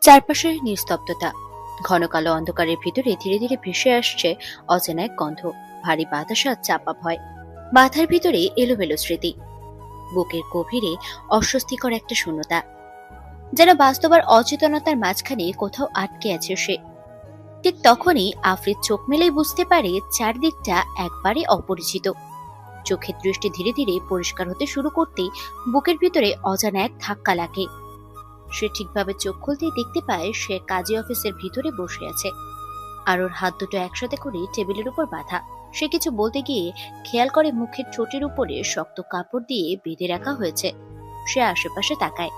চারপাশে নিস্তব্ধতা। ঘন কালো অন্ধকারের ভিতরে ধীরে ধীরে ভেসে আসছে অচেনা এক গন্ধ। ভারী বাতাস আর চাপা ভয়। মাথার ভিতরে এলোমেলো স্মৃতি। বুকের গভীরে অস্বস্তিকর একটা শূন্যতা, যেন বাস্তব আর অচেতনতার মাঝখানে কোথাও আটকে আছে সে। ঠিক তখনই আফ্রিদ চোখ মেলেই বুঝতে পারে চারদিকটা একবারে অপরিচিত। চোখের দৃষ্টি ধীরে ধীরে পরিষ্কার হতে শুরু করতেই বুকের ভিতরে অজানা এক ধাক্কা লাগে। সে ঠিকভাবে চোখ খুলতেই দেখতে পায় সে কাজী অফিসের ভিতরে বসে আছে, আর ওর হাত দুটো একসাথে করে টেবিলের উপর বাঁধা। সে কিছু বলতে গিয়ে খেয়াল করে মুখের ঠোঁটের উপরে শক্ত কাপড় দিয়ে বেঁধে রাখা হয়েছে। সে আশেপাশে তাকায়।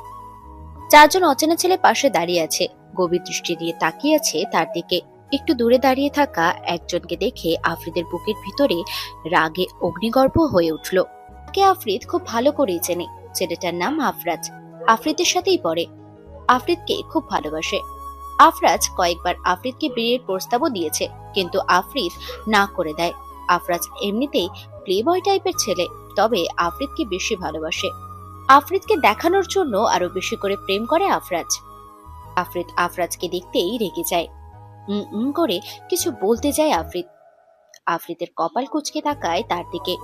চারজন অচেনা ছেলে পাশে দাঁড়িয়ে আছে, গভীর দৃষ্টি দিয়ে তাকিয়ে আছে তার দিকে। একটু দূরে দাঁড়িয়ে থাকা একজনকে দেখে আফ্রিদের বুকের ভিতরে রাগে অগ্নিগর্ভ হয়ে উঠল। তাকে আফ্রিদ খুব ভালো করেই চেনে। ছেলেটার নাম আফরাজ। আফ্রিদের সাথেই পড়ে। আফ্রিদকে খুব ভালোবাসে। আফরাজ কয়েকবার আফ্রিদকে বিয়ের প্রস্তাবও দিয়েছে, কিন্তু আফ্রিদ না করে দেয়। আফরাজ এমনিতেই প্লে বয় টাইপের ছেলে, তবে আফ্রিদকে বেশি ভালোবাসে। আফ্রিদকে দেখানোর জন্য আরো বেশি করে প্রেম করে আফরাজ। আফ্রিদ আফরাজকে দেখতেই রেগে যায়। করে কিছু বলতে যায় আফ্রিদ। আফ্রিদের কপাল কুঁচকে তাকায় তার দিকে।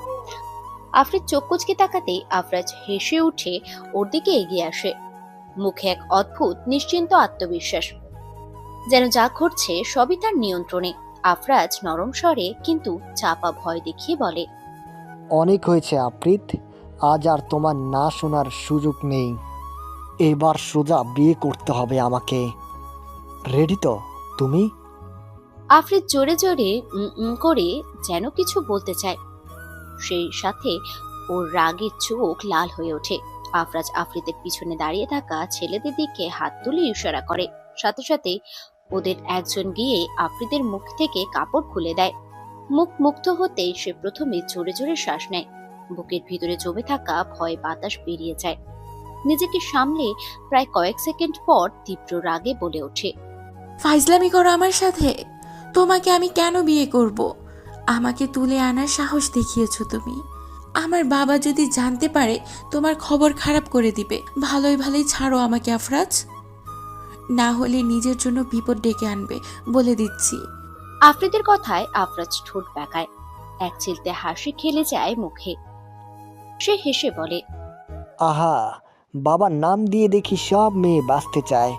আফ্রিদ চোখ কুঁচকে তাকাতেই আফরাজ হেসে উঠে ওর দিকে এগিয়ে আসে। মুখে এক অদ্ভুত নিশ্চিন্ত আত্মবিশ্বাস, যেন যা ঘটছে সবই তার নিয়ন্ত্রণে। আফরাজ নরম স্বরে কিন্তু চাপা ভয় দেখিয়ে বলে, অনেক হয়েছে আফ্রিদ, আজ আর তোমার না শোনার সুযোগ নেই। এবার সোজা বিয়ে করতে হবে আমাকে। রেডি তো তুমি? আফ্রিদ জোরে জোরে করে যেন কিছু বলতে চায়। সেই সাথে ওর রাগের চোখ লাল হয়ে ওঠে। আফরাজ আফ্রিদের পিছনে দাঁড়িয়ে থাকা ছেলেদের দিকে হাত তুলে ইশারা করে। সাথে সাথে ওদের একজন গিয়ে আফ্রিদের মুখ থেকে কাপড় খুলে দেয়। মুখ মুক্ত হতেই সে প্রথমে জোরে জোরে শ্বাস নেয়। বুকের ভিতরে জমে থাকা ভয় বাতাস বেরিয়ে যায়। নিজেকে সামলে প্রায় কয়েক সেকেন্ড পর তীব্র রাগে বলে ওঠে, ফাইজলামি করো আমার সাথে? তোমাকে আমি কেন বিয়ে করব? আমাকে তুলে আনার সাহস দেখিয়েছো তুমি। আমার বাবা যদি জানতে পারে তোমার খবর খারাপ করে দিবে। ভালোই ভালোই ছাড়ো আমাকে আফরাজ, না হলে নিজের জন্য বিপদ ডেকে আনবে, বলে দিচ্ছি। আফ্রিদের কথায় আফরাজ ঠোঁট বেঁকায়। এক চিলতে হাসি খেলে যায় মুখে। সে হেসে বলে, আহা, বাবার নাম দিয়ে দেখি সব মেয়ে বাঁচতে চায়,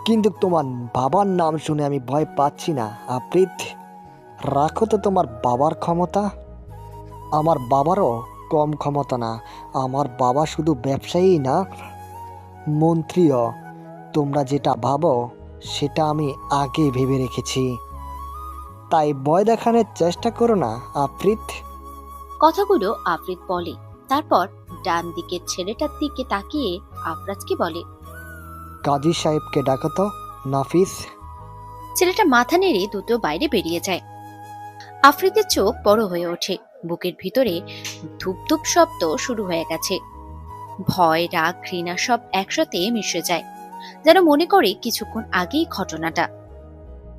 কিন্তু তোমার বাবার নাম শুনে আমি ভয় পাচ্ছি না আফ্রিদ। রাখো তো তোমার বাবার ক্ষমতা। আমার বাবারও কম ক্ষমতা না। আমার বাবা শুধু ব্যবসায়ী না, মন্ত্রীও। তোমরা যেটা ভাবো সেটা আমি আগে ভেবে রেখেছি, তাই ভয় দেখানোর চেষ্টা করো না আফ্রিদ। কথাগুলো আফ্রিদ বলে। তারপর ডান দিকের ছেলেটার দিকে তাকিয়ে আফরাজকে বলে, কাজী সাহেবকে ডাকো তো, নাফিস। ছেলেটা মাথা নেড়ে দুটো বাইরে বেরিয়ে যায়। আফ্রিদের চোখ বড় হয়ে ওঠে। বুকের ভিতরে ধূপ ধূপ শব্দ শুরু হয়ে গেছে। ভয়, রাগ, ঘৃণা সব একসাথে মিশে যায়, যেন মনে করে কিছুক্ষণ আগেই ঘটনাটা।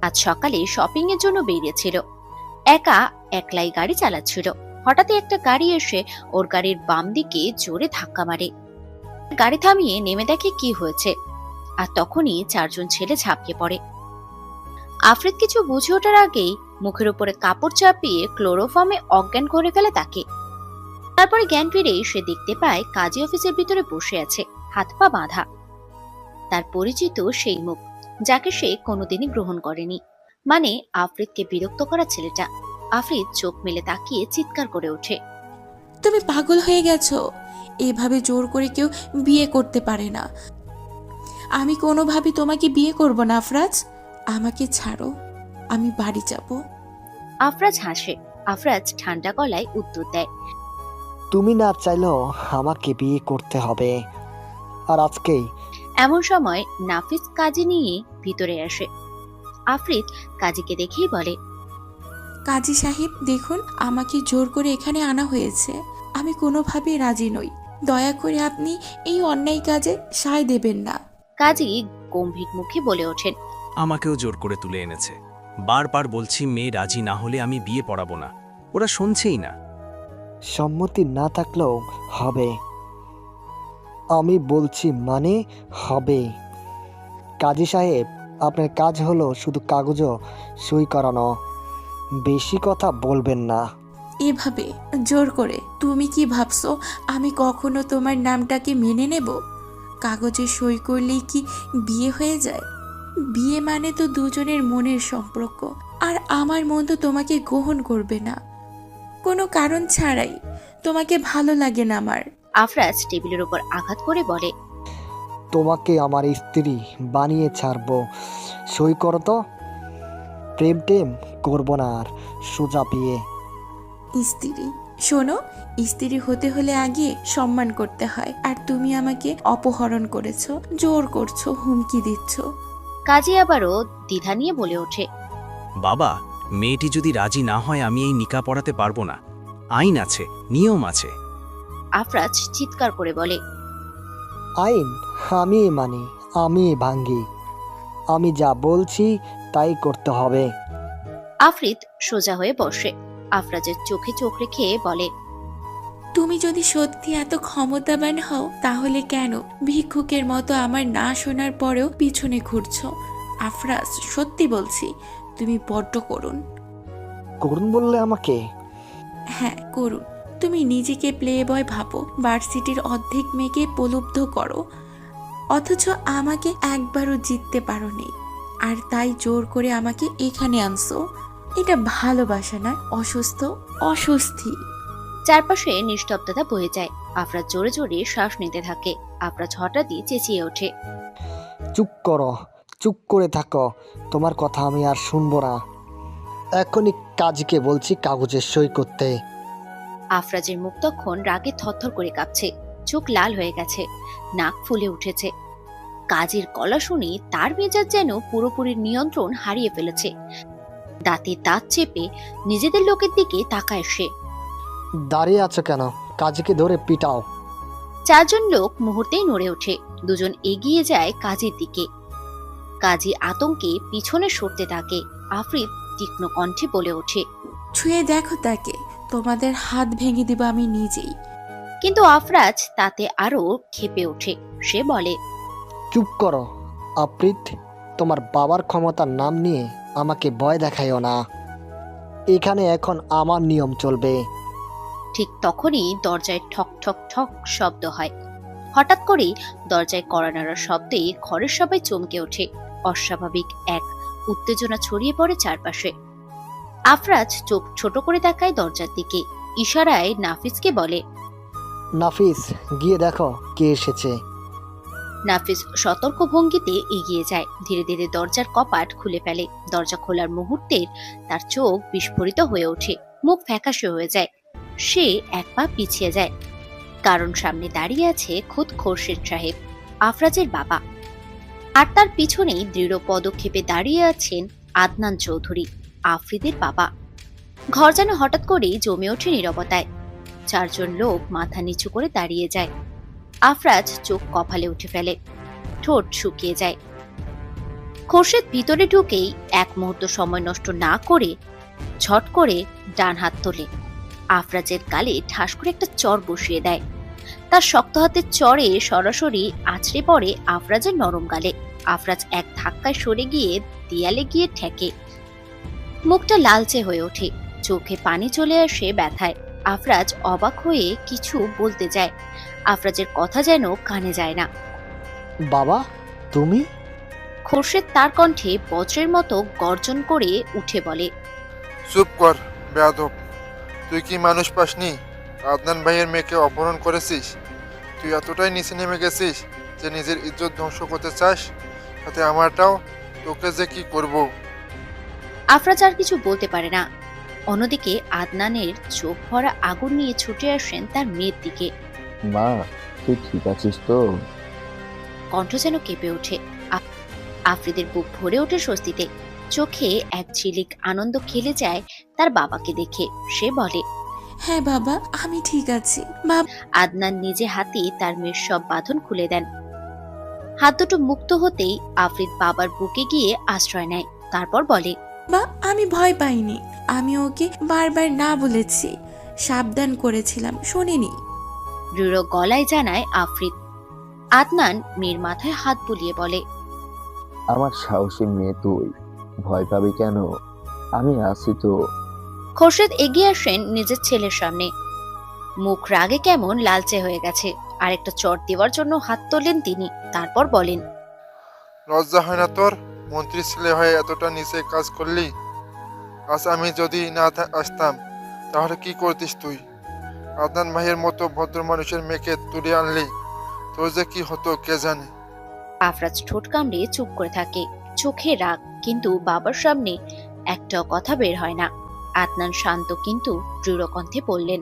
আজ সকালে শপিং এর জন্য বেরিয়েছিল। একলাই গাড়ি চালাচ্ছিল। হঠাৎই একটা গাড়ি এসে ওর গাড়ির বাম দিকে জোরে ধাক্কা মারে। গাড়ি থামিয়ে নেমে দেখে কি হয়েছে, আর তখনই চারজন ছেলে ঝাঁপিয়ে পড়ে। আফ্রিদ কিছু বুঝে ওঠার আগেই মুখের উপরে কাপড় চাপিয়ে ক্লোরোফর্মে অজ্ঞান করে ফেলে তাকে। তারপরে জ্ঞান ফিরে সে দেখতে পায় কাজী অফিসের ভিতরে বসে আছে, হাত পা বাঁধা। তার পরিচিত সেই মুখ, যাকে সে কোনোদিনই গ্রহণ করেনি, মানে আফ্রিদকে বিরক্ত করা ছেলেটা। আফ্রিদ চোখ মেলে তাকিয়ে চিৎকার করে ওঠে, তুমি পাগল হয়ে গেছো? এভাবে জোর করে কেউ বিয়ে করতে পারে না। আমি কোনোভাবে তোমাকে বিয়ে করব না আফরাজ। আমাকে ছাড়ো, আমি বাড়ি যাব। আফরাজ হাসে। আফরাজ ঠান্ডা গলায় উত্তর দেয়, তুমি না চাইলেও আমাকে বিয়ে করতে হবে, আর আজকেই। এমন সময় নাফিস কাজী নিয়ে ভিতরে আসে। আফ্রিদ কাজীকে দেখেই বলে, কাজী সাহেব দেখুন, আমাকে জোর করে এখানে আনা হয়েছে। আমি কোনোভাবেই রাজি নই। দয়া করে আপনি এই অন্যায় কাজে সায় দেবেন না। কাজী গম্ভীর মুখে বলে ওঠেন, আমাকেও জোর করে তুলে এনেছে। বারবার বলছি মেয়ে রাজি না হলে আমি বিয়ে পড়াবো না, ওরা শুনছেই না। সম্মতি না থাকলেও হবে। আমি বলছি মানে হবে। কাজী সাহেব, আপনার কাজ হলো শুধু কাগজও সই করানো, বেশি কথা বলবেন না। এভাবে জোর করে তুমি কি ভাবছো আমি কখনো তোমার নামটাকে মেনে নেব? কাগজে সই করলেই কি বিয়ে হয়ে যায়? বিয়ে মানে তো দুজনের মনের সম্পর্ক, আর আমার মন তো তোমাকে গ্রহণ করবে না কোনো কারণ ছাড়াই। তোমাকে ভালো লাগে না আমার। আফরাজ টেবিলের উপর আঘাত করে বলে, তোমাকে আমার স্ত্রী বানিয়ে ছাড়বো, সই করো তো। প্রেম টেম করবো না আর, সোজা বিয়ে। স্ত্রী? শোনো, স্ত্রী হতে হলে আগে সম্মান করতে হয়, আর তুমি আমাকে অপহরণ করেছো, জোর করছো, হুমকি দিচ্ছ। কাজী আবারও দ্বিধা নিয়ে বলে ওঠে, বাবা, মেয়েটি যদি রাজি না হয় আমি এই নিকা পড়াতে পারবো না। আইন আছে, নিয়ম আছে। আফরাজ চিৎকার করে বলে, আইন আমি মানি, আমি ভাঙ্গি, আমি যা বলছি তাই করতে হবে। আফরিদ সোজা হয়ে বসে আফরাজের চোখে চোখ রেখে বলে, তুমি যদি সত্যি এত ক্ষমতাবান হও তাহলে কেন ভিক্ষুকের মতো আমার না শোনার পরেও পিছনে ঘুরছো? আফরাজ, সত্যি বলছি, তুমি বড্ড করুণ। করুন বললে আমাকে? হ্যাঁ, করুণ। তুমি নিজেকে প্লে বয় ভাবো, ভার্সিটির অর্ধেক মেয়েকে প্রলুব্ধ করো, অথচ আমাকে একবারও জিততে পারোনি, আর তাই জোর করে আমাকে এখানে আনছো। এটা ভালোবাসা না, অসুস্থ, অস্বস্তি। চারপাশে নিস্তব্ধতা বয়ে যায়। আফরাজ জোরে জোরে শ্বাস নিতে থাকে। আফরাজ হঠাৎই চেঁচিয়ে ওঠে, চুপ করো, চুপ করে থাকো, তোমার কথা আমি আর শুনবো না। এখনই কাজীকে বলছি কাগজে সই করতে। আফরাজের মুখ তখন রাগে থরথর করে কাঁপছে, চোখ লাল হয়ে গেছে, নাক ফুলে উঠেছে। কাজীর গলা শুনে তার মেজাজ যেন পুরোপুরি নিয়ন্ত্রণ হারিয়ে ফেলেছে। দাঁতে দাঁত চেপে নিজেদের লোকের দিকে তাকায় সে। দাঁড়িয়ে আছো কেন? কাজীকে ধরে পিটাও। চারজন লোক মুহূর্তেই নড়ে ওঠে। দুজন এগিয়ে যায় কাজীর দিকে। কাজী আতঙ্কে পিছনে সরতে থাকে। আফরিদ তীক্ষ্ণ কণ্ঠে বলে ওঠে, ছুঁয়ে দেখো তাকে, তোমাদের হাত ভেঙে দিব আমি নিজেই। কিন্তু আফরাজ তাতে আরো ক্ষেপে ওঠে। সে বলে, চুপ করো আফ্রিদ, তোমার বাবার ক্ষমতার নাম নিয়ে আমাকে ভয় দেখাইও না। এখানে এখন আমার নিয়ম চলবে। ঠিক তখনই দরজায় ঠক ঠক ঠক শব্দ হয়। হঠাৎ করেই দরজায় কড়া নাড়ার শব্দে ঘরের সবাই চমকে ওঠে। অস্বাভাবিক এক উত্তেজনা ছড়িয়ে পড়ে চারপাশে। আফরাজ চোখ ছোট করে তাকায় দরজার দিকে। ইশারায় নাফিসকে বলে, নাফিস, গিয়ে দেখো কে এসেছে। নাফিস সতর্ক ভঙ্গিতে এগিয়ে যায়। ধীরে ধীরে দরজার কপাট খুলে ফেলে। দরজা খোলার মুহূর্তে তার চোখ বিস্ফোরিত হয়ে ওঠে, মুখ ফ্যাকাশে হয়ে যায়। সে এক পা পিছিয়ে যায়, কারণ সামনে দাঁড়িয়ে আছে খুদ খোরশেদ সাহেব, আফরাজের বাবা। আর তার পিছনেই দৃঢ় পদক্ষেপে দাঁড়িয়ে আছেন আদনান চৌধুরী, আফ্রিদের বাবা। ঘর যেন হঠাৎ করেই জমে ওঠে নীরবতায়। চারজন লোক মাথা নিচু করে দাঁড়িয়ে যায়। আফরাজ চোখ কপালে উঠে ফেলে, ঠোঁট শুকিয়ে যায়। খোরশেদ ভিতরে ঢুকেই এক মুহূর্ত সময় নষ্ট না করে ঝট করে ডান হাত তোলে। আফরাজের গালে ঠাস করে একটা চর বসিয়ে দেয়। তার শক্ত হাতের চরে সরাসরি আছড়ে পড়ে আফরাজের নরম গালে। আফরাজ এক ধাক্কায় সরে গিয়ে দেয়ালে গিয়ে ঠেকে। মুখটা লালচে হয়ে ওঠে, চোখে পানি চলে আসে ব্যথায়। আফরাজ অবাক হয়ে কিছু বলতে যায়। আফরাজের কথা যেন কানে যায় না। বাবা, তুমি? খোরশেদ তার কণ্ঠে বজ্রের মতো গর্জন করে উঠে বলে, চুপ কর বেয়াদব, তুই কি মানুষ পাসনি? আদনান ভাইয়ের মেয়েকে অপহরণ করেছিস। তুই এতটাই নিচে নেমে গেছিস যে নিজের ইজ্জত ধ্বংস করতে চাস, তাতে আমারটাও। তোকে যে কি করব। আফরাজ আর কিছু বলতে পারে না। অন্যদিকে আদনানের চোখ ভরা আগুন নিয়ে ছুটে আসেন তার মেয়ের দিকে। মা, তুই ঠিক আছিস তো? কণ্ঠ যেন কেঁপে ওঠে। আফ্রিদের বুক ভরে ওঠে স্বস্তিতে। চোখে এক ঝিলিক আনন্দ খেলে যায় তার বাবাকে দেখে। সে বলে, হ্যাঁ বাবা, আমি ঠিক আছি। বাবা। আদনান নিজে হাতেই তার মেয়ের সব বাঁধন খুলে দেন। হাত দুটো মুক্ত হতেই আফ্রিদ বাবার বুকে গিয়ে আশ্রয় নেয়। তারপর বলে, বা আমি ভয় পাইনি, আমি ওকে বারবার না বলেছি, সাবধান করেছিলাম, শোনেনি। দৃঢ় গলায় জানায় আফ্রিদ। আদনান মেয়ের মাথায় হাত বুলিয়ে বলে, আমার সাহসী মেয়ে তুই, ভয় পাবি কেন? আমি আছি তো। খোরশেদ এগিয়ে আসেন নিজের ছেলের সামনে। মুখ রাগে কেমন লালচে হয়ে গেছে। আরেকটা চট দেওয়ার জন্য হাত তোলেন তিনি, তারপর বলেন, লজ্জা হয় না তোর? মন্ত্রীর ছেলে হয়ে এতটা নিচে কাজ করলি। আজ আমি যদি না আসতাম তাহলে কি করতিস তুই? আদনান ভাইয়ের মতো ভদ্র মানুষের মেয়েকে তুলে আনলি, তোর যে কি হতো কে জানে। আফরাজ ঠোঁট কামড়ে চুপ করে থাকে, চোখে রাগ, কিন্তু বাবার সামনে একটাও কথা বের হয় না। আদনান শান্ত কিন্তু দৃঢ় কণ্ঠে বললেন,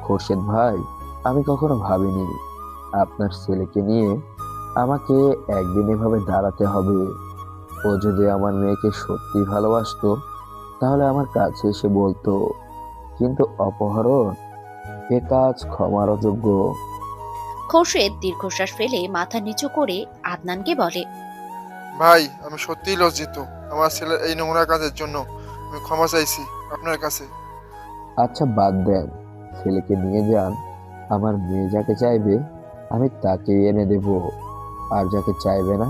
খোরশেদ ভাই, আমি কখনো ভাবিনি আপনার ছেলেকে নিয়ে আমাকে একদিন এভাবে দাঁড়াতে হবে। ও যদি আমার মেয়েকে সত্যি ভালোবাসতো তাহলে আমার কাছে এসে বলতো, কিন্তু অপহরণ, এ কাজ ক্ষমার অযোগ্য। খোরশেদ দীর্ঘশ্বাস ফেলে মাথা নিচু করে আদনানকে বলে, ভাই, আমি সত্যিই লজ্জিত। আমার ছেলের এই নোংরা কাজের জন্য আমি ক্ষমা চাইছি আপনার কাছে। আচ্ছা বাদ দেন, ছেলেকে নিয়ে যান। আমার মেয়ে যাকে চাইবে আমি তাকে এনে দেব, আর যাকে চাইবে না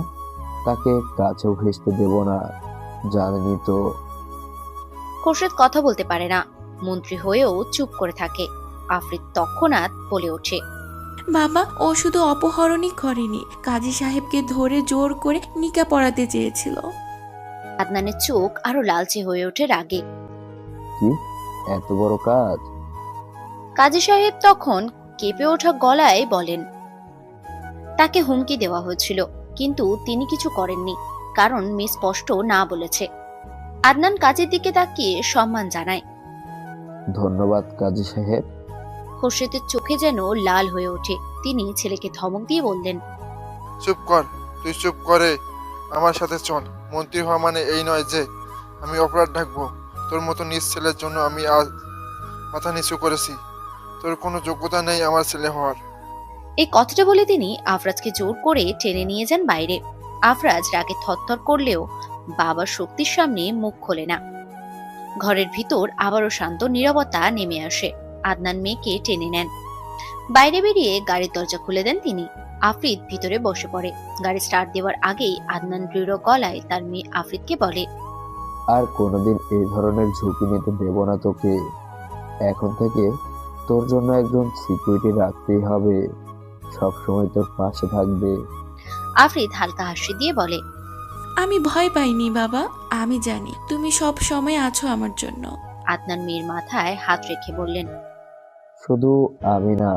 তাকে কাছেও ঘেঁষতে দেব না, জানেনই তো। খোরশেদ কথা বলতে পারে না, মন্ত্রী হয়েও চুপ করে থাকে। আফরিদ তৎক্ষণাৎ বলে ওঠে, বাবা, ও শুধু অপহরণই করেনি, কাজী সাহেবকে ধরে জোর করে নিকা পড়াতে চেয়েছিল। আদনানের চোখ আরো লালচে হয়ে ওঠে রাগে। কি এত বড় কাজ? কাজী সাহেব তখন কেঁপে ওঠা গলায় বলেন, তাকে হুমকি দেওয়া হয়েছিল, কিন্তু তিনি কিছু করেননি, কারণ মেয়ে স্পষ্ট না বলেছে। আদনান কাজের দিকে তাকিয়ে সম্মান জানায়। ধন্যবাদ কাজী সাহেব। খোরশেদের চোখে যেন লাল হয়ে ওঠে। তিনি ছেলেকে ধমক দিয়ে বললেন, চুপ কর, তুই চুপ করে আমার সাথে চল। মন্ত্রী হওয়া মানে এই নয় যে আমি অপরাধ ঢাকবো। তোর মতো নিজ ছেলের জন্য আমি আজ মাথা নিচু করেছি। তোর কোনো যোগ্যতা নেই আমার ছেলে হওয়ার। এই কথাটা বলে তিনি আফরাজকে জোর করে টেনে নিয়ে যান বাইরে। আফরাজ রাগে থরথর করলেও বাবার শক্তির সামনে মুখ খোলে না। ঘরের ভিতর আবারও শান্ত নীরবতা নেমে আসে। আদনান মেয়েকে টেনে নেন। বাইরে বেরিয়ে গাড়ির দরজা খুলে দেন তিনি। আফরিদ ভিতরে বসে পড়ে। গাড়ি স্টার্ট দেওয়ার আগেই আদনান দৃঢ় গলায় তার মেয়ে আফরিদকে বলে, আর কোনোদিন এই ধরনের ঝুঁকি নিতে দেব না তোকে। এখন থেকে তোর জন্য একজন সিকিউরিটি রাখতেই হবে, সবসময় তোর পাশে থাকবে। আফরিদ হালকা হাসি দিয়ে বলে, আমি ভয় পাইনি বাবা, আমি জানি তুমি সব সময় আছো আমার জন্য। আদনান মেয়ের মাথায় হাত রেখে বললেন, শুধু আমি না,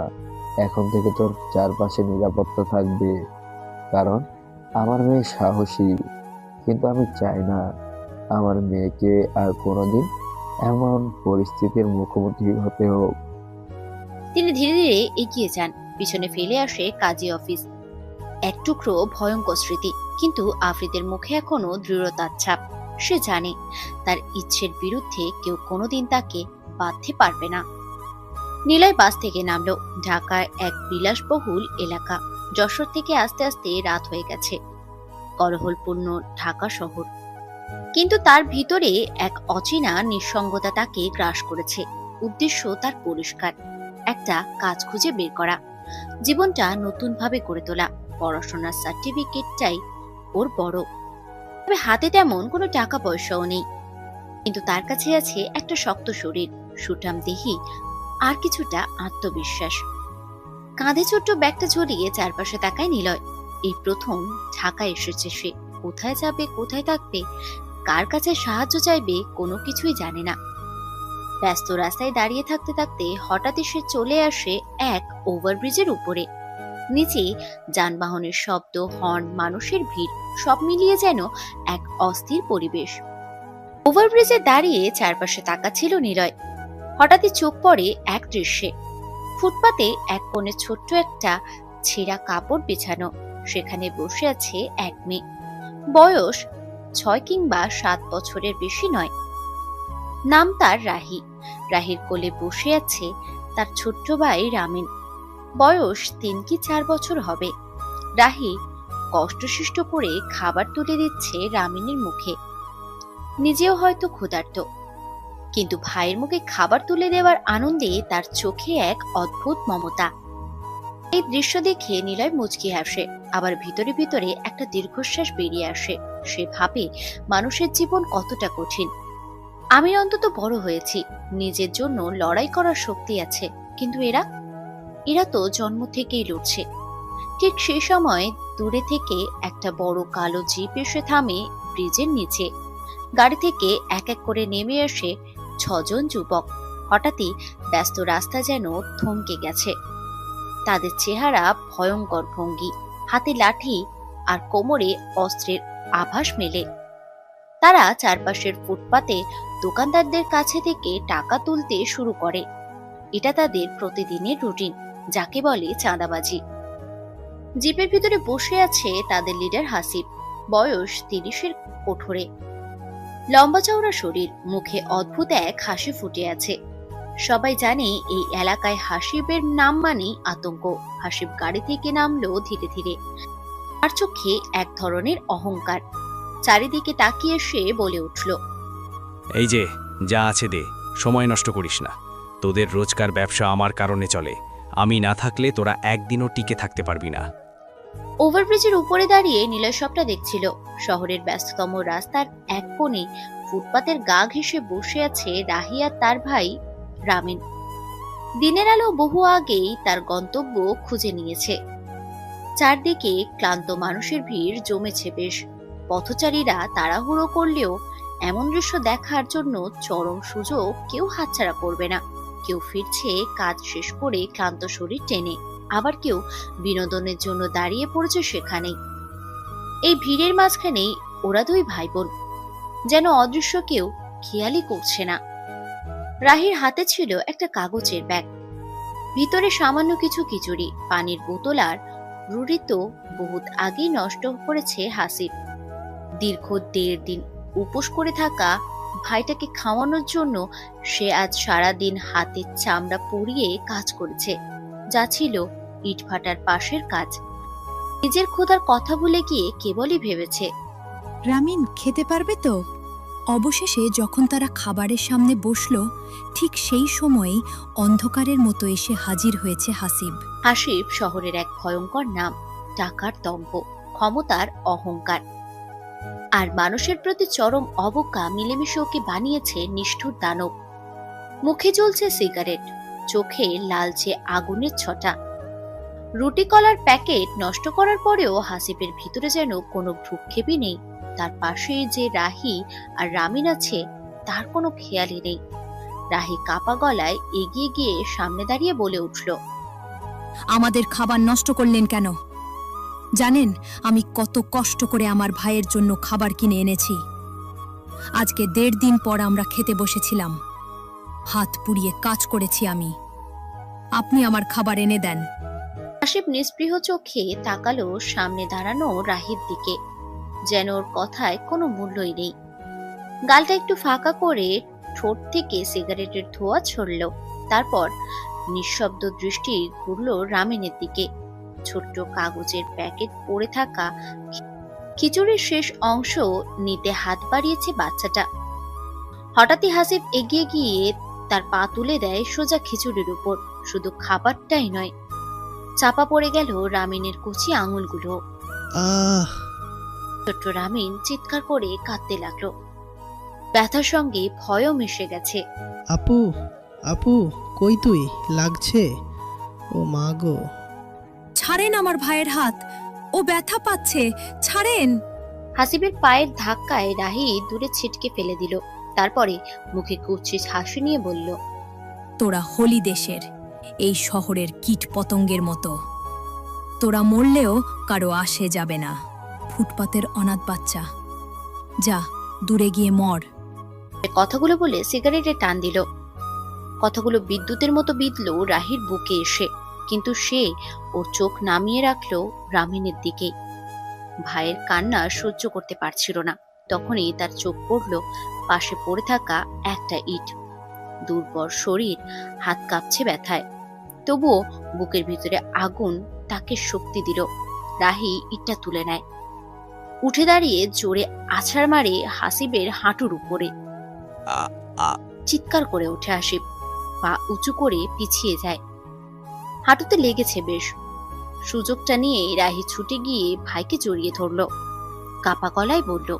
এখন থেকে তোর চারপাশে নিরাপত্তা থাকবে। কারণ আমার মেয়ে সাহসী, কিন্তু আমি চাই না আমার মেয়েকে আর কোনোদিন এমন পরিস্থিতির মুখোমুখি হতে হোক। তিনি ধীরে ধীরে এগিয়ে যান। পিছনে ফেলে আসে কাজী অফিস। এক টুকরো ভয়ঙ্কর স্মৃতি, কিন্তু আফ্রিদের মুখে এখনো দৃঢ়তার ছাপ। সে জানে তার ইচ্ছের বিরুদ্ধে কেউ কোনোদিন তাকে বাঁধতে পারবে না। নিলয় বাস থেকে নামলো। ঢাকায় এক বিলাসবহুল এলাকা। যশোর থেকে আস্তে আস্তে রাত হয়ে গেছে। কোলাহলপূর্ণ ঢাকা শহর, কিন্তু তার ভিতরে এক অচেনা নিঃসঙ্গতা তাকে গ্রাস করেছে। উদ্দেশ্য তার পরিষ্কার, একটা কাজ খুঁজে বের করা, জীবনটা নতুন ভাবে গড়ে তোলা। পড়াশোনার সার্টিফিকেটটাই ওর বড়, তবে হাতে তেমন কোনো টাকা পয়সাও নেই। কিন্তু তার কাছে আছে একটা শক্ত শরীর, সুঠাম দেহি, আর কিছুটা আত্মবিশ্বাস। কাঁধে ছোট্ট ব্যাগটা ঝরিয়ে চারপাশে তাকায় নিলয়। এই প্রথম ঢাকায় এসেছে সে। কোথায় যাবে, কোথায় থাকবে, কার কাছে সাহায্য চাইবে, কোনো কিছুই জানে না। ব্যস্ত রাস্তায় দাঁড়িয়ে থাকতে থাকতে হঠাৎ সে চলে আসে এক ওভারব্রিজের উপরে। নিচে যানবাহনের শব্দ, হর্ন, মানুষের ভিড়, সব মিলিয়ে যেন এক অস্থির পরিবেশ। ওভারব্রিজে দাঁড়িয়ে চারপাশে তাকাচ্ছিল নিলয়। হঠাৎই চোখ পড়ে এক দৃশ্যে। ফুটপাতে এক কোণে ছোট্ট একটা ছেঁড়া কাপড় বিছানো। সেখানে বসে আছে এক মেয়ে। বয়স 6 কিংবা 7 বছরের বেশি নয়। নাম তার রাহি। রাহির কোলে বসে আছে তার ছোট্ট ভাই রামিন। বয়স 3 কি 4 বছর হবে। রাহি কষ্টসৃষ্ট করে খাবার তুলে দিচ্ছে রামিনের মুখে। নিজেও হয়তো ক্ষুধার্ত, কিন্তু ভাইয়ের মুখে খাবার তুলে দেওয়ার আনন্দে তার চোখে এক অদ্ভুত মমতা। এই দৃশ্য দেখে নিলয় মুচকি হাসে। আবার ভিতরে ভিতরে একটা দীর্ঘশ্বাস বেরিয়ে আসে। সে ভাবে মানুষের জীবন কতটা কঠিন। আমি অন্তত বড় হয়েছি, নিজের জন্য লড়াই করার শক্তি আছে, কিন্তু এরা এরা তো জন্ম থেকেই লড়ছে। ঠিক সেই সময় দূরে থেকে একটা বড় কালো জিপ এসে থামে ব্রিজের নিচে। গাড়ি থেকে এক এক করে নেমে আসে 6জন যুবক। হঠাৎই ব্যস্ত রাস্তা যেন থমকে গেছে। তাদের চেহারা ভয়ঙ্কর ভঙ্গি, হাতে লাঠি আর কোমরে অস্ত্রের আভাস মেলে। তারা চারপাশের ফুটপাতে দোকানদারদের কাছে থেকে টাকা তুলতে শুরু করে। এটা তাদের প্রতিদিনের রুটিন, যাকে বলে চাঁদাবাজি। জিপের ভিতরে বসে আছে তাদের লিডার হাসিব, বয়স 30-এর কোঠরে। লম্বা চওড়া শরীর, মুখে অদ্ভুত এক হাসি ফুটে আছে। সবাই জানে এই এলাকায় হাসিবের নাম মানেই আতঙ্ক। হাসিব গাড়ি থেকে নামলো ধীরে ধীরে, আর চোখে এক ধরনের অহংকার। চারিদিকে তাকিয়ে সে বলে উঠল, এই যে যা আছে দে, সময় নষ্ট করিস না। তোদের রোজকার ব্যবসা আমার কারণে চলে, আমি না থাকলে তোরা একদিনও টিকে থাকতে পারবি না। ওভারব্রিজের উপরে দাঁড়িয়ে নিলয় সবটা দেখছিল। শহরের ব্যস্ততম রাস্তার এক কোণে ফুটপাতের গা ঘেঁষে বসে আছে রাহি আর তার ভাই রামিন। দিনের আলো বহু আগেই তার গন্তব্য খুঁজে নিয়েছে। চারদিকে ক্লান্ত মানুষের ভিড় জমেছে বেশ। পথচারীরা তাড়াহুড়ো করলেও এমন দৃশ্য দেখার জন্য চরম সুযোগ কেউ হাতছাড়া করবে না। কেউ ফিরছে কাজ শেষ করে ক্লান্ত শরীর টেনে, আবার কেউ বিনোদনের জন্য দাঁড়িয়ে পড়েছে সেখানেই। এই ভিড়ের মাঝখানেই ওরা দুই ভাই বোন, যেন অদৃশ্য কেউ খেয়ালই করছে না। রাহির হাতে ছিল একটা কাগজের ব্যাগ, ভিতরে সামান্য কিছু খিচুড়ি, পানির বোতল আর রুটি তো বহুত আগেই নষ্ট করেছে হাসিব। দীর্ঘ 1.5 দিন উপোস করে থাকা ভাইটাকে খাওয়ানোর জন্য সে আজ সারাদিন হাতে চামড়া পুড়িয়ে কাজ করেছে, যা ছিল ইটভাটার পাশের কাজ। নিজের ক্ষুধার কথা ভুলে গিয়ে কেবলই ভেবেছে, রামিন খেতে পারবে তো? অবশেষে যখন তারা খাবারের সামনে বসলো, ঠিক সেই সময়েই অন্ধকারের মতো এসে হাজির হয়েছে হাসিব। হাসিব শহরের এক ভয়ঙ্কর নাম, টাকার দম্ভ, ক্ষমতার অহংকার আর মানুষের প্রতি চরম অবজ্ঞা মিলেমিশে ওকে বানিয়েছে নিষ্ঠুর দানব। মুখে জ্বলছে সিগারেট, চোখে লালচে আগুনের ছটা। রুটি কলার প্যাকেট নষ্ট করার পরেও হাসিবের ভিতরে যেন কোনো ভ্রুক্ষেপই নেই। তার পাশে যে রাহি আর রামিন আছে তার কোনো খেয়ালই নেই। রাহি কাপা গলায় এগিয়ে গিয়ে সামনে দাঁড়িয়ে বলে উঠল, আমাদের খাবার নষ্ট করলেন কেন? জানেন আমি কত কষ্ট করে আমার ভাইয়ের জন্য খাবার কিনে এনেছি। আজকে 1.5 দিন পর আমরা খেতে বসেছিলাম, হাত পুড়িয়ে কাজ করেছি আমি। আপনি আমার খাবার এনে দেন। হাসিব নিস্পৃহ চোখে তাকালো সামনে দাঁড়ানো রাহির দিকে, যেন ওর কথায় কোনো মূল্যই নেই। গালটা একটু ফাঁকা করে ঠোঁট থেকে সিগারেটের ধোঁয়া ছড়ল। তারপর নিঃশব্দ দৃষ্টি ঘুরল রামিনের দিকে। ছোট্ট কাগজের প্যাকেট পড়ে থাকা খিচুড়ির শেষ অংশ নিতে হাত বাড়িয়েছে বাচ্চাটা। হঠাৎই হাসিব এগিয়ে গিয়ে তার পা তুলে দেয় সোজা খিচুড়ির উপর। শুধু খাবারটাই নয়, চাপা পড়ে গেল রামিনের কচি আঙুলগুলো। ছোট্ট রামিন চিৎকার করে কাঁদতে লাগলো। ব্যথার সঙ্গে ভয়ও মিশে গেছে। আপু, আপু, কই তুই? লাগছে? ও মা গো! ছাড়েন আমার ভাইয়ের হাত, ও ব্যথা পাচ্ছে, ছাড়েন। হাসিবের পায়ের ধাক্কায় রাহি দূরে ছিটকে ফেলে দিল। তারপরে মুখে কুৎসিত হাসি নিয়ে বলল, তোরা হোলি দেশের, এই শহরের কীট পতঙ্গের মতো। তোরা মরলেও কারো আসে যাবে না, ফুটপাতের অনাথ বাচ্চা। যা দূরে গিয়ে মর। কথাগুলো বলে সিগারেটে টান দিল। কথাগুলো বিদ্যুতের মতো বিঁধল রাহির বুকে এসে, কিন্তু সে ওর চোখ নামিয়ে রাখলো রামিনের দিকে। ভাইয়ের কান্না সহ্য করতে পারছিল না। তখনই তার চোখ পড়ল পাশে পড়ে থাকা একটা ইট। দুর্বল শরীর, হাত কাঁপছে ব্যথায়, তবুও বুকের ভিতরে আগুন তাকে শক্তি দিল। রাহি ইটটা তুলে নেয়, উঠে দাঁড়িয়ে জোরে আছাড় মারে হাসিবের হাঁটুর উপরে। চিৎকার করে ওঠে হাসিব, পা উঁচু করে পিছিয়ে যায়। হাঁটুতে লেগেছে বেশ। সুযোগটা নিয়ে রাহি ছুটে গিয়ে ভাইকে জড়িয়ে ধরল। কাপা গলায় বলল,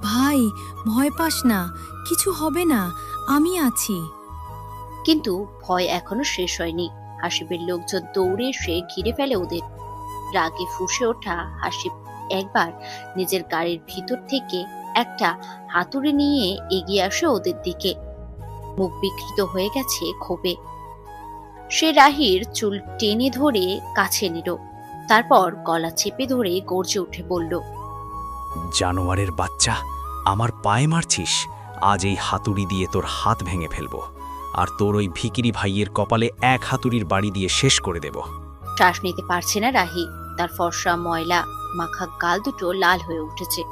ভাই, ভয় পাস না, কিছু হবে না, আমি আছি। কিন্তু ভয় এখনো শেষ হয়নি। হাসিবের লোকজন দৌড়ে এসে ঘিরে ফেলে ওদের। রাগে ফুঁসে ওঠা হাসিব একবার নিজের গাড়ির ভিতর থেকে একটা হাতুড়ি নিয়ে এগিয়ে আসে ওদের দিকে। মুখ বিকৃত হয়ে গেছে ক্ষোভে। সে রাহির চুল টেনে ধরে কাছে নিল, তারপর গলা চেপে ধরে গর্জে উঠে বলল, জানোয়ারের বাচ্চা, আমার পায়ে মারছিস? আজ এই হাতুড়ি দিয়ে তোর হাত ভেঙে ফেলবো, আর তোর ওই ভিকিরি ভাইয়ের কপালে এক হাতুড়ির বাড়ি দিয়ে শেষ করে দেব। শ্বাস নিতে পারছে না রাহি। তার ফর্সা ময়লা মাখা গাল দুটো লাল হয়ে উঠেছে,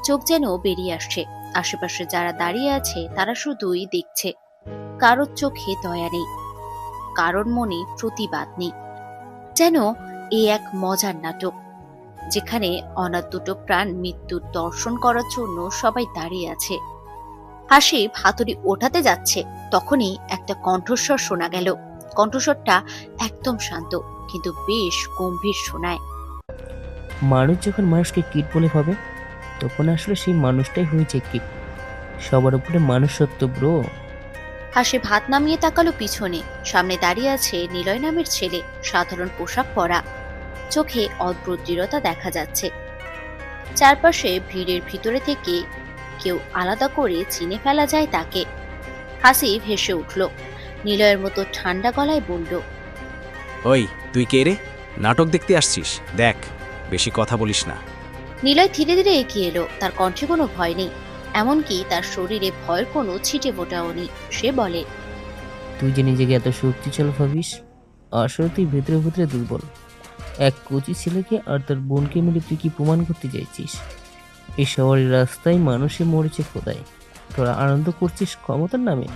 চোখ যেন বেরিয়ে আসছে। আশেপাশে যারা দাঁড়িয়ে আছে তারা শুধুই দেখছে। কারোর চোখে দয়া নেই, কারোর মনে প্রতিবাদ নেই। যেন এ এক মজার নাটক, যেখানে অনাথ দুটো প্রাণ মৃত্যুর দর্শন করার জন্য সবাই দাঁড়িয়ে আছে। হাসিব হাতুড়ি ওঠাতে যাচ্ছে, তখনই একটা কণ্ঠস্বর শোনা গেল। কণ্ঠস্বরটা একদম শান্ত, কিন্তু বেশ গম্ভীর শোনায়। মানুষ যখন মানুষকে কীট বলে ভাবে, তখন আসলে সেই মানুষটাই হয়েছে কীট। সবার উপরে মানুষ সত্য ব্রো। হাসিব হাত নামিয়ে তাকালো পিছনে। সামনে দাঁড়িয়ে আছে নিলয় নামের ছেলে, সাধারণ পোশাক পরা, চোখে অদ্ভুত দৃঢ়তা দেখা যাচ্ছে। চারপাশে ভিড়ের ভিতরে থেকে কেউ আলাদা করে চিনে ফেলা যায় তাকে। হাসিব হেসে উঠল, নিলয়ের মতো ঠান্ডা গলায় বলল, ওই, তুই কে রে? নাটক দেখতে আসছিস? দেখ, বেশি কথা বলিস না। নিলয় ধীরে ধীরে এগিয়ে এলো। তার কণ্ঠে কোনো ভয় নেই, এমনকি তার শরীরে ভয়ের কোনো ছিটে ফোটাও নেই। সে বলে, তুই যে নিজেকে এত শক্তিশালী ভাবিস, আসলে তুই ভেতরে ভেতরে দুর্বল। এক কচি ছেলেকে আর তার বোনকে মিলে তুই কি প্রমাণ করতে চাইছিস? এই শহরের রাস্তায় মানুষে মরেছে খোদায়, তোরা আনন্দ করছিস ক্ষমতার নামে?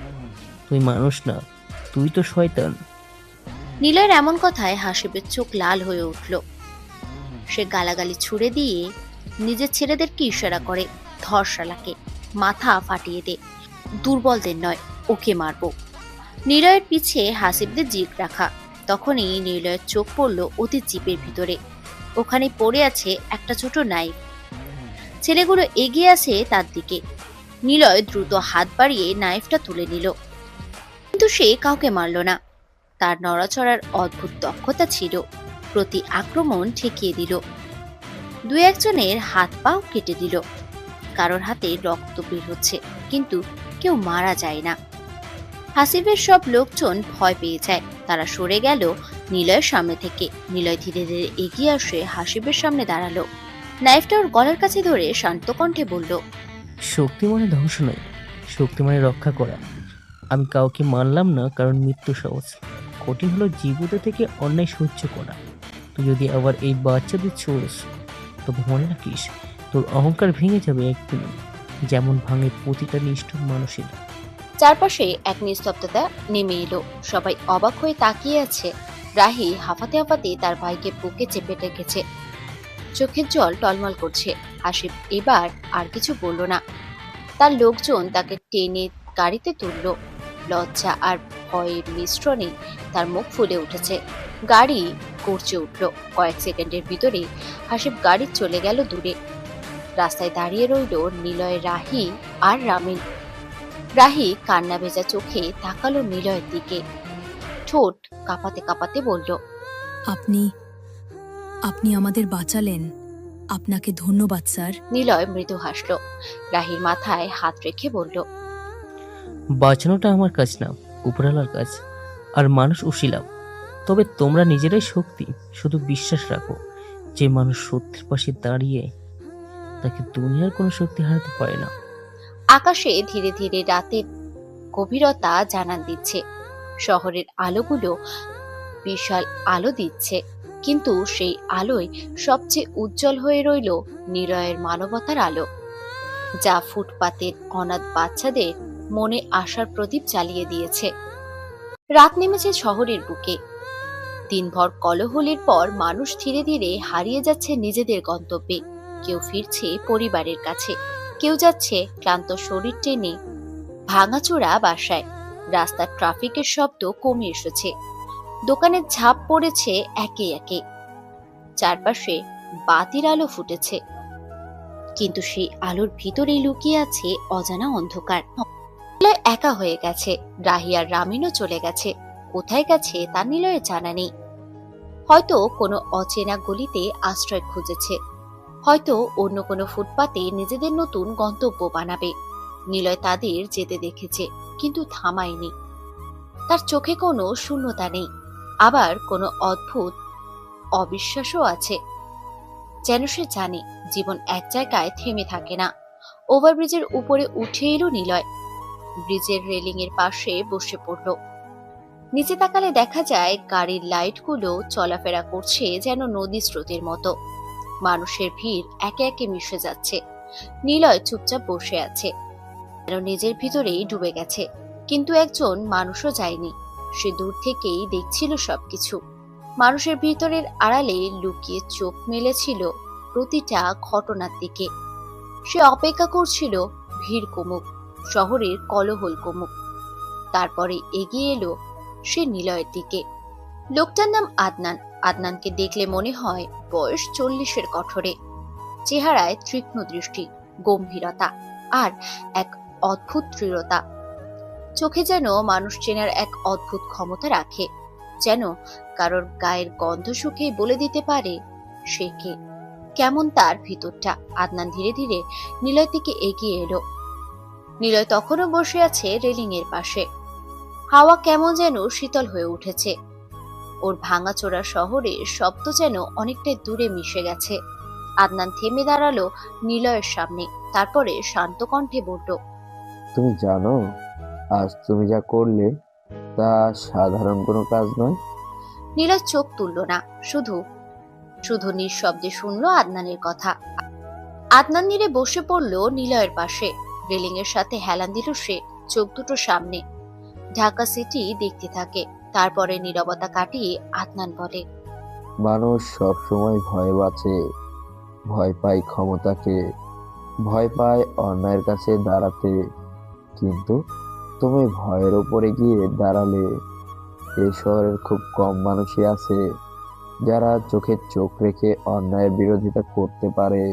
তুই মানুষ না, তুই তো শয়তান। নিলয়ের এমন কথায় হাসিবের চোখ লাল হয়ে উঠল। সে গালাগালি ছুড়ে দিয়ে নিজের ছেলেদেরকে ইশারা করে, ধর শালাকে, মাথা ফাটিয়ে দে, দুর্বলদের নয়, ওকে মারবো। নিলয়ের পিছে হাসিবদের জিপ রাখা। তখনই নিলয়ের চোখ পড়ল ওদের জিপের ভিতরে। ওখানে পড়ে আছে একটা ছোট নাইফ। ছেলেগুলো এগিয়ে আসে তার দিকে। নিলয় দ্রুত হাত বাড়িয়ে নাইফটা তুলে নিল, কিন্তু সে কাউকে মারল না। তার নড়াচড়ার অদ্ভুত দক্ষতা ছিল, প্রতি আক্রমণ ঠেকিয়ে দিল। দু একজনের হাত পাও কেটে দিল, কারোর হাতে রক্ত বের হচ্ছে, কিন্তু কেউ মারা যায় না। হাসিবের সব লোকজন ভয় পেয়ে যায়। তারা সরে গেল নিলয়ের সামনে থেকে। নিলয় ধীরে ধীরে এগিয়ে আসে হাসিবের সামনে দাঁড়ালো। নাইফটা ওর গলার কাছে ধরে শান্ত কণ্ঠে বলল, শক্তি মানে ধ্বংস নয়, শক্তি মানে রক্ষা করা। আমি কাউকে মানলাম না, কারণ মৃত্যু সহজ, কঠিন হলো জীবিত থেকে অন্যায় সহ্য করা। তুই যদি আবার এই বাচ্চাদের ছোড়স, তবে মনে রাখিস তোর অহংকার ভেঙে যাবে একদিন, যেমন ভাঙে প্রতিটা নিষ্ঠুর মানুষের। চারপাশে এক নিস্তব্ধতা নেমে এলো। সবাই অবাক হয়ে তাকিয়ে আছে। রাহি হাঁপাতে হাঁপাতে তার ভাইকে বুকে চেপে রেখেছে, চোখের জল টলমল করছে। হাসিব এবার আর কিছু বলল না। তার লোকজন তাকে টেনে গাড়িতে তুলল। লজ্জা আর ভয়ের মিশ্রণে তার মুখ ফুলে উঠেছে। গাড়ি গর্জে উঠল। কয়েক সেকেন্ডের ভিতরে হাসিব গাড়ি চলে গেল দূরে। রাস্তায় দাঁড়িয়ে রইল নিলয়, রাহি আর রামিন। রাহি কান্না ভেজা চোখে তাকালো নিলয়ের দিকে, ঠোঁট কাঁপাতে কাঁপাতে বলল, আপনি আপনি আমাদের বাঁচালেন, আপনাকে ধন্যবাদ স্যার। নিলয় মৃদু হাসল। রাহির মাথায় হাত রেখে বলল, বাঁচানোটা আমার কাজ না, উপরওয়ালার কাজ, আর মানুষ উশিলাম। তবে তোমরা নিজেরাই শক্তি। শুধু বিশ্বাস রাখো, যে মানুষ সত্যের পাশে দাঁড়িয়ে, তাকে দুনিয়ার কোনো শক্তি হারাতে পারে না। আকাশে ধীরে ধীরে রাতের গভীরতা জানান দিচ্ছে। শহরের আলোগুলো বিশাল আলো দিচ্ছে, কিন্তু সেই আলোয় সবচেয়ে উজ্জ্বল হয়ে রইল নিলয়ের মানবতার আলো, যা ফুটপাতের অনাথ বাচ্চাদের মনে আশার প্রদীপ জ্বালিয়ে দিয়েছে। রাত নেমেছে শহরের বুকে। দিনভর কলহলের পর মানুষ ধীরে ধীরে হারিয়ে যাচ্ছে নিজেদের গন্তব্যে। কেউ ফিরছে পরিবারের কাছে, কেউ যাচ্ছে ক্লান্ত শরীর টেনে ভাঙাচোরা বাসায়। রাস্তার ট্রাফিকের শব্দ কমে এসেছে, দোকানের ঝাঁপ পড়েছে একে একে। চারপাশে বাতির আলো ফুটেছে, কিন্তু সেই আলোর ভিতরেই লুকিয়ে আছে অজানা অন্ধকার। নিলয় একা হয়ে গেছে, রাহি আর রামিনও চলে গেছে। কোথায় গেছে তা নিলয়ের জানা নেই। হয়তো কোনো অচেনা গলিতে আশ্রয় খুঁজেছে, হয়তো অন্য কোনো ফুটপাতে নিজেদের নতুন গন্তব্য বানাবে। নিলয় তাদের যেতে দেখেছে, কিন্তু থামায়নি। তার চোখে কোনো শূন্যতা নেই, আবার কোনো অদ্ভুত অবিশ্বাসও আছে। যেন সে জানে জীবন এক জায়গায় থেমে থাকে না। ওভারব্রিজের উপরে উঠে এলো নিলয়, ব্রিজের রেলিং এর পাশে বসে পড়ল। নিচে তাকালে দেখা যায় গাড়ির লাইটগুলো চলাফেরা করছে যেন নদী স্রোতের মতো। মানুষের ভিড় একে একে মিশে যাচ্ছে। নিলয় চুপচাপ বসে আছে, যেন নিজের ভিতরেই ডুবে গেছে। কিন্তু একজন মানুষও যায়নি, সে দূর থেকেই দেখছিল সবকিছু। মানুষের ভিতরের আড়ালে লুকিয়ে চোখ মেলেছিল প্রতিটা ঘটনার দিকে। সে অপেক্ষা করছিল ভিড় কমুক, শহরের কোলাহল কমুক, তারপরে এগিয়ে এলো সে নিলয়ের দিকে। লোকটার নাম আদনান। আদনানকে দেখলে মনে হয় বয়স 40-এর কঠোরে। চেহারায় তীক্ষ্ণ দৃষ্টি, গম্ভীরতা আর এক অদ্ভুত দৃঢ়তা। চোখে যেন মানুষ চেনার এক অদ্ভুত ক্ষমতা রাখে, যেন কারোর গায়ের গন্ধ শুকেই বলে দিতে পারে সে কে, কেমন তার ভিতরটা। আদনান ধীরে ধীরে নিলয়ের দিকে এগিয়ে এলো। নিলয় তখনও বসে আছে রেলিং এর পাশে। হাওয়া কেমন যেন শীতল হয়ে উঠেছে। ওর ভাঙাচোরা শহরের শব্দ যেন অনেকটাই দূরে মিশে গেছে। আদনান থেমে দাঁড়ালো নিলয়ের সামনে, তারপরে শান্ত কণ্ঠে বলল, তুমি জানো আজ তুমি যা করলে তা সাধারণ কোনো কাজ নয়। নিলয় চোখ তুলল না, শুধু শুধু নিঃশব্দে শুনলো আদনানের কথা। আদনান নিরে বসে পড়ল নিলয়ের পাশে। রেলিং এর সাথে হেলান দিল সে, চোখ দুটো সামনে। ঢাকা সিটি দেখতে থাকে। তারপরে নীরবতা কাটিয়ে আদনান বলে, মানুষ সবসময় ভয়ে বাঁচে, ভয় পায় ক্ষমতাকে, ভয় পায় অন্যায়ের কাছে দাঁড়াতে। কিন্তু তুমি ভয়ের ওপরে গিয়ে দাঁড়ালে। এই শহরের খুব কম মানুষই আছে যারা চোখে চোখ রেখে অন্যায়ের বিরোধিতা করতে পারে।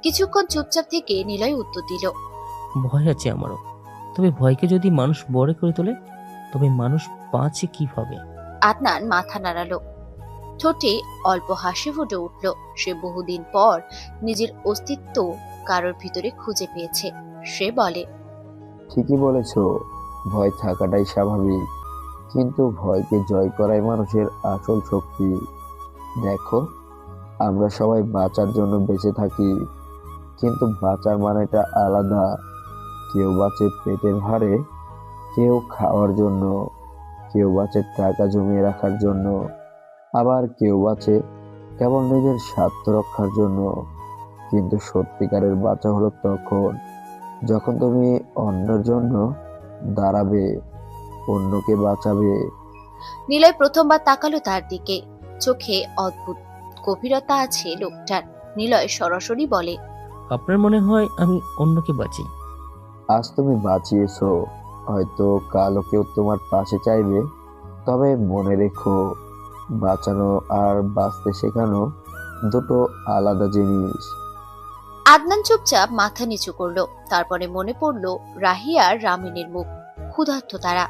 কিছুক্ষণ চুপচাপ থেকে নিলয় উত্তর দিল, ভয় আছে আমারও, তবে ভয়কে যদি মানুষ বড় করে তোলে তবে মানুষ বাঁচে কিভাবে? আদনান মাথা নাড়ালো, ঠোঁটে অল্প হাসি ফুটে উঠল। সে বহুদিন পর নিজের অস্তিত্ব কারোর ভিতরে খুঁজে পেয়েছে। সে বলে, ঠিকই বলেছ, ভয় থাকাটাই স্বাভাবিক, কিন্তু ভয়কে জয় করাই মানুষের আসল শক্তি। দেখো, আমরা সবাই বাঁচার জন্য বেঁচে থাকি, কিন্তু বাঁচার মানেটা আলাদা। কেউ বাঁচে পেটের ভারে, কেউ খাওয়ার জন্য, কেউ বাঁচে টাকা জমিয়ে রাখার জন্য, আবার কেউ বাঁচে কেবল নিজের স্বার্থ রক্ষার জন্য। কিন্তু সত্যিকারের বাঁচা হলো তখন যখন তুমি অন্যের জন্য দাঁড়াবে, অন্যকে বাঁচাবে। নিলয় প্রথমবার তাকালো তার দিকে। চোখে অদ্ভুত গভীরতা আছে লোকটার। নিলয় সরাসরি বলে, আপনার মনে হয় আমি অন্যকে বাঁচি? আজ তুমি বাঁচিয়েছো, হয়তো কালও কেউ তোমার পাশে চাইবে। তবে মনে রেখো, বাঁচানো আর বাঁচতে শেখানো দুটো আলাদা জিনিস। আদনান চুপচাপ মাথা নিচু করলো। তারপরে মনে পড়লো রাহি আর রামিনের মুখ। ক্ষুধার্ত তারা,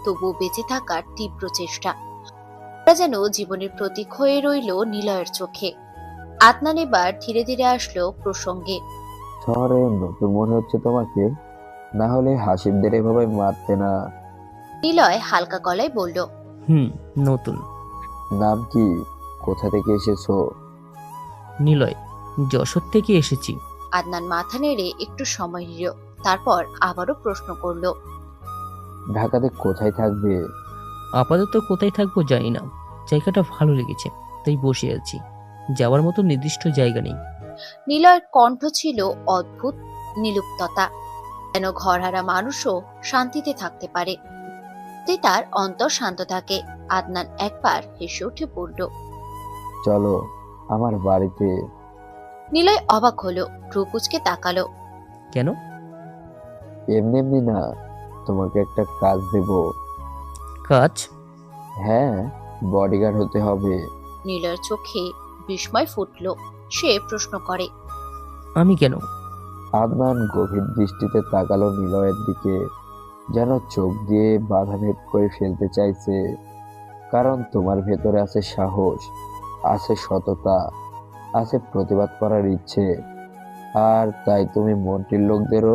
তবু বেঁচে থাকার তীব্র চেষ্টা। ওরা যেন জীবনের প্রতীক হয়ে রইল নিলয়ের চোখে। আদনান এবার ধীরে ধীরে আসলো প্রসঙ্গে। শহরে নতুন মনে হচ্ছে তোমাকে, না হলে হাসিবদের এভাবে মারতে না। নিলয় হালকা গলায় বলল, নতুন। নাম কি? কোথা থেকে এসেছো? নিলয়, যশোর থেকে এসেছি। আদনান মাথা নেড়ে একটু সময় নিল, তারপর আবারও প্রশ্ন করলো, ঢাকাতে কোথায় থাকবে? আপাতত কোথায় থাকবো জানি না, জায়গাটা ভালো লেগেছে তাই বসে আছি। যাওয়ার মতো নির্দিষ্ট জায়গা নেই। নিলয়ের কণ্ঠ ছিল অদ্ভুত নিলুপ্ততা, যেন ঘরহারা মানুষও শান্তিতে থাকতে পারে, তাই তার অন্তর শান্ত থাকে। আদনান একবার হেসে উঠে পড়ল, চলো আমার বাড়িতে। নিলয় অবাক হলো, ভ্রু কুঁচকে তাকালো। কেন? এমনি এমনি না, তোমাকে একটা কাজ দেব। কাজ? হ্যাঁ, বডিগার্ড হতে হবে। নিলয়ের চোখে বিস্ময় ফুটল। সে প্রশ্ন করে, আমি কেন? আদনান গভীর দৃষ্টিতে তাকালো নিলয়ের দিকে, যেন চোখ দিয়ে বাধা ভেদ করে ফেলতে চাইছে। কারণ তোমার ভেতরে আছে সাহস, আছে সততা, আছে প্রতিবাদ করার ইচ্ছে। আর তাই তুমি মন্ত্রীর লোকদেরও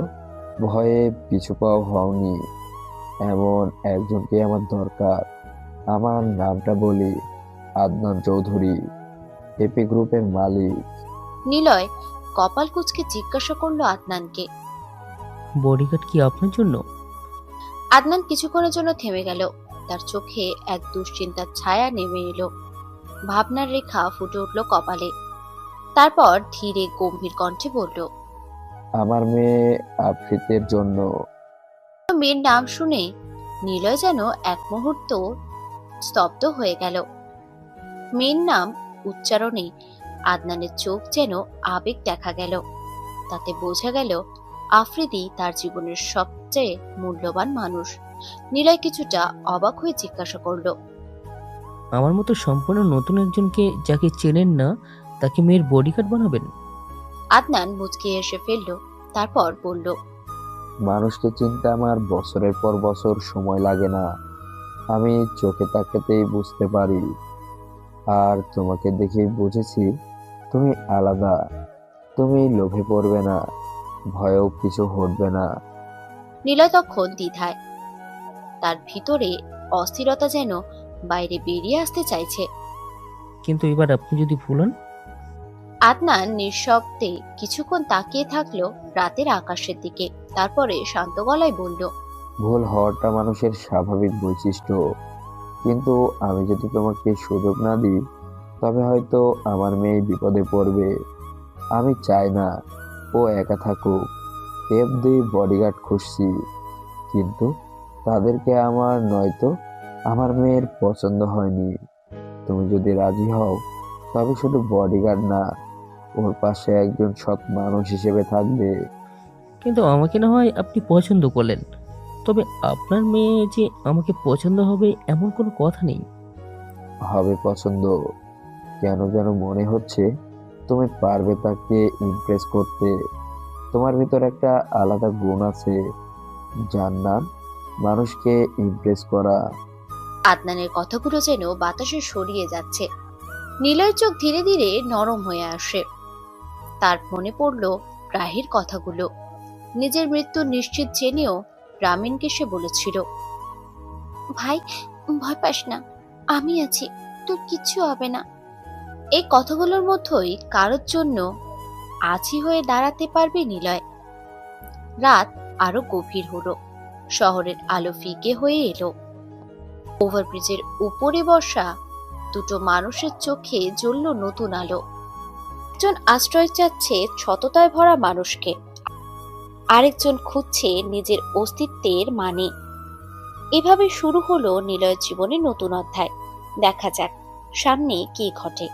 ভয়ে পিছু পাও হওনি। এমন একজনকে আমার দরকার। আমার নামটা বলি, আদনান চৌধুরী, এপি গ্রুপের মালিক। নিলয় কপাল কুঁচকে জিজ্ঞাসা করলো আদনানকে। বডিগার্ড কি আপনার জন্য? আদনান কিছুক্ষণের জন্য থেমে গেল। তার চোখে এক দুশ্চিন্তার ছায়া নেমে এলো। ভাবনার রেখা ফুটে উঠল কপালে। তারপর ধীরে গম্ভীর কণ্ঠে বলল, আমার মেয়ে আফ্রিতের জন্য। মেয়ের নাম শুনে নিলয় যেন এক মুহূর্ত স্তব্ধ হয়ে গেল। মেয়ের নাম উচ্চারণে আদনানের চোখ যেন আবেগ দেখা গেল। তাতে বোঝা গেল আফ্রিদি তার জীবনের সবচেয়ে মূল্যবান মানুষ। নিলয় কিছুটা অবাক হয়ে জিজ্ঞাসা করলো, আমার মতো সম্পূর্ণ নতুন একজনকে যাকে চেনেন না তাকে মেয়ের বডিগার্ড বানাবেন? আদনান মুচকি এসে ফেলল। তারপর বলল, মানুষকে চিনতে আমার বছরের পর বছর সময় লাগে না। আমি চোখে তাকাতেই বুঝতে পারি। আর তোমাকে দেখে বুঝেছি তুমি আলাদা। তুমি লোভে পড়বে না, ভয়েও কিছু ঘটবে না। নিলয় তখন দ্বিধায়। তার ভিতরে অস্থিরতা যেন বাইরে বেরিয়ে আসতে চাইছে। কিন্তু এবার আপনি যদি ভুলান? আদনান নিঃশব্দে কিছুক্ষণ তাকিয়ে থাকলো রাতের আকাশের দিকে। তারপরে শান্ত গলায় বলল, ভুল হওয়াটা মানুষের স্বাভাবিক বৈশিষ্ট্য। কিন্তু আমি যদি তোমাকে সুযোগ না দিই, তবে হয়তো আমার মেয়ে বিপদে পড়বে। আমি চাই না ও একা থাকুক। F2 বডিগার্ড খুঁজছি, কিন্তু তাদেরকে আমার নয়তো আমার মেয়ের পছন্দ হয়নি। তুমি যদি রাজি হও, তবে শুধু বডিগার্ড না, ওর পাশে একজন সৎ মানুষ হিসেবে থাকবে। কিন্তু আমাকে না হয় আপনি পছন্দ করলেন, তবে আপনার মেয়ে যে আমাকে পছন্দ হবে এমন কোনো কথা নেই। হবে পছন্দ। কেন যেন মনে হচ্ছে তুমি পারবে তাকে ইমপ্রেস করতে। তোমার ভিতর একটা আলাদা গুণ আছে, যার নাম মানুষকে ইমপ্রেস করা। আদনানের কথাগুলো যেন বাতাসে সরিয়ে যাচ্ছে। নিলয়ের চোখ ধীরে ধীরে নরম হয়ে আসে। তার মনে পড়ল রাহির কথাগুলো। নিজের মৃত্যু নিশ্চিত জেনেও রামিনকে সে বলেছিল, ভাই ভয় পাস না, আমি আছি, তোর কিচ্ছু হবে না। এই কথাগুলোর মধ্যেই কারোর জন্য আছি হয়ে দাঁড়াতে পারবে নিলয়। রাত আরো গভীর হলো। শহরের আলো ফিকে হয়ে এলো। ওভারব্রিজের উপরে বসা দুটো মানুষের চোখে জ্বলল নতুন আলো। একজন আশ্রয় চাচ্ছে সততায় ভরা মানুষকে, আরেকজন খুঁজছে নিজের অস্তিত্বের মানে। এভাবে শুরু হলো নিলয়ের জীবনের নতুন অধ্যায়। দেখা যাক সামনে কি ঘটে।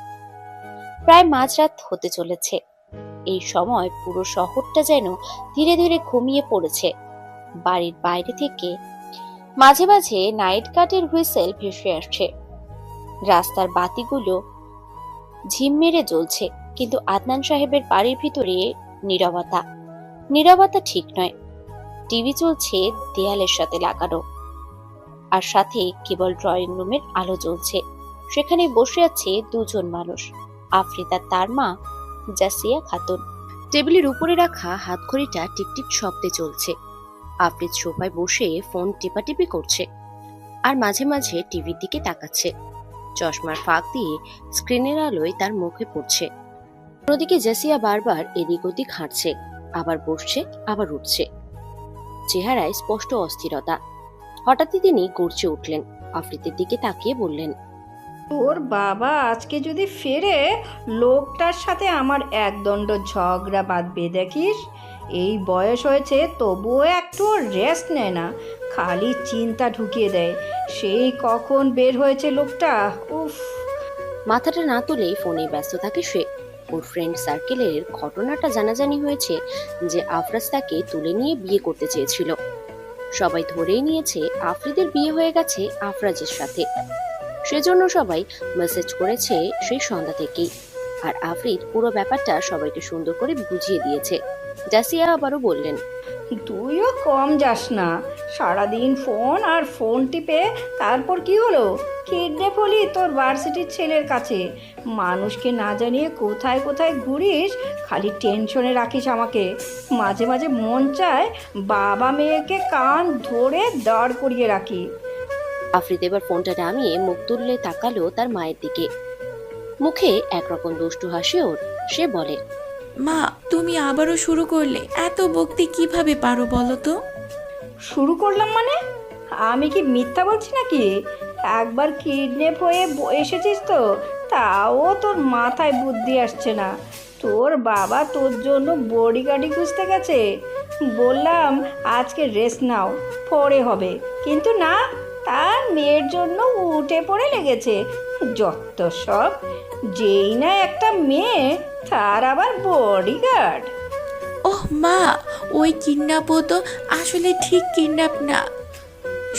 প্রায় মাঝরাত হতে চলেছে। এই সময় পুরো শহরটা যেন ধীরে ধীরে ঘুমিয়ে পড়েছে। বাড়ির বাইরে থেকে মাঝে মাঝে নাইট গার্ডের হুইসেল ভেসে আসছে। রাস্তার বাতিগুলো ঝিম মেরে জ্বলছে, কিন্তু আদনান সাহেবের বাড়ির ভিতরে নীরবতা। নীরবতা ঠিক নয়। টিভি চলছে দেয়ালের সাথে লাগানো, আর সাথে কেবল ড্রয়িং রুমের আলো জ্বলছে। সেখানে বসে আছে দুজন মানুষ, আফ্রিদা তার মা জাসিয়া খাতুন। টেবিলের উপরে রাখা হাতঘড়িটা টিকটিক শব্দে চলছে। আফ্রিদ সোফায় বসে ফোন টিপাটিপি করছে আর মাঝে মাঝে টিভির দিকে তাকাচ্ছে। চশমার ফাঁক দিয়ে স্ক্রিনের আলোয় তার মুখে পড়ছে। অন্যদিকে জাসিয়া বারবার এদিক ওদিক হাঁটছে, আবার বসছে, আবার উঠছে। চেহারায় স্পষ্ট অস্থিরতা। হঠাৎই তিনি গর্জে উঠলেন। আফ্রিদের দিকে তাকিয়ে বললেন, তোর বাবা আজকে যদি ফেরে, লোকটার সাথে আমার একদণ্ড ঝগড়া বাঁধবে দেখিস। এই বয়স হয়েছে তবুও একটু রেস্ট নেয় না, খালি চিন্তা ঢুকিয়ে দেয়। সেই কখন বের হয়েছে লোকটা, উফ। মাথাটা না তুলেই ফোনে ব্যস্ত থাকে সে। ওর ফ্রেন্ড সার্কেলের ঘটনাটা জানাজানি হয়েছে যে আফরাজ তাকে তুলে নিয়ে বিয়ে করতে চেয়েছিল। সবাই ধরেই নিয়েছে আফ্রিদের বিয়ে হয়ে গেছে আফরাজের সাথে। সেজন্য সবাই মেসেজ করেছে সেই সন্ধ্যা থেকেই। আর আফরিদ পুরো ব্যাপারটা সবাইকে সুন্দর করে বুঝিয়ে দিয়েছে। জাসিয়া আবারও বললেন, তুইও কম যাস না, সারাদিন ফোন আর ফোন টিপে তারপর কি হলো, কিডন্যাপ হলি তোর ভার্সিটির ছেলের কাছে। মানুষকে না জানিয়ে কোথায় কোথায় ঘুরিস, খালি টেনশনে রাখিস আমাকে। মাঝে মাঝে মন চায় বাবা মেয়েকে কান ধরে দাঁড় করিয়ে রাখি। আফরিদ এবার ফোনটা নামিয়ে মুখ তুললে তাকালো তার মায়ের দিকে। মুখে একরকম দুষ্টু হাসি ওর। সে বলে, মা, তুমি আবারও শুরু করলে? এত বকতে কিভাবে পারো বলো তো? শুরু করলাম মানে? আমি কি মিথ্যা বলছি নাকি? একবার কিডন্যাপ হয়ে এসেছিস তো, তাও তোর মাথায় বুদ্ধি আসছে না। তোর বাবা তোর জন্য বডিগার্ডই খুঁজতে গেছে। বললাম আজকে রেস্ট নাও, পরে হবে, কিন্তু না, তার মেয়ের জন্য উঠে পড়ে লেগেছে। যত সব, যেই না একটা মেয়ে, তার আবার বডিগার্ড। ওহ মা, ওই কিডন্যাপও তো আসলে ঠিক কিডন্যাপ না,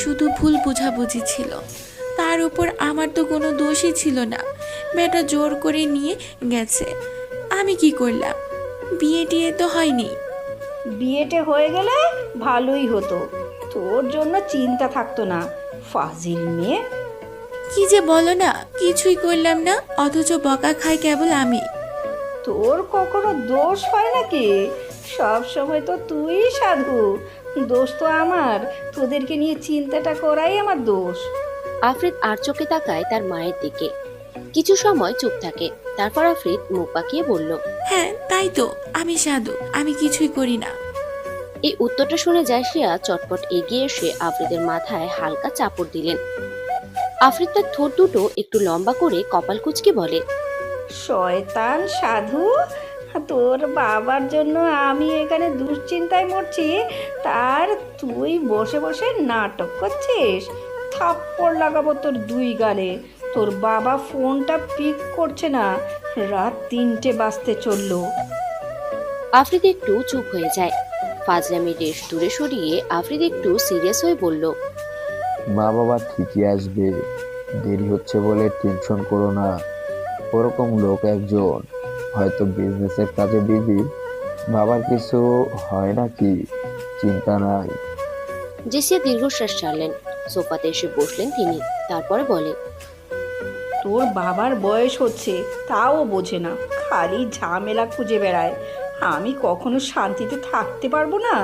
শুধু ভুল বোঝাবুঝি ছিল। তার উপর আমার তো কোনো দোষই ছিল না, মেয়েটা জোর করে নিয়ে গেছে। আমি কি করলাম? বিয়ে টিয়ে তো হয়নি। বিয়েটে হয়ে গেলে ভালোই হতো, তোর জন্য চিন্তা থাকতো না। ফাজিল মেয়ে। কি যে বলো না, কিছুই করলাম না, অথচ বকা খাই কেবল আমি। তোর কখনো দোষ হয় নাকি? সব সময় তো তুই সাধু, দোষ তো আমার। তোদেরকে নিয়ে চিন্তাটা করাই আমার দোষ। আফরিদ আর চোখে তাকায় তার মায়ের দিকে। কিছু সময় চুপ থাকে, তারপর আফরিদ মুখ পাকিয়ে বলল, হ্যাঁ তাই তো, আমি সাধু, আমি কিছুই করি না। এই উত্তরটা শুনে জাসিয়া চটপট এগিয়ে এসে আফরিদের মাথায় হালকা চাপড় দিলেন। আফরিদ তার ঠোঁট দুটো একটু লম্বা করে কপাল কুঁচকে বলে, শয়তান সাধু, তোর বাবার জন্য আমি এখানে দুশ্চিন্তায় মরছি, তার তুই বসে বসে নাটক করছিস। থাপ্পড় লাগাবো তোর দুই গালে। তোর বাবা ফোনটা পিক করছে না, রাত 3টে বাজতে চললো। আফরিদ একটু চুপ হয়ে যায়। ফাজলামি রেশ দূরে সরিয়ে আফরিদ একটু সিরিয়াস হয়ে বলল, মা বাবা ঠিকই আসবে, দেরি হচ্ছে বলে টেনশন করো না। ওরকম লোক একজন, হয়তো বিজনেসের কাজে বিজি, বাবার কিছু হয় নাকি, চিন্তা নাই। জেসিয়া দীর্ঘশ্বাস ছাড়লেন। সোফাতে এসে বসলেন তিনি, তারপরে বলে, তোর বাবার বয়স হচ্ছে, তাও বোঝে না, খালি ঝামেলা খুঁজে বেড়ায়। আমি কখনো শান্তিতে থাকতে পারবো না।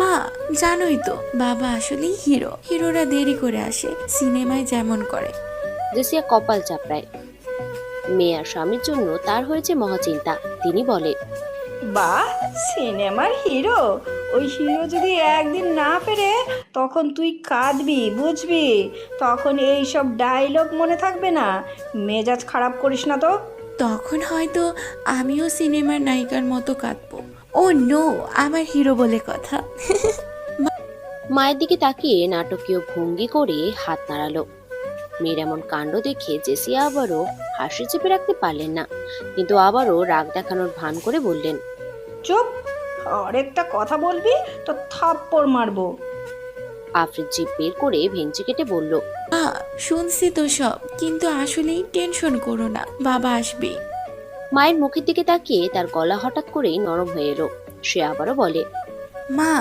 মা, জানোই তো বাবা আসলেই হিরো। হিরোরা দেরি করে আসে, সিনেমায় যেমন করে। জেসিয়া কপাল চাপড়ায়। মেয়ে আর স্বামীর জন্য তার হয়েছে মহাচিন্তা। তিনি বলে, বাহ, সিনেমার হিরো! ওই হিরো যদি একদিন না ফেরে, তখন তুই কাঁদবি, বুঝবি? তখন এই সব ডায়লগ মনে থাকবে না। মেজাজ খারাপ করিস না তো। তখন হয়তো আমিও সিনেমার নায়িকার মতো কাঁদবো। ও নো, আমার হিরো বলে কথা। মায়ের দিকে তাকিয়ে নাটকীয় ভঙ্গি করে হাত নাড়ালো। মেয়ের এমন কাণ্ড দেখে জেসিয়া আবারও হাসি চেপে রাখতে পারলেন না, কিন্তু আবারও রাগ দেখানোর ভান করে বললেন, চুপ! আরেকটা কথা বলবি তো থাপ্পড় মারবো। আফরিদ জিভ বের করে ভেঙচি কেটে বলল, শুনছি তো সব, কিন্তু আসলেই টেনশন করো না, বাবা আসবে। মায়ের মুখের দিকে তাকিয়ে তার গলা হঠাৎ করেই নরম হয়ে এলো। সে আবারও বলে, মা,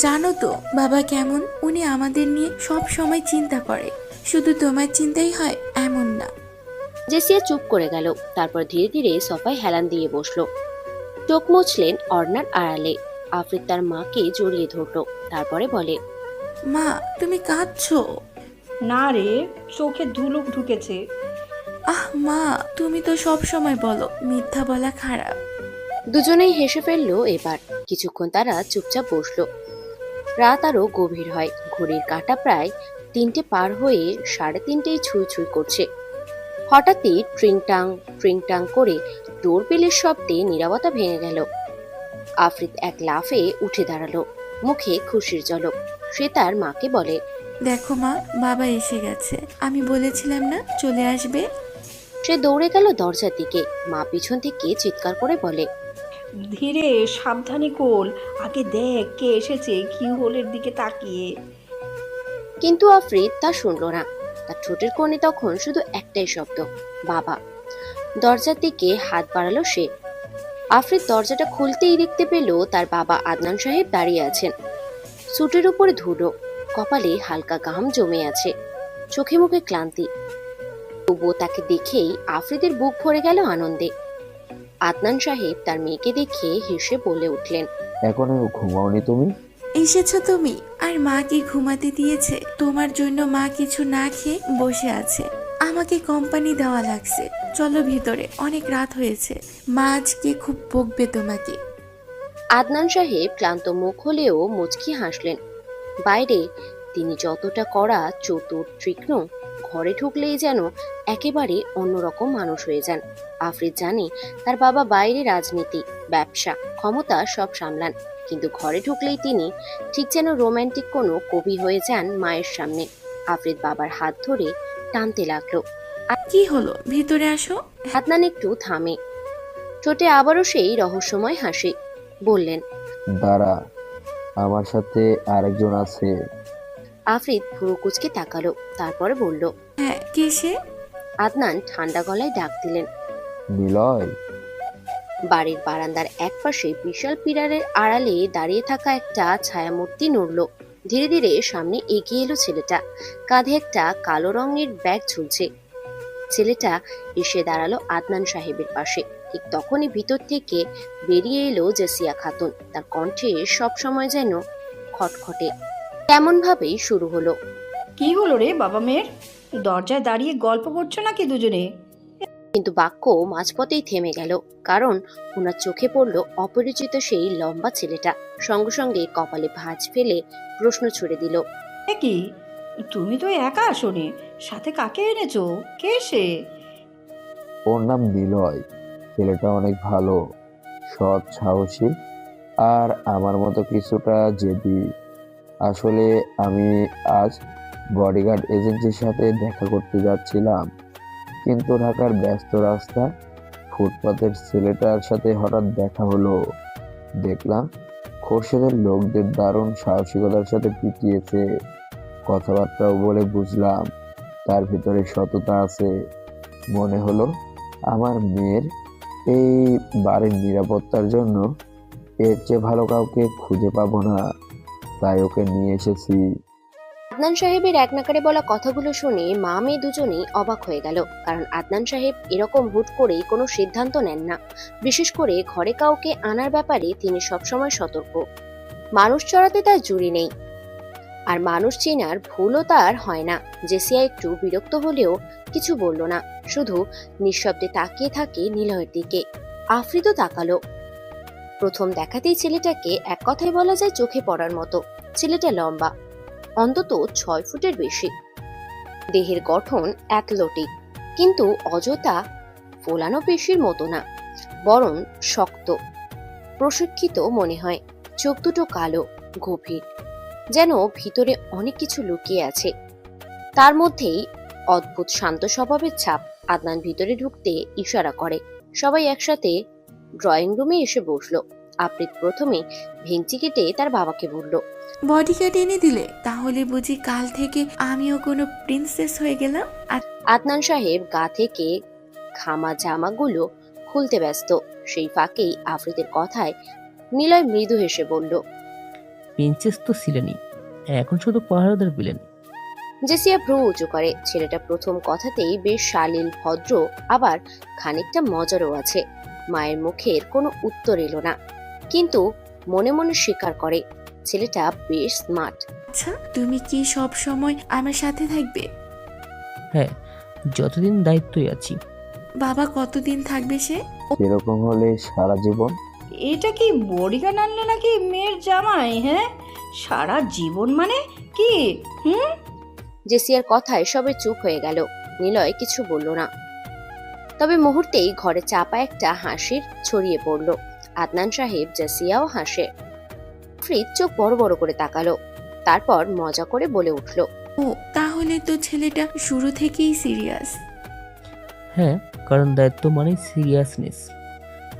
জানো তো বাবা কেমন? উনি আমাদের নিয়ে সব সময় চিন্তা করে, শুধু তোমার চিন্তাই হয় এমন না। জেসিয়া চুপ করে গেল। তারপর ধীরে ধীরে সোফায় হেলান দিয়ে বসলো। চোখ মুছলেন অর্ণার আড়ালে। আফরিদ তার মাকে জড়িয়ে ধরলো, তারপরে বলে, মা, তুমি কাঁদছো? না রে, চোখে ধুলুক ঢুকেছে। আহ মা, তুমি তো সব সময় বলো মিথ্যা বলা খারাপ। দুজনেই হেসে ফেললো। এবার কিছুক্ষণ তারা চুপচাপ বসলো। রাত আরো গভীর হয়। ঘড়ির কাঁটা প্রায় 3টে পার হয়ে 3:30 ছুঁই ছুঁই করছে। হঠাৎই ট্রিং টাং করে ডোরবেলের শব্দে নীরবতা ভেঙে গেল। আফরিদ এক লাফে উঠে দাঁড়ালো, মুখে খুশির ঝলক। সে তার মাকে বলে, দেখো মা, বাবা এসে গেছে, আমি বলেছিলাম না চলে আসবে। সে দৌড়ে গেল দরজার দিকে। মা পিছন থেকে চিৎকার করে বলে, ধীরে, সাবধানে কোল, আগে দেখ কে এসেছে, কি হোলের দিকে তাকিয়ে। কিন্তু আফরিদ তা শুনল না। তার ঠোঁটের কোণে তখন শুধু একটাই শব্দ, বাবা। দরজার দিকে হাত বাড়ালো সে। আফরিদ দরজাটা খুলতেই দেখতে পেল তার বাবা আদনান সাহেব দাঁড়িয়ে আছেন। স্যুটের উপরে ধুলো, কপালে হালকা ঘাম জমে আছে, চোখে মুখে ক্লান্তি। তবুও তাকে দেখেই আফরিদের বুক ভরে গেল আনন্দে। আদনান সাহেব তার মেয়েকে দেখে হেসে বলে উঠলেন, এখনো ঘুমাওনি তুমি? এসেছো তুমি, আর মা কি ঘুমাতে দিয়েছে? তোমার জন্য মা কিছু না খেয়ে বসে আছে, আমাকে কোম্পানি দেওয়া লাগছে। চলো ভিতরে, অনেক রাত হয়েছে, মা আজকে খুব বকবে তোমাকে। আদনান সাহেব ক্লান্ত মুখ হলেও মুচকি হাসলেন। বাইরে তিনি যতটা কড়া, চতুর, তীক্ষ্ণ, ঘরে ঢুকলেই যেন একেবারে অন্যরকম মানুষ হয়ে যান। আফরিদ জানে তার বাবা বাইরে রাজনীতি, ব্যবসা, ক্ষমতা সব সামলান, কিন্তু ঘরে ঢুকলেই তিনি ঠিক যেন রোমান্টিক কোনো কবি হয়ে যান মায়ের সামনে। আফরিদ বাবার হাত ধরে টানতে লাগলো। কি হলো, ভিতরে আসো। আদনান একটু থামে, ঠোঁটে আবারও সেই রহস্যময় হাসি। বললেন, দাঁড়া, আমার সাথে আরেকজন আছে। আফরিদ ভুরু কুচকে তাকালো, তারপরে বলল, হ্যাঁ, কে সে? আদনান ঠান্ডা গলায় ডাক দিলেন। নিলয়। বাড়ির বারান্দার একপাশে বিশাল পিলারের আড়ালে দাঁড়িয়ে থাকা একটা ছায়ামূর্তি নড়ল। ধীরে ধীরে সামনে এগিয়ে এলো ছেলেটা, কাঁধে একটা কালো রঙের ব্যাগ ঝুলছে। ছেলেটা এসে দাঁড়ালো আদনান সাহেবের পাশে। ঠিক তখনই ভিতর থেকে বেরিয়ে এলো জেসিয়া খাতুন। তার কণ্ঠে সব সময় যেন খটখটে। তেমন ভাবেই শুরু হলো, কি হলো রে বাবা মেয়ের? দরজায় দাঁড়িয়ে গল্প করছো নাকি দুজনে? কিন্তু বাক্য মাঝপথেই থেমে গেল, কারণ ওনার চোখে পড়ল অপরিচিত সেই লম্বা ছেলেটা। সঙ্গে সঙ্গে কপালে ভাঁজ ফেলে প্রশ্ন ছুড়ে দিল, এ কি, তুমি তো একা আসোনি, সাথে কাকে এনেছো? কে সে? ওর নাম নিলয়। ছেলেটা অনেক ভালো, সৎ, সাহসী, আর আমার মতো কিছুটা জেদি। আসলে আমি আজ বডিগার্ড এজেন্সির সাথে দেখা করতে যাচ্ছিলাম, কিন্তু ঢাকার ব্যস্ত রাস্তা, ফুটপাতের ছেলেটার সাথে হঠাৎ দেখা হলো। দেখলাম খোরশেদের লোকদের দারুণ সাহসিকতার সাথে পিটিয়েছে। কথাবার্তাও বলে বুঝলাম তার ভিতরে সততা আছে। মনে হলো আমার মেয়ের এই বাড়ির নিরাপত্তার জন্য এর চেয়ে ভালো কাউকে খুঁজে পাবো না, তাই ওকে নিয়ে এসেছি। আদনান সাহেবের এক নাকারে বলা কথাগুলো শুনে মা মেয়ে দুজনেই অবাক হয়ে গেল, কারণ আদনান সাহেব এরকম হুট করেই কোনো সিদ্ধান্ত নেন না। বিশেষ করে ঘরে কাউকে আনার ব্যাপারে তিনি সবসময় সতর্ক। মানুষ চড়াতে তার জুড়ি নেই, আর মানুষ চেনার ভুলও তার হয় না। জেসিয়া একটু বিরক্ত হলেও কিছু বলল না, শুধু নিঃশব্দে তাকিয়ে থাকে নিলয়ের দিকে। আফ্রিদও তাকালো। প্রথম দেখাতেই ছেলেটাকে এক কথায় বলা যায় চোখে পড়ার মতো। ছেলেটা লম্বা, অন্তত 6 ফুটের বেশি, দেহের গঠন অ্যাথলেটিক, কিন্তু অযথা ফোলানো পেশির মতো না, বরং শক্ত, প্রশিক্ষিত মনে হয়। চোখ দুটো কালো, গভীর, যেন ভিতরে অনেক কিছু লুকিয়ে আছে। তার মধ্যেই অদ্ভুত শান্ত স্বভাবের ছাপ। আদনান ভিতরে ঢুকতে ইশারা করে। সবাই একসাথে ড্রয়িং রুমে এসে বসলো। আফ্রিদ প্রথমে ভেঙচি কেটে তার বাবাকে বলল, বডিগার্ড এনে দিলে? তাহলে বুঝি কাল থেকে আমিও কোনো প্রিন্সেস হয়ে গেলাম? আদনান সাহেব গা থেকে খামা জামাগুলো খুলতে ব্যস্ত। সেই ফাঁকেই আফ্রিদের কথায় নিলয় মৃদু হেসে বলল, প্রিন্সেস তো ছিলেনই, এখন শুধু পাহারাদার পেলেন। জেসিয়া ভ্রু উঁচু করে। ছেলেটা প্রথম কথাতেই বেশ শালীল, ভদ্র, আবার খানিকটা মজারও আছে। মায়ের মুখের কোনো উত্তর এলো না, কিন্তু মনে মনে স্বীকার করে ছেলেটা বেশ স্মার্ট। আচ্ছা, তুমি কি সব সময় আমার সাথে থাকবে? হ্যাঁ, যতদিন দায়িত্বই আছি। বাবা কতদিন থাকবে সে? এরকম হলে সারা জীবন। এটা কি বডিগার্ড আনলে নাকি মেয়ের জামাই? হ্যাঁ, সারা জীবন মানে কি? জেসিয়ার কথায় সবে চুপ হয়ে গেল। নিলয় কিছু বলল না, তবে মুহূর্তেই ঘরে চাপা একটা হাসির ছড়িয়ে পড়ল। আদনান সাহেব, জেসিয়াও হাসে। আফ্রিদ চোখ বড় বড় করে তাকালো, তারপর মজা করে বলে উঠল, ও, তাহলে তো ছেলেটা শুরু থেকেই সিরিয়াস। হ্যাঁ, কারণ দায়িত্ব মানে সিরিয়াসনেস,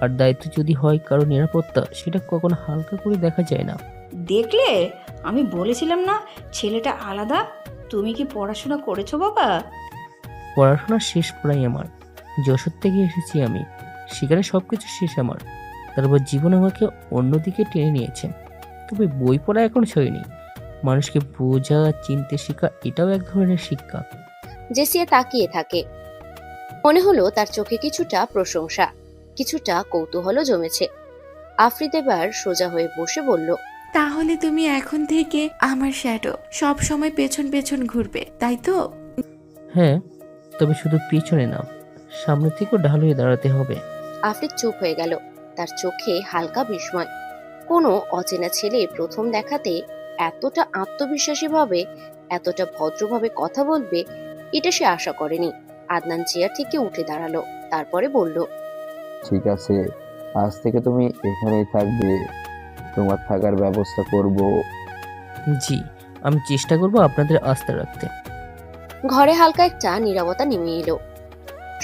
আর দায়িত্ব যদি হয় কারো নিরাপত্তা, সেটা কখনো হালকা করে দেখা যায় না। দেখলে, আমি বলেছিলাম না ছেলেটা আলাদা। তুমি কি পড়াশোনা করেছো বাবা? পড়াশোনা শেষ প্রায় আমার, যশোর থেকে এসেছি আমি, সেখানে সবকিছু শেষ আমার। তারপর জীবন আমাকে অন্যদিকে টেনে নিয়েছে। তবে বই পড়া এখন ছয়নি, মানুষকে বোঝা চিনতে শেখা এটাও এক ধরনের শিক্ষা। জেসিয়া তাকিয়ে থাকে। মনে হলো তার চোখে কিছুটা প্রশংসা, কিছুটা কৌতূহলও জমেছে। আফ্রিদ এবার সোজা হয়ে বসে বলল, তাহলে তুমি এখন থেকে আমার শ্যাডো, সব সময় পেছন পেছন ঘুরবে, তাই তো? হ্যাঁ, তবে শুধু পিছনে না, সামনে থেকেও ঢাল হয়ে দাঁড়াতে হবে। আফ্রিদ চুপ হয়ে গেল। তার চোখে হালকা বিস্ময়। কোনো অচেনা ছেলে প্রথম দেখাতে এতটা আত্মবিশ্বাসী ভাবে, এতটা ভদ্রভাবে কথা বলবে, এটা সে আশা করেনি। আদনান চেয়ার থেকে উঠে দাঁড়ালো, তারপরে বলল, ঠিক আছে, আজ থেকে তুমি এখানেই থাকবে, তোমার থাকার ব্যবস্থা করব। জি, আমি চেষ্টা করব আপনাদের আস্থা রাখতে। ঘরে হালকা একটা নীরবতা নেমে এলো।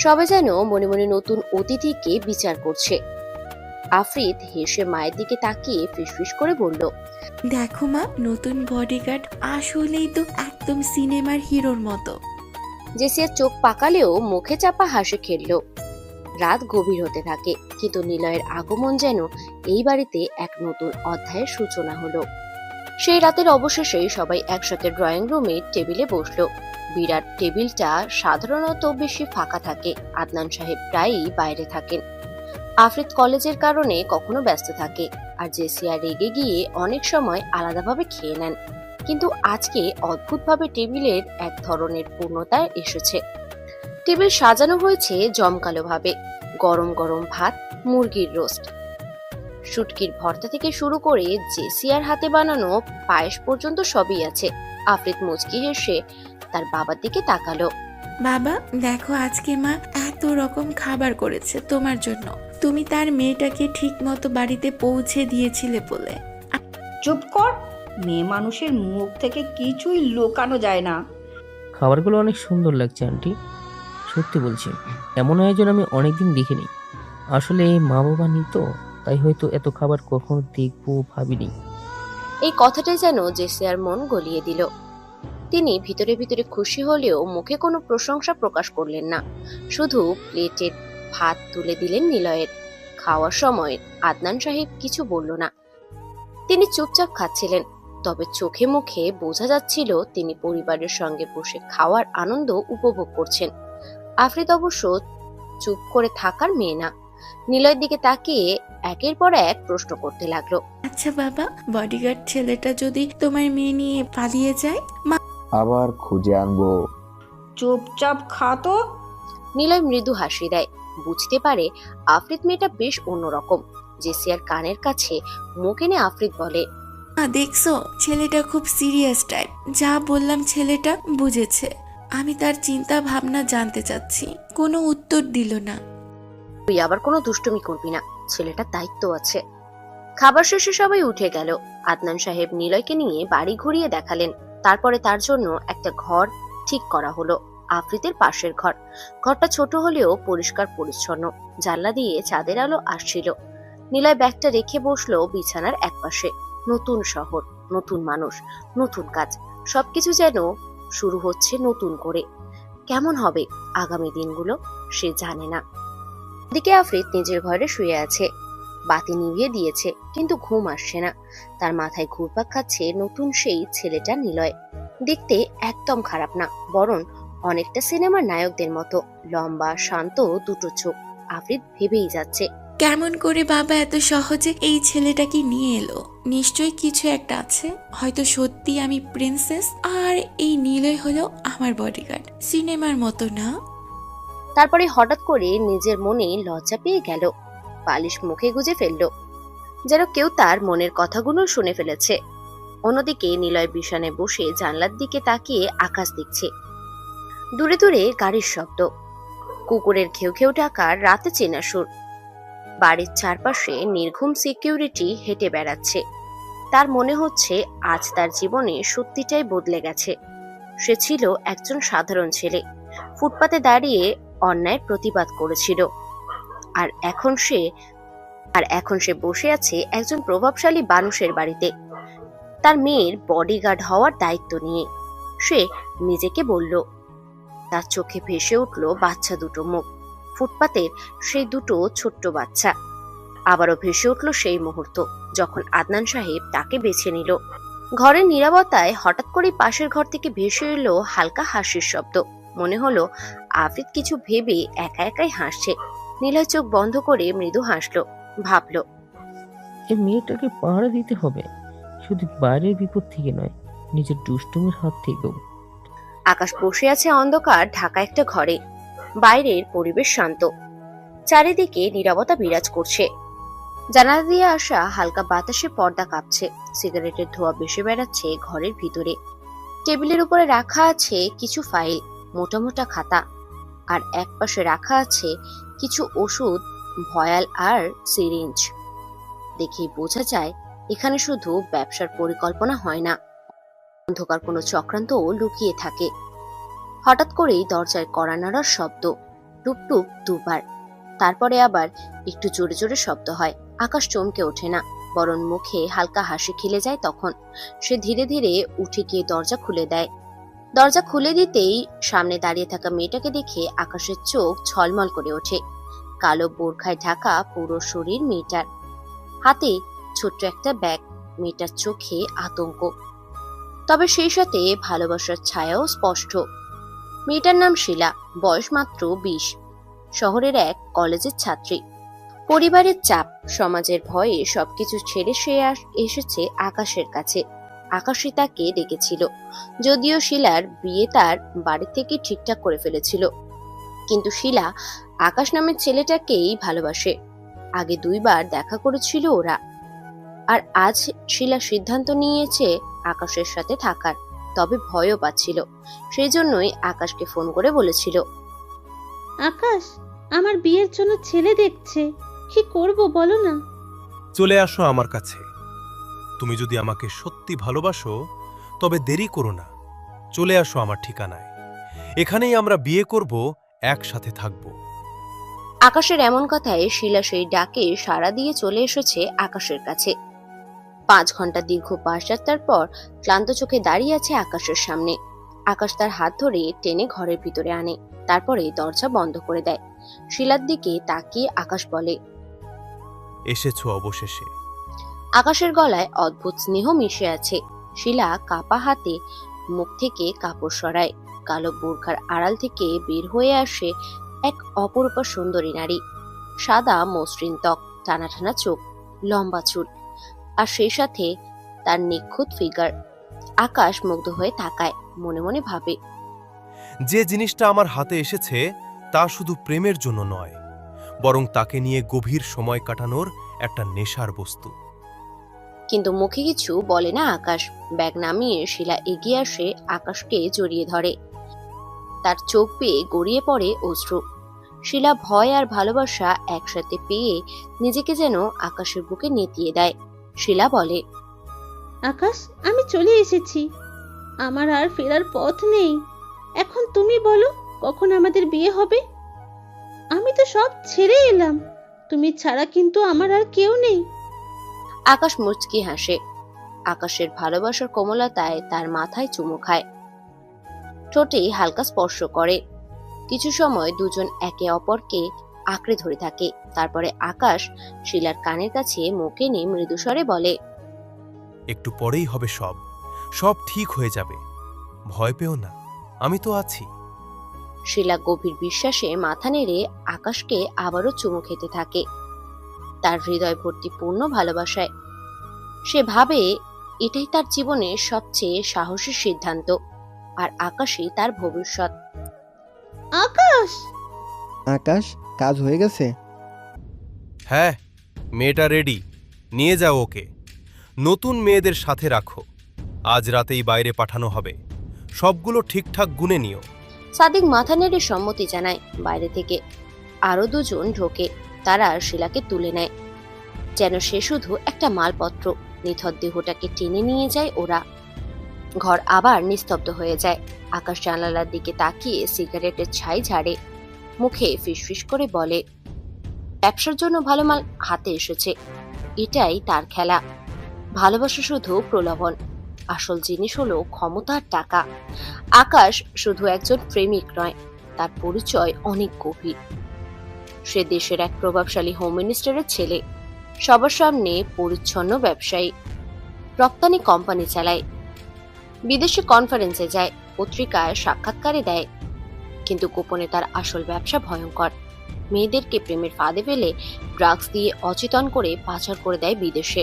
সবাই যেন মনে মনে নতুন অতিথিকে বিচার করছে। আফ্রিদ হেসে মায়ের দিকে তাকিয়ে ফিসফিস করে বলল, দেখো মা, নতুন বডিগার্ড আসলেই তো একদম সিনেমার হিরোর মতো। জেসিয়ার চোখ পাকালেও মুখে চাপা হাসি খেলল। রাত গভীর হতে থাকে, কিন্তু নিলয়ের আগমন যেন এই বাড়িতে এক নতুন অধ্যায়ের সূচনা হলো। সেই রাতের অবশেষে সবাই একসাথে ড্রয়িং রুমে টেবিলে বসলো। বিরাট টেবিলটা সাধারণত বেশি ফাঁকা থাকে। আদনান সাহেব প্রায়ই বাইরে থাকেন। আফ্রিদ কলেজের কারণে কখনো ব্যস্ত থাকে, আর জেসিয়া রেগে গিয়ে অনেক সময় আলাদাভাবে খেয়ে নেন। কিন্তু আজকে অদ্ভুতভাবে টেবিলের এক ধরনের পূর্ণতা এসেছে। টেবিল সাজানো হয়েছে জমকালো ভাবে। গরম গরম ভাত, মুরগির রোস্ট, শুটকির ভর্তা থেকে শুরু করে জেসিয়ার হাতে বানানো পায়েস পর্যন্ত সবই আছে। আফ্রিদ মুচকি হেসে তার বাবার দিকে তাকালো। বাবা, দেখো আজকে মা এত রকম খাবার করেছে তোমার জন্য। তুমি তার মেয়েটাকে ঠিক মতো বাড়িতে পৌঁছে দিয়েছিলে বলে। চুপ কর, মেয়ে মানুষের মুখ থেকে কিছুই লুকানো যায় না। খাবারগুলো অনেক সুন্দর লাগছে আন্টি, সত্যি বলছি, এমন আয়োজন আমি অনেকদিন দেখিনি। আসলে মা বাবা নেই তো, তাই হয়তো এত খাবার কখনো দেখবো ভাবিনি। এই কথাটাই যেন জেসিয়ার মন গলিয়ে দিল। তিনি ভিতরে ভিতরে খুশি হলেও মুখে কোনো প্রশংসা প্রকাশ করলেন না। শুধু প্লেটে ভাত তুলে দিলেন নিলয়ের। খাওয়ার সময় আদনান সাহেব কিছু বলল না। তিনি চুপচাপ খাচ্ছিলেন, তবে চোখে মুখে বোঝা যাচ্ছিল তিনি পরিবারের সঙ্গে বসে খাওয়ার আনন্দ উপভোগ করছেন। আফ্রিদ অবশ্য চুপ করে থাকার মেয়ে না। নিলয়ের দিকে তাকিয়ে একের পর এক প্রশ্ন করতে লাগলো। আচ্ছা বাবা, বডিগার্ড ছেলেটা যদি তোমার মেয়ে নিয়ে পালিয়ে যায়? আবার খুঁজে আনবো। চুপচাপ খা তো। নিলয় মৃদু হাসি দেয়। বুঝতে পারে আফ্রিদ মেয়েটা বেশ অন্যরকম। জেসিয়ার কানের কাছে মুখ এনে আফ্রিদ বলে, দেখছো, ছেলেটা খুব সিরিয়াস টাইপ। যা বললাম ছেলেটা বুঝেছে। আমি তার চিন্তা ভাবনা জানতে চাচ্ছি, কোনো উত্তর দিল না। তুই আবার কোনো দুষ্টুমি করবি না, ছেলেটার দায়িত্ব আছে। খাবার শেষে সবাই উঠে গেল। আদনান সাহেব নিলয়কে নিয়ে বাড়ি ঘুরিয়ে দেখালেন। তারপরে তার জন্য একটা ঘর ঠিক করা হলো, আফ্রিদের পাশের ঘর। ঘরটা ছোট হলেও পরিষ্কার পরিচ্ছন্ন। জানলা দিয়ে চাঁদের আলো আসছিল। নিলয় ব্যাগটা রেখে বসলো বিছানার একপাশে। নতুন শহর, নতুন মানুষ, নতুন কাজ, সবকিছু যেন শুরু হচ্ছে নতুন করে। কেমন হবে আগামী দিনগুলো সে জানে না। এদিকে আফ্রিদ নিজের ঘরে শুয়ে আছে। বাতি নিভিয়ে দিয়েছে, কিন্তু ঘুম আসছে না। তার মাথায় ঘুরপাক খাচ্ছে নতুন সেই ছেলেটা নিলয়। দেখতে একদম খারাপ না, বরং অনেকটা সিনেমার নায়কদের মতো। লম্বা, শান্ত দুটো চোখ। আফ্রিদ ভেবেই যাচ্ছে, কেমন করে বাবা এত সহজে এই ছেলেটাকে নিয়ে এলো? নিশ্চয়ই কিছু একটা আছে। হয়তো সত্যি আমি প্রিন্সেস, আর এই নীলয় হলো আমার বডিগার্ড। সিনেমার মতো না? তারপরে হঠাৎ করে নিজের মনে লজ্জা পেয়ে গেল। বালিশ মুখে গুজে ফেলল, যেন কেউ তার মনের কথাগুলো শুনে ফেলেছে। অন্যদিকে নিলয় বিছানায় বসে জানলার দিকে তাকিয়ে আকাশ দেখছে। দূরে দূরে গাড়ির শব্দ, কুকুরের ঘেউ ঘেউ ডাকার রাতে চেনা সুর। বাড়ির চারপাশে নির্ঘুম সিকিউরিটি হেঁটে বেড়াচ্ছে। তার মনে হচ্ছে আজ তার জীবনে সত্যিটাই বদলে গেছে। সে ছিল একজন সাধারণ ছেলে, ফুটপাতে দাঁড়িয়ে অন্যায়ের প্রতিবাদ করেছিল। আর এখন সে বসে আছে একজন প্রভাবশালী মানুষের বাড়িতে, তার মেয়ের বডিগার্ড হওয়ার দায়িত্ব নিয়ে। সে নিজেকে বলল। তার চোখে ভেসে উঠল বাচ্চা দুটো মুখ, ফুটপাতের সেই দুটো ছোট্ট বাচ্চা। আবারও ভেসে উঠল সেই মুহূর্ত যখন আদনান সাহেব তাকে বেছে নিল। ঘরের নীরবতায় হঠাৎ করে পাশের ঘর থেকে ভেসে এলো হালকা হাসির শব্দ। মনে হলো আফ্রিদ কিছু ভেবে একা একাই হাসছে। নিলয় চোখ বন্ধ করে মৃদু হাসলো, ভাবলো, এই মেয়েটাকে পাহারা দিতে হবে, শুধু বাইরের বিপদ থেকে নয়, নিজের দুষ্টুমির হাত থেকেও। আকাশ বসে আছে অন্ধকার ঢাকা একটা ঘরে। বাইরের পরিবেশ শান্ত, চারিদিকে নীরবতা বিরাজ করছে। জানালা দিয়ে আসা হালকা বাতাসে পর্দা কাঁপছে, সিগারেটের ধোঁয়া ভেসে বেড়াচ্ছে ঘরের ভিতরে। টেবিলের উপরে রাখা আছে কিছু ফাইল, মোটা মোটা খাতা, আর একপাশে রাখা আছে কিছু ওষুধ, ভয়াল আর সিরিঞ্জ। দেখেই বোঝা যায় এখানে শুধু ব্যবসার পরিকল্পনা হয় না, অন্ধকার কোনো চক্রান্তও লুকিয়ে থাকে। হঠাৎ করেই দরজায় কড়া নাড়ার শব্দ, টুকটুক দুবার, তারপরে আবার একটু জোরে জোরে শব্দ হয়। আকাশ চমকে ওঠে না, বরং মুখে হালকা হাসি খেলে যায়। তখন সে ধীরে ধীরে উঠে গিয়ে দরজা খুলে দেয়। দরজা খুলে দিতেই সামনে দাঁড়িয়ে থাকা মেয়েটাকে দেখে আকাশের চোখ ঝলমল করে ওঠে। কালো বোরখায় ঢাকা পুরো শরীর মেয়েটার, হাতে ছোট্ট একটা ব্যাগ। মেয়েটার চোখে আতঙ্ক, তবে সেই সাথে ভালোবাসার ছায়াও স্পষ্ট। মেয়েটার নাম শিলা, বয়স মাত্র 20, শহরের এক কলেজের ছাত্রী। পরিবারের চাপ, সমাজের ভয়ে সবকিছু ছেড়ে সে এসেছে আকাশের কাছে। আকাশই তাকে ডেকেছিল। যদিও শিলার বিয়ে তার বাড়ি থেকে ঠিকঠাক করে ফেলেছিল, কিন্তু শিলা আকাশ নামের ছেলেটাকেই ভালোবাসে। আগে 2 বার দেখা করেছিল ওরা, আর আজ শিলা সিদ্ধান্ত নিয়েছে আকাশের সাথে থাকার। তবে ভয়ও পাচ্ছিল, সেই জন্যই আকাশকে ফোন করে বলেছিল, আকাশ, আমার বিয়ের জন্য ছেলে দেখছে, কি করব বলো না। চলে আসো আমার কাছে। তুমি যদি আমাকে সত্যি ভালোবাসো তবে দেরি করো না, চলে আসো আমার ঠিকানায়। এখানেই আমরা বিয়ে করব, একসাথে থাকব। আকাশের এমন কথায় শিলা সেই ডাকে সাড়া দিয়ে চলে এসেছে আকাশের কাছে। 5 ঘন্টা দীর্ঘ বাস যাত্রার পর ক্লান্ত চোখে দাঁড়িয়ে আছে আকাশের সামনে। আকাশ তার হাত ধরে টেনে ঘরের ভিতরে আনে, তারপরে দরজা বন্ধ করে দেয়। শিলার দিকে তাকিয়ে আকাশ বলে, এসেছো অবশেষে। আকাশের গলায় অদ্ভুত স্নেহ মিশে আছে। শিলা কাপা হাতে মুখ থেকে কাপড় সরায়। কালো বোরখার আড়াল থেকে বের হয়ে আসে এক অপরূপা সুন্দরী নারী। সাদা মসৃণ ত্বক, টানা টানা চোখ, লম্বা চুল, আর সেই সাথে তার নিখুঁত ফিগার। আকাশ মুগ্ধ হয়ে তাকায়, মনে মনে ভাবে, যে জিনিসটা আমার হাতে এসেছে তা শুধু প্রেমের জন্য নয়, বরং তাকে নিয়ে গভীর সময় কাটানোর একটা নেশার বস্তু। কিন্তু মুখে কিছু বলে না আকাশ। ব্যাগ নামিয়ে শিলা এগিয়ে আসে, আকাশকে জড়িয়ে ধরে। তার চোখ পেয়ে গড়িয়ে পড়ে অশ্রু। শিলা ভয় আর ভালোবাসা একসাথে পেয়ে নিজেকে যেন আকাশের বুকে নেতিয়ে দেয়। শিলা বলে, আকাশ, আমি চলে এসেছি, আমার আর ফেরার পথ নেই। এখন তুমি বলো, কখন আমাদের বিয়ে হবে? আমি তো সব ছেড়ে এলাম, তুমি ছাড়া কিন্তু আমার আর কেউ নেই। আকাশ মুচকি হাসে। আকাশের ভালোবাসার কোমলতায় তার মাথায় চুমু খায়, ঠোঁটে হালকা স্পর্শ করে। কিছু সময় দুজন একে অপরকে আঁকড়ে ধরে থাকে। তারপরে আকাশ শিলার কানের কাছে মুখ এনে মৃদুস্বরে বলে, একটু পরেই হবে সব, সব ঠিক হয়ে যাবে, ভয় পেও না, আমি তো আছি। শিলা গভীর বিশ্বাসে মাথা নেড়ে আকাশকে আবারও চুমু খেতে থাকে, তার হৃদয় ভর্তি পূর্ণ ভালোবাসায়। সে ভাবে এটাই তার জীবনের সবচেয়ে সাহসী সিদ্ধান্ত, আর আকাশই তার ভবিষ্যৎ। আকাশ, আকাশ, কাজ হয়ে গেছে? হ্যাঁ, মেয়েটা রেডি, নিয়ে যাও ওকে। নতুন মেয়েদের সাথে রাখো, আজ রাতেই বাইরে পাঠানো হবে। সবগুলো ঠিকঠাক গুনে নিও। সাদিক মাথা নেড়ে সম্মতি জানায়। বাইরে থেকে আরো 2 জন ঢোকে। তারা শিলাকে তুলে নেয় যেন সে শুধু একটা মালপত্র। নিথর দেহটাকে টেনে নিয়ে যায় ওরা। ঘর আবার নিস্তব্ধ হয়ে যায়। আকাশ জানালার দিকে তাকিয়ে সিগারেটের ছাই ঝাড়ে, মুখে ফিসফিস করে বলে, ব্যবসার জন্য ভালো মাল হাতে এসেছে, এটাই তার খেলা। ভালোবাসা শুধু প্রলোভন, আসল জিনিস হলো ক্ষমতা আর টাকা। আকাশ শুধু একজন প্রেমিক নয়, তার পরিচয় অনেক গভীর। সে দেশের এক প্রভাবশালী হোম মিনিস্টারের ছেলে, সবার সামনে পরিচ্ছন্ন ব্যবসায়ী, রপ্তানি কোম্পানি চালায়, বিদেশে কনফারেন্সে যায়, পত্রিকায় সাক্ষাৎকারে দেয়। কিন্তু গোপনে তার আসল ব্যবসা ভয়ঙ্কর। মেয়েদেরকে প্রেমের ফাঁদে ফেলে ড্রাগস দিয়ে অচেতন করে পাচার করে দেয় বিদেশে।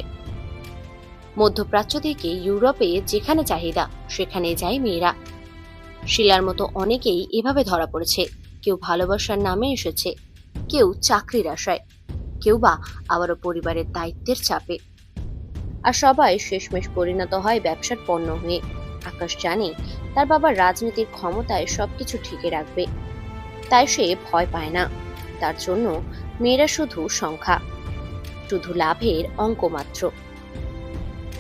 মধ্যপ্রাচ্য থেকে ইউরোপে যেখানে চাহিদা সেখানে যায় মেয়েরা। শিলার মতো অনেকেই এভাবে ধরা পড়েছে। কেউ ভালোবাসার নামে এসেছে, কেউ চাকরির আশায়, কেউ বা আবারও পরিবারের দায়িত্বের চাপে। আর সবাই শেষমেশ পরিণত হয় ব্যবসার পণ্য হয়ে। আকাশ জানে তার বাবার রাজনীতির ক্ষমতায় সবকিছু ঠিকই রাখবে, তাই সে ভয় পায় না। তার জন্য মেয়েরা শুধু সংখ্যা, শুধু লাভের অঙ্ক মাত্র।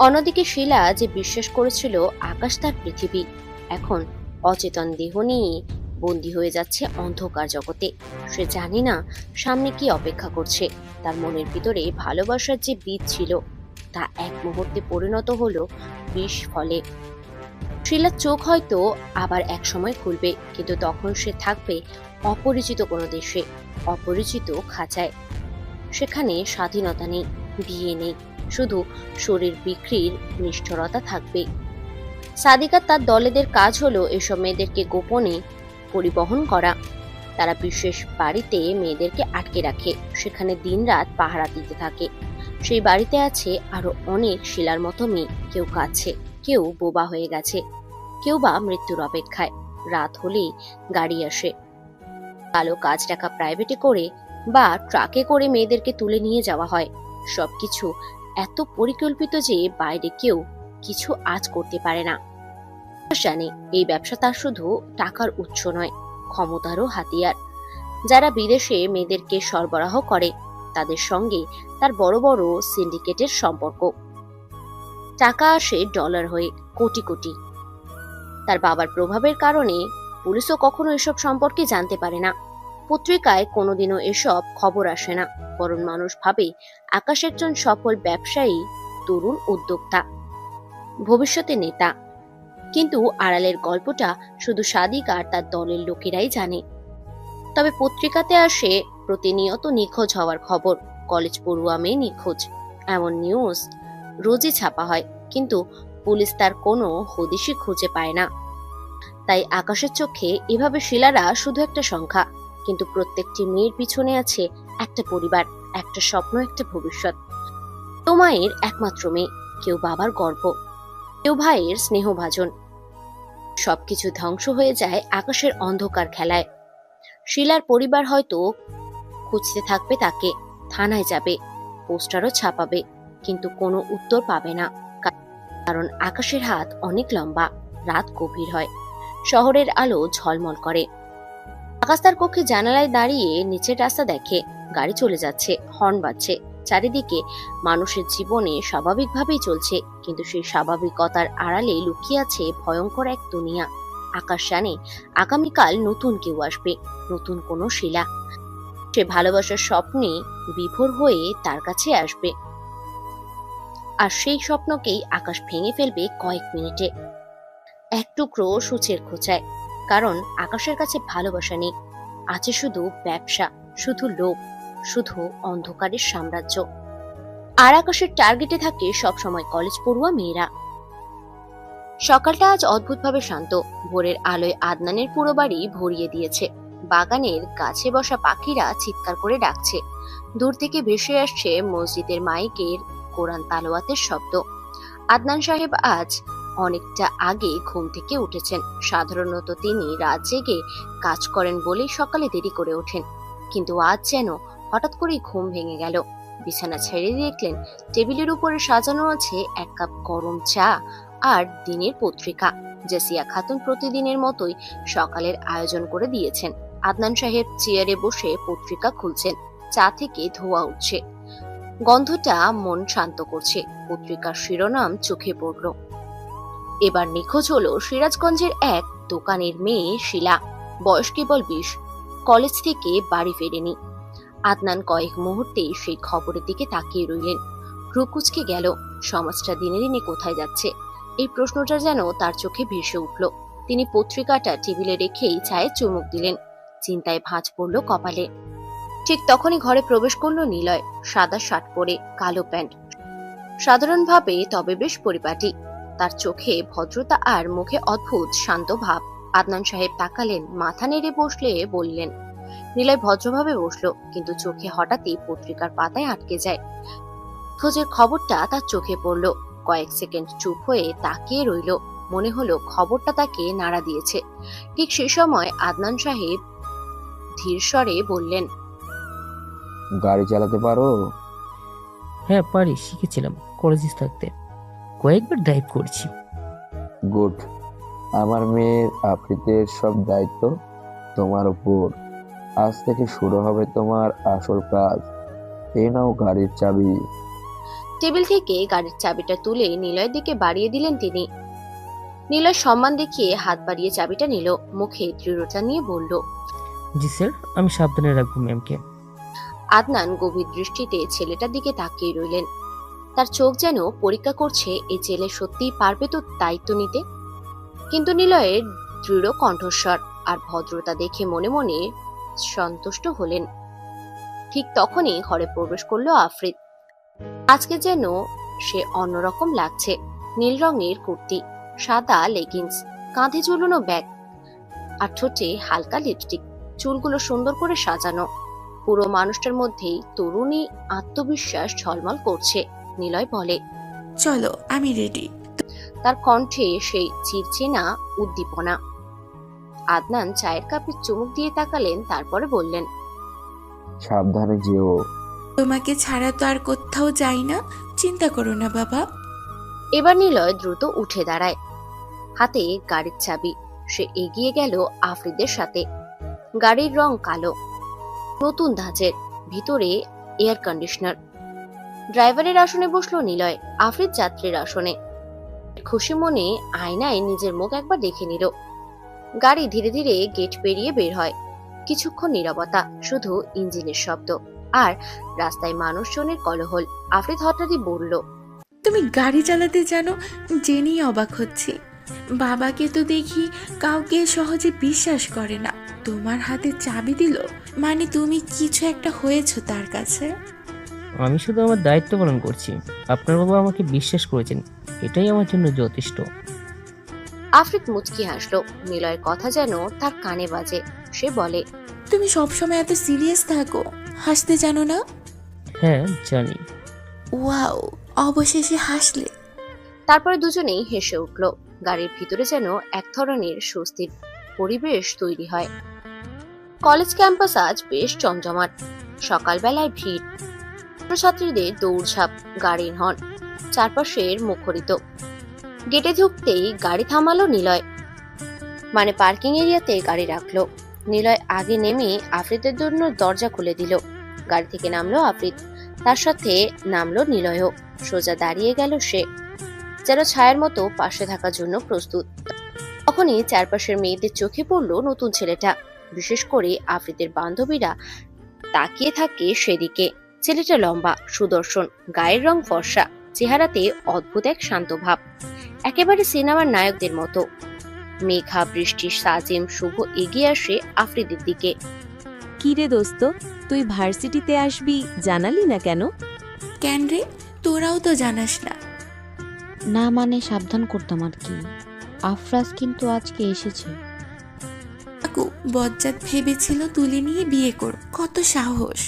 অন্যদিকে শিলা যে বিশ্বাস করেছিল আকাশ তার পৃথিবী, এখন অচেতন দেহ নিয়ে বন্দী হয়ে যাচ্ছে অন্ধকার জগতে। সে জানে না সামনে কি অপেক্ষা করছে। তার মনের ভিতরে ভালোবাসার যে বীজ ছিল তা এক মুহূর্তে পরিণত হলো বিষ ফলে। শিলার চোখ হয়তো আবার এক সময় খুলবে, কিন্তু তখন সে থাকবে অপরিচিত কোনো দেশে, অপরিচিত খাঁচায়। সেখানে স্বাধীনতা নেই, বিয়ে নেই, শুধু শরীর বিক্রির নিষ্ঠুরতা থাকবে। সাদিকা তার দলেদের কাজ হলো এসব মেয়েদেরকে গোপনে পরিবহন করা। তারা বিশেষ বাড়িতে মেয়েদেরকে আটকে রাখে, সেখানে দিনরাত পাহারা দিতে থাকে। সেই বাড়িতে আছে আরো অনেক শিলার মতো মেয়ে। কেউ কাছে, কেউ বোবা হয়ে গেছে, কেউ বা মৃত্যুর অপেক্ষায়। রাত হলেই গাড়ি আসে, কালো কাজ টাকা প্রাইভেটে করে বা ট্রাকে করে মেয়েদেরকে তুলে নিয়ে যাওয়া হয়। সবকিছু এত পরিকল্পিত যে বাইরে কেউ কিছু আজ করতে পারে না। জানে এই ব্যবসা তার শুধু টাকার উৎস নয়, ক্ষমতারও হাতিয়ার। যারা বিদেশে মেয়েদেরকে সরবরাহ করে তাদের সঙ্গে তার বড় বড় সিন্ডিকেটের সম্পর্ক। টাকা আসে ডলার হয়ে কোটি কোটি। তার বাবার প্রভাবের কারণে পুলিশও কখনো এসব সম্পর্কে জানতে পারে না। পত্রিকায় কোনোদিনও এসব খবর আসে না, বরং মানুষ ভাবে আকাশ একজন সফল ব্যবসায়ী, তরুণ উদ্যোক্তা, ভবিষ্যতে নেতা। কিন্তু আড়ালের গল্পটা শুধু সাদিক আর তার দলের লোকেরাই জানে। তবে পত্রিকাতে আসে প্রতিনিয়ত নিখোঁজ হওয়ার খবর, কলেজ পড়ুয়া মেয়ে নিখোঁজ, এমন নিউজ রোজই ছাপা হয়। কিন্তু পুলিশ তার কোনো হদিশই খুঁজে পায় না। তাই আকাশের চোখে এভাবে শিলারা শুধু একটা সংখ্যা, কিন্তু প্রত্যেকটি মেয়ের পিছনে আছে একটা পরিবার, একটা স্বপ্ন, একটা ভবিষ্যৎ। তো মায়ের একমাত্র মেয়ে, কেউ বাবার গর্ব, কেউ ভাইয়ের স্নেহভাজন। সবকিছু ধ্বংস হয়ে যায় আকাশের অন্ধকার খেলায়। শিলার পরিবার হয়তো খুঁজতে থাকবে তাকে, থানায় যাবে, পোস্টারও ছাপাবে, কিন্তু কোনো উত্তর পাবে না। কারণ আকাশের হাত অনেক লম্বা, রাত গভীর হয়, শহরের আলো ঝলমল করে। আকাশ তার কক্ষে জানালায় দাঁড়িয়ে নিচের রাস্তা দেখে, গাড়ি চলে যাচ্ছে, হর্ন বাজছে, চারিদিকে মানুষের জীবনে স্বাভাবিকভাবেই চলছে, কিন্তু সেই স্বাভাবিকতার আড়ালে লুকিয়ে আছে ভয়ঙ্কর এক দুনিয়া। আকাশ জানে আগামীকাল নতুন কেউ আসবে, নতুন কোনো শিলা। সে ভালোবাসার স্বপ্নে বিভোর হয়ে তার কাছে আসবে, আর সেই স্বপ্নকেই আকাশ ভেঙে ফেলবে কয়েক মিনিটে, এক টুকরো সূচের খোঁচায়। কারণ আকাশের কাছে ভালোবাসা নেই, আছে শুধু ব্যবসা, শুধু লোভ, শুধু অন্ধকারের সাম্রাজ্য। আর আকাশের টার্গেটে থাকে সবসময় কলেজ পড়ুয়া মেয়েরা। সকালটা আজ অদ্ভুতভাবে শান্ত। ভোরের আলোয় আদনানের পুরো বাড়ি ভরিয়ে দিয়েছে। বাগানের গাছে বসা পাখিরা চিৎকার করে ডাকছে। দূর থেকে ভেসে আসছে মসজিদের মাইকের কোরআন তালাওয়াতের শব্দ। আদনান সাহেব আজ অনেকটা আগে ঘুম থেকে উঠেছেন। সাধারণত তিনি রাত জেগে কাজ করেন বলেই সকালে দেরি করে ওঠেন, কিন্তু আজ যেন হঠাৎ করেই ঘুম ভেঙে গেল। বিছানা ছেড়ে দেখলেন টেবিলের উপরে সাজানো আছে এক কাপ গরম চা আর দিনের পত্রিকা। জেসিয়া খাতুন প্রতিদিনের মতোই সকালের আয়োজন করে দিয়েছেন। আদনান সাহেব চেয়ারে বসে পত্রিকা খুলছেন, চা থেকে ধোঁয়া উঠছে, গন্ধটা মন শান্ত করছে। পত্রিকার শিরোনাম চোখে পড়ল। এবার নিখোঁজ হলো সিরাজগঞ্জের এক দোকানের মেয়ে শিলা, বয়স কেবল 20, কলেজ থেকে বাড়ি ফেরেনি। আদনান কয়েক মুহূর্তে সেই খবরের দিকে তাকিয়ে রইলেন। ভ্রুকুচকে গেল। সমাজটা দিনে দিনে কোথায় যাচ্ছে, এই প্রশ্নটা যেন তার চোখে ভেসে উঠল। তিনি পত্রিকাটা টেবিলে রেখেই চায়ে চুমুক দিলেন। চিন্তায় ভাঁজ পড়ল কপালে। ঠিক তখনই ঘরে প্রবেশ করলো নিলয়, সাদা শার্ট পরে, কালো প্যান্ট, সাধারণভাবে তবে বেশ পরিপাটি। তার চোখে ভদ্রতা আর মুখে অদ্ভুত শান্ত ভাব। আদনান সাহেব তাকালেন, মাথা নেড়ে বসলে বললেন। নিলয় ভদ্রভাবে বসলো, কিন্তু চোখে হঠাৎই পত্রিকার পাতায় আটকে যায়। খোঁজের খবরটা তার চোখে পড়লো। কয়েক সেকেন্ড চুপ হয়ে তাকিয়ে রইল। মনে হলো খবরটা তাকে নাড়া দিয়েছে। ঠিক সে সময় আদনান সাহেব ধীর স্বরে বললেন, গাড়ি চালাতে পারো? হ্যাঁ পারি, শিখেছিলাম কলেজে থাকতে, কয়েকবার ড্রাইভ করছি। গুড। আমার মেয়ের আফ্রিদের সব দায়িত্ব তোমার উপর। আজ থেকে শুরু হবে তোমার আসল কাজ। এই নাও গাড়ির চাবি। টেবিল থেকে গাড়ির চাবিটা তুলে নিলয়ের দিকে বাড়িয়ে দিলেন তিনি। নিলয় সম্মান দেখিয়ে হাত বাড়িয়ে চাবিটা নিল, মুখে দৃঢ়তা নিয়ে বলল, জি স্যার, আমি সাবধানে রাখবো ম্যামকে। আদনান গভীর দৃষ্টিতে ছেলেটার দিকে তাকিয়ে রইলেন। তার চোখ যেন পরীক্ষা করছে এই ছেলে সত্যিই পারবে তো দায়িত্ব নিতে। কিন্তু নিলয়ের দৃঢ় কণ্ঠস্বর আর ভদ্রতা দেখে মনে মনে সন্তুষ্ট হলেন। ঠিক তখনই ঘরে প্রবেশ করলো আফ্রিদ। আজকে যেন সে অন্যরকম লাগছে। নীল রঙের কুর্তি, সাদা লেগিংস, কাঁধে ঝুলানো ব্যাগ আর ঠোঁটে হালকা লিপস্টিক, চুলগুলো সুন্দর করে সাজানো। পুরো মানুষটার মধ্যেই তরুণী আত্মবিশ্বাস ঝলমল করছে। নিলয় বলে, চলো আমি রেডি। তার কণ্ঠে সেই চিরচেনা উদ্দীপনা। আদনান চায়ের কাপে চুমুক দিয়ে তাকালেন, তারপরে বললেন, সাবধানে যেও। তোমাকে ছাড়া তো আর কোথাও যাই না, চিন্তা করো না বাবা। এবার নিলয় দ্রুত উঠে দাঁড়ায়, হাতে গাড়ির চাবি। সে এগিয়ে গেল আফ্রিদের সাথে। গাড়ির রং কালো, নতুন ধাঁচের, ভিতরে এয়ার কন্ডিশনার। ড্রাইভারের আসনে বসলো নিলয়, আফ্রিদ যাত্রীর আসনে। খুশি মনে আয়নায় নিজের মুখ একবার দেখে নিল। গাড়ি ধীরে ধীরে গেট পেরিয়ে বের হয়। কিছুক্ষণ নীরবতা, শুধু ইঞ্জিনের শব্দ আর রাস্তায় মানুষজনের কোলাহল। আফ্রিদ হঠাৎই বলল, তুমি গাড়ি চালাতে জানো জেনেই অবাক হচ্ছি। বাবাকে তো দেখি কাউকে সহজে বিশ্বাস করে না। তোমার হাতে চাবি দিল মানে তুমি কিছু একটা হয়েছো তার কাছে। আমি শুধু আমার দায়িত্ব পালন করছি। আপনার বাবা আমাকে বিশ্বাস করেছেন, এটাই আমার জন্য যথেষ্ট। আফ্রিদ মুচকি হাসলো। নিলয়ের কথা যেন তার কানে বাজে। সে বলে, তুমি সবসময় এত সিরিয়াস থাকো, হাসতে জানো না? হ্যাঁ জানি। ওয়াও, অবশেষে হাসলে। তারপরে দুজনেই হেসে উঠল। গাড়ির ভিতরে যেন এক ধরনের স্বস্তির পরিবেশ তৈরি হয়। কলেজ ক্যাম্পাস আজ বেশ জমজমাট। সকালবেলায় ভিড়, ছাত্রছাত্রীদের দৌড়ঝাঁপ, গাড়ির হর্ন, চারপাশের মুখরিত। গেটে ঢুকতেই গাড়ি থামালো নিলয়, মানে পার্কিং এরিয়াতে গাড়ি রাখলো। নিলয় আগে নেমে আফ্রিদের জন্য দরজা খুলে দিল। গাড়ি থেকে নামলো আফ্রিদ, তার সাথে নামলো নিলয়ও। সোজা দাঁড়িয়ে গেল সে, যেন ছায়ার মতো পাশে থাকার জন্য প্রস্তুত। তখনই চারপাশের মেয়েদের চোখে পড়লো নতুন ছেলেটা। বিশেষ করে আফ্রিদের বান্ধবীরা তাকিয়ে থাকে সেদিকে। ছেলেটা লম্বা, সুদর্শন, গায়ের রং ফর্সা, চেহারাতে অদ্ভুত এক শান্ত ভাব, একেবারে সিনেমার নায়কদের মতো। মেঘা, বৃষ্টি, সাজিম, শুভ এগিয়ে আসে আফ্রিদের দিকে। কি রে দোস্ত, তুই ভার্সিটিতে আসবি জানালি না কেন? কেন রে, তোরাও তো জানাস না? না মানে সাবধান করতাম আর কি। আফরাজ কিন্তু আজকে এসেছে। কাকু বজ্জাত ভেবেছিল তুলে নিয়ে বিয়ে কর, কত সাহস!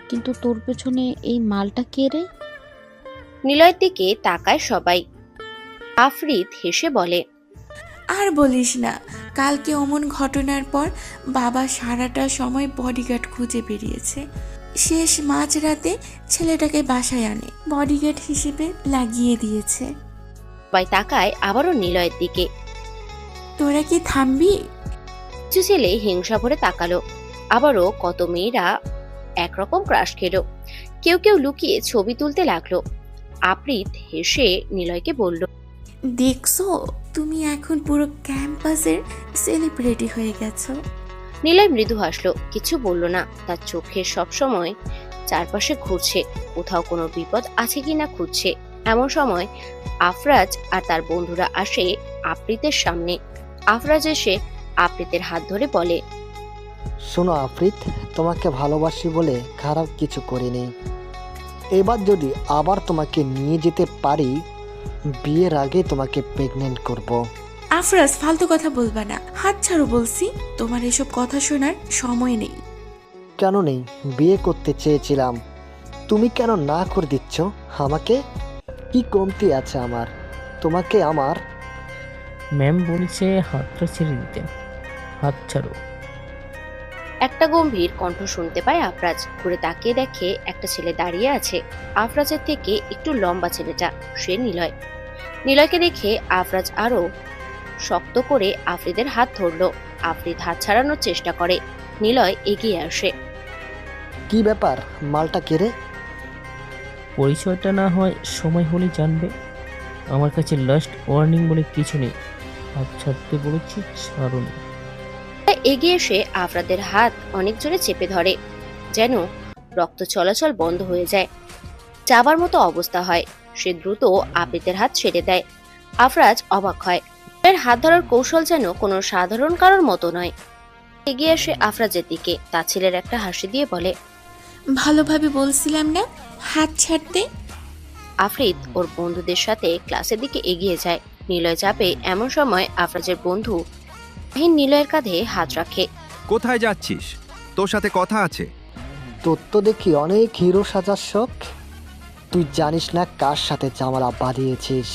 কিন্তু তোর পেছনে এই মালটা কে রে? নিলয়ের দিকে তাকায় সবাই। আফ্রিদ হেসে বলে, আর বলিস না, কালকে অমন ঘটনার পর বাবা সারাটা সময় বডিগার্ড খুঁজে বেরিয়েছে। শেষ মাঝরাতে ছেলেটাকে বাসায় আনে, বডিগার্ড হিসেবে লাগিয়ে দিয়েছে। সবাই তাকায় আবারও নিলয়ের দিকে। তোরা কি থামবি? কিছু ছেলে হিংসা ভরে তাকালো। আবারও কত মেয়েরা একরকম ক্রাশ খেলো। কেউ কেউ লুকিয়ে ছবি তুলতে লাগলো। আফ্রিদ হেসে নিলয়কে বলল, দেখছো, তুমি এখন পুরো ক্যাম্পাসের সেলিব্রিটি হয়ে গেছো। নিলয় মৃদু হাসলো, কিছু বলল না। তার চোখে সবসময় চারপাশে ঘুরছে, কোথাও কোনো বিপদ আছে কিনা খুঁজছে। এমন সময় আফরাজ আর তার বন্ধুরা আসে আফ্রিদের সামনে। আফরাজ এসে আফ্রিদের হাত ধরে বলে, শোনো আফরিদ, তোমাকে ভালোবাসি বলে খারাপ কিছু করিনি। এবার যদি আবার তোমাকে নিয়ে যেতে পারি, বিয়ের আগে তোমাকে প্রেগনেন্ট করব। আফরাজ, ফালতু কথা বলবা না, হাত ছাড়ো বলছি। তোমার এসব কথা শোনার সময় নেই। কেন নেই? বিয়ে করতে চেয়েছিলাম, তুমি কেন না করে দিচ্ছ আমাকে? কি কমতি আছে আমার? তোমাকে আমার ম্যাম বলেছে হাতটা ছেড়ে দিতে। হাত ছাড়ো। একটা গম্ভীর কণ্ঠ শুনতে পায় আফরাজ। ঘুরে তাকিয়ে দেখে একটা ছেলে দাঁড়িয়ে আছে। আফরাজের থেকে একটু লম্বা ছেলেটা, সে নিলয়। নিলয়কে দেখে আফরাজ আরো শক্ত করে আফরিদের হাত ধরল। আফরিদ হাত ছাড়ানোর চেষ্টা করে। নিলয় এগিয়ে আসে। কি ব্যাপার? মালটা কেড়ে? পরিচয়টা না হয় সময় হলে জানবে। আমার কাছে লাস্ট ওয়ার্নিং বলে কিছু নেই। হাত ছাড়তে বলেছি, ছাড়ুন। এগিয়ে এসে আফরাদের হাত অনেক জোরে চেপে ধরে, যেন রক্ত চলাচল বন্ধ হয়ে যায়, যাবার মতো অবস্থা হয়। সে দ্রুত আফরিদের হাত ছেড়ে দেয়। আফরাজ অবাক হয়। এর হাত ধরার কৌশল যেন কোনো সাধারণ কারোর মতো নয়। এগিয়ে এসে আফরাজের দিকে তার ছেলের একটা হাসি দিয়ে বলে, ভালোভাবে বলছিলাম না হাত ছাড়তে। আফরিদ ওর বন্ধুদের সাথে ক্লাসের দিকে এগিয়ে যায়। নিলয় যাবে এমন সময় আফরাজের বন্ধু মাহিন নিলয়ের কাঁধে হাত রাখে। কোথায় যাচ্ছিস? তোর সাথে কথা আছে। তোর তো দেখি অনেক হিরো সাজার শখ। তুই জানিস না কার সাথে ঝামেলা বাঁধিয়েছিস।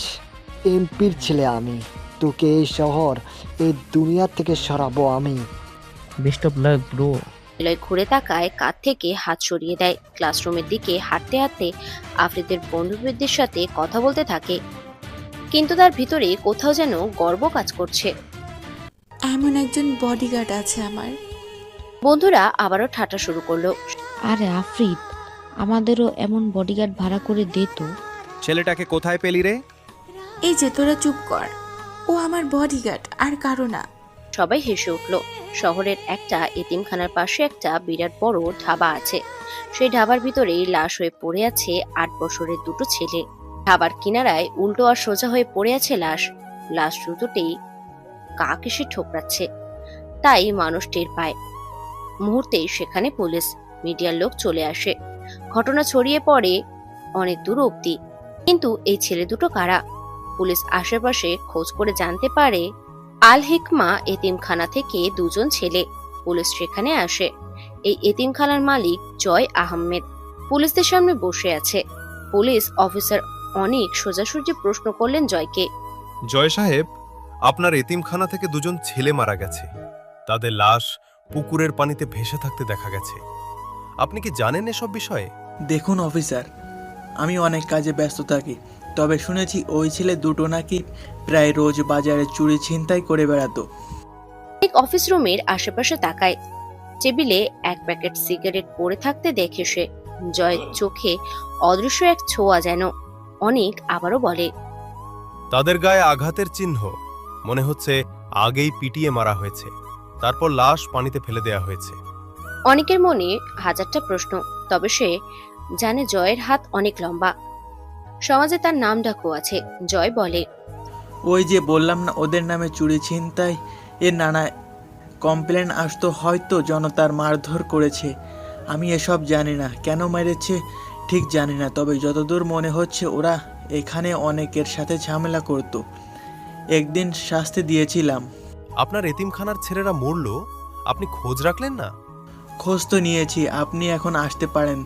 এমপির ছেলে আমি। তোকে এই শহর, এই দুনিয়া থেকে সরাবো আমি। Best of luck bro. Niloy ঘুরে তাকায়, কাঁধ থেকে হাত সরিয়ে দেয়। ক্লাসরুমের দিকে হাঁটতে হাঁটতে আফরিদের বন্ধুবৃদ্ধের সাথে কথা বলতে থাকে, কিন্তু তার ভিতরে কোথাও যেন গর্ব কাজ করছে। এমন একজন বডিগার্ড আছে আমার। বন্ধুরা আবারও ঠাট্টা শুরু করলো। আরে আফরিদ, আমাদেরও এমন বডিগার্ড ভাড়া করে দে তো। ছেলেটাকে কোথায় পেলি রে? এই যে তোরা চুপ কর, ও আমার বডিগার্ড, আর কারো না। সবাই হেসে উঠল। শহরের একটা এতিমখানার পাশে একটা বিরাট বড় ধাবা আছে। সেই ধাবার ভিতরেই লাশ হয়ে পড়ে আছে 8 বছরের দুটো ছেলে। ধাবার কিনারায় উল্টো আর সোজা হয়ে পড়ে আছে লাশ। লাশ দুটোতেই কাক এসে ঠোকরাচ্ছে, তাই মানুষ টের পায়। মুহূর্তেই সেখানে পুলিশ, মিডিয়ার লোক চলে আসে। ঘটনা ছড়িয়ে পড়ে অনেক দূর অব্দি। কিন্তু এই ছেলে দুটো কারা? পুলিশ আশেপাশে খোঁজ করে জানতে পারে আল হিকমা এতিমখানা থেকে 2 জন ছেলে। পুলিশ সেখানে আসে। এই এতিমখানার মালিক জয় আহমেদ পুলিশদের সামনে বসে আছে। পুলিশ অফিসার অনেক সোজাসুজি প্রশ্ন করলেন জয়কে। জয় সাহেব, আপনার এতিমখানা থেকে 2 জন ছেলে মারা গেছে। তাদের লাশ পুকুরের পানিতে ভেসে থাকতে দেখা গেছে। আপনি কি জানেন এসব বিষয়ে? দেখুন অফিসার, আমি অনেক কাজে ব্যস্ত থাকি, তবে শুনেছি ওই ছেলে দুটো নাকি প্রায় রোজ বাজারে চুরি ছিনতাই করে বেড়াতো। এক অফিস রুমের আশেপাশে তাকায়। টেবিলে 1 প্যাকেট সিগারেট পড়ে থাকতে দেখে সে। জয় চোখে অদৃশ্য এক ছোঁয়া যেন। অনেক আবারও বলে, তাদের গায়ে আঘাতের চিহ্ন, মনে হচ্ছে আগেই পিটিয়ে মারা হয়েছে, তারপর লাশ পানিতে ফেলে দেয়া হয়েছে। অনেকের মনে হাজারটা প্রশ্ন, তবে সে জানে জয়ের হাত অনেক লম্বা। সমাজে তার নাম ডাকও আছে। জয় বলে, ওই যে বললাম না ওদের নামে চুরি ছিনতাই এর নানা কমপ্লেন আসতো, হয়তো জনতার মারধর করেছে। আমি এসব জানি না, কেন মেরেছে ঠিক জানি না, তবে যতদূর মনে হচ্ছে ওরা এখানে অনেকের সাথে ঝামেলা করত। একদিন শাস্তি দিয়েছিলাম। আপনার এতিমখানার ছেলেরা মরল, আপনি খোঁজ রাখলেন না? খোঁজ তো নিয়েছি, আপনি এখন আসতে পারেন,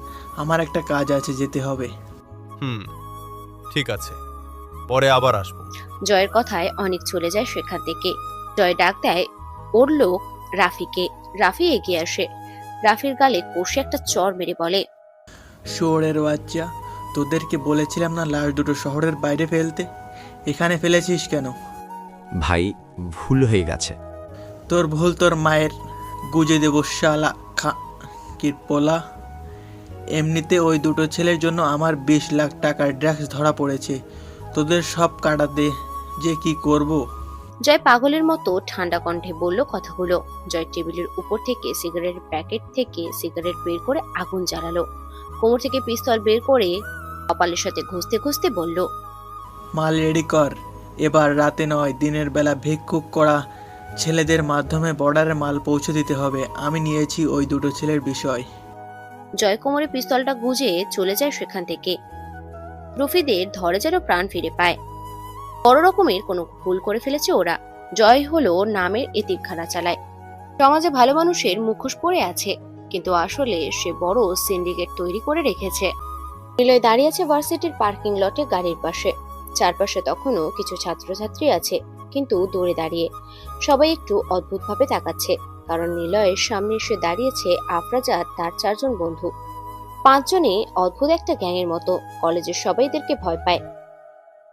আমার একটা কাজ আছে, যেতে হবে। ঠিক আছে, পরে আবার আসবো। জয়ের কথায় অনেক চলে যায় সেখান থেকে। জয় ডাক দেয় ওর লোক রাফিকে। রাফি এগিয়ে আসে। রাফির গালে কষে একটা চড় মেরে বলে, শুয়োরের বাচ্চা, তোদেরকে বলেছিলাম না লাশ দুটো শহরের বাইরে ফেলতে, এখানে ফেলেছিস কেন? ভাই, ভুল হয়ে গেছে। তোর ভুল তোর মায়ের, গুজে দেব শালা কিরপোলা। এমনিতে ওই দুটো ছেলের জন্য আমার 20 লাখ টাকার ড্রাগস ধরা পড়েছে, তোদের সব কাটাতে যে কি করব। জয় পাগলের মতো ঠান্ডা কণ্ঠে বলল কথাগুলো। জয় টেবিলের উপর থেকে সিগারেটের প্যাকেট থেকে সিগারেট বের করে আগুন জ্বালালো। কোমর থেকে পিস্তল বের করে কপালের সাথে ঘষতে ঘষতে বলল, মাল রেডি কর, এবার রাতে নয় দিনের বেলা ভিক্ষুক করা ছেলেদের মাধ্যমে বর্ডারে মাল পৌঁছে দিতে হবে। আমি নিয়েছি ওই দুটো ছেলের বিষয়। জয় কোমরে পিস্তলটা গুজে চলে যায় সেখান থেকে। রফিদের ধরে যেন প্রাণ ফিরে পায়। বড় রকমের কোনো ভুল করে ফেলেছে ওরা। জয় হলো নামের এতিমখানা চালায়, সমাজে ভালো মানুষের মুখোশ পরে আছে, কিন্তু আসলে সে বড় সিন্ডিকেট তৈরি করে রেখেছে। নিলয় দাঁড়িয়ে আছে ভার্সিটির পার্কিং লটে গাড়ির পাশে। চারপাশে তখনও কিছু ছাত্রছাত্রী আছে, কিন্তু দূরে দাঁড়িয়ে। সবাই একটু অদ্ভুতভাবে তাকাচ্ছে, কারণ নিলয়ের সামনে এসে দাঁড়িয়েছে আফরাজ আর তার 4 জন বন্ধু। 5 জনে অদ্ভুত একটা গ্যাংয়ের মতো। কলেজের সবাই এদেরকে ভয় পায়।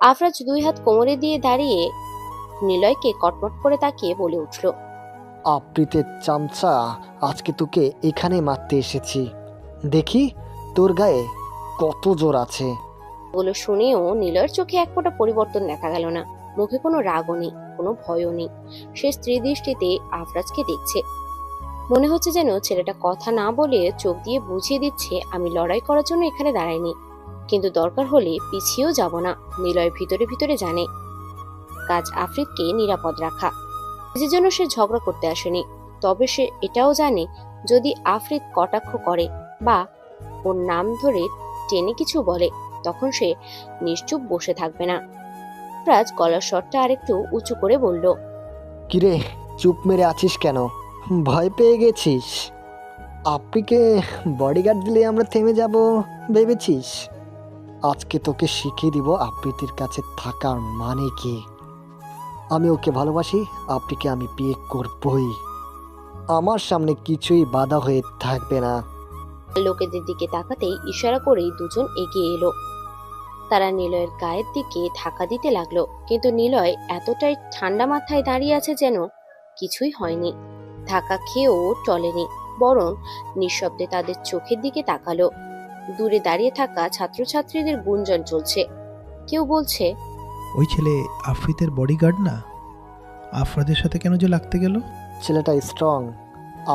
আফরাজ 2 হাত কোমরে দিয়ে দাঁড়িয়ে নিলয়কে কটমট করে তাকিয়ে বলে উঠল, আপ্রীতের চামচা, আজকে তোকে এখানে মারতে এসেছি। দেখি তোর গায়ে কত জোর আছে। বলে শুনেও নিলয়ের চোখে এক ফোঁটা পরিবর্তন দেখা গেল না। মুখে কোনো রাগও নেই, কোনো ভয়ও নেই। সে স্ত্রী দৃষ্টিতে আফরাজকে দেখছে। মনে হচ্ছে যেন ছেলেটা কথা না বলে চোখ দিয়ে বুঝিয়ে দিচ্ছে, আমি লড়াই করার জন্য এখানে দাঁড়াইনি, কিন্তু দরকার হলে পিছিয়েও যাব না। নিলয় ভিতরে ভিতরে জানে কাজ আফ্রিদকে নিরাপদ রাখা, নিজের জন্য সে ঝগড়া করতে আসেনি। তবে সে এটাও জানে, যদি আফ্রিদ কটাক্ষ করে বা ওর নাম ধরে টেনে কিছু বলে, তখন সে নিশ্চুপ বসে থাকবে না। রাজ গলার স্বরটা আরেকটু উঁচু করে বলল, কিরে, চুপ মেরে আছিস কেন? ভয় পেয়ে গেছিস? আপনিকে বডিগার্ড দিলে আমরা থেমে যাব ভেবেছিস? আজকে তোকে শিখিয়ে দিব আপ্রীতির কাছে থাকার মানে কি। আমি ওকে ভালোবাসি, আপনিকে আমি বিয়ে করবই। আমার সামনে কিছুই বাধা হয়ে থাকবে না। লোকেদের দিকে তাকাতেই ইশারা করেই 2 জন এগিয়ে এলো। তারা নিলয়ের গায়ের দিকে ধাক্কা দিতে লাগলো, কিন্তু নিলয় এতটাই ঠান্ডা মাথায় দাঁড়িয়ে আছে যেন কিছুই হয়নি। ধাক্কা খেয়েও টলেনি, বরং নিঃশব্দে তাদের চোখের দিকে তাকালো। দূরে দাঁড়িয়ে থাকা ছাত্রছাত্রীদের গুঞ্জন চলছে। কেউ বলছে, ওই ছেলে আফ্রিদের বডিগার্ড না? আফরাদের সাথে কেন যে লাগতে গেল? ছেলেটা স্ট্রং,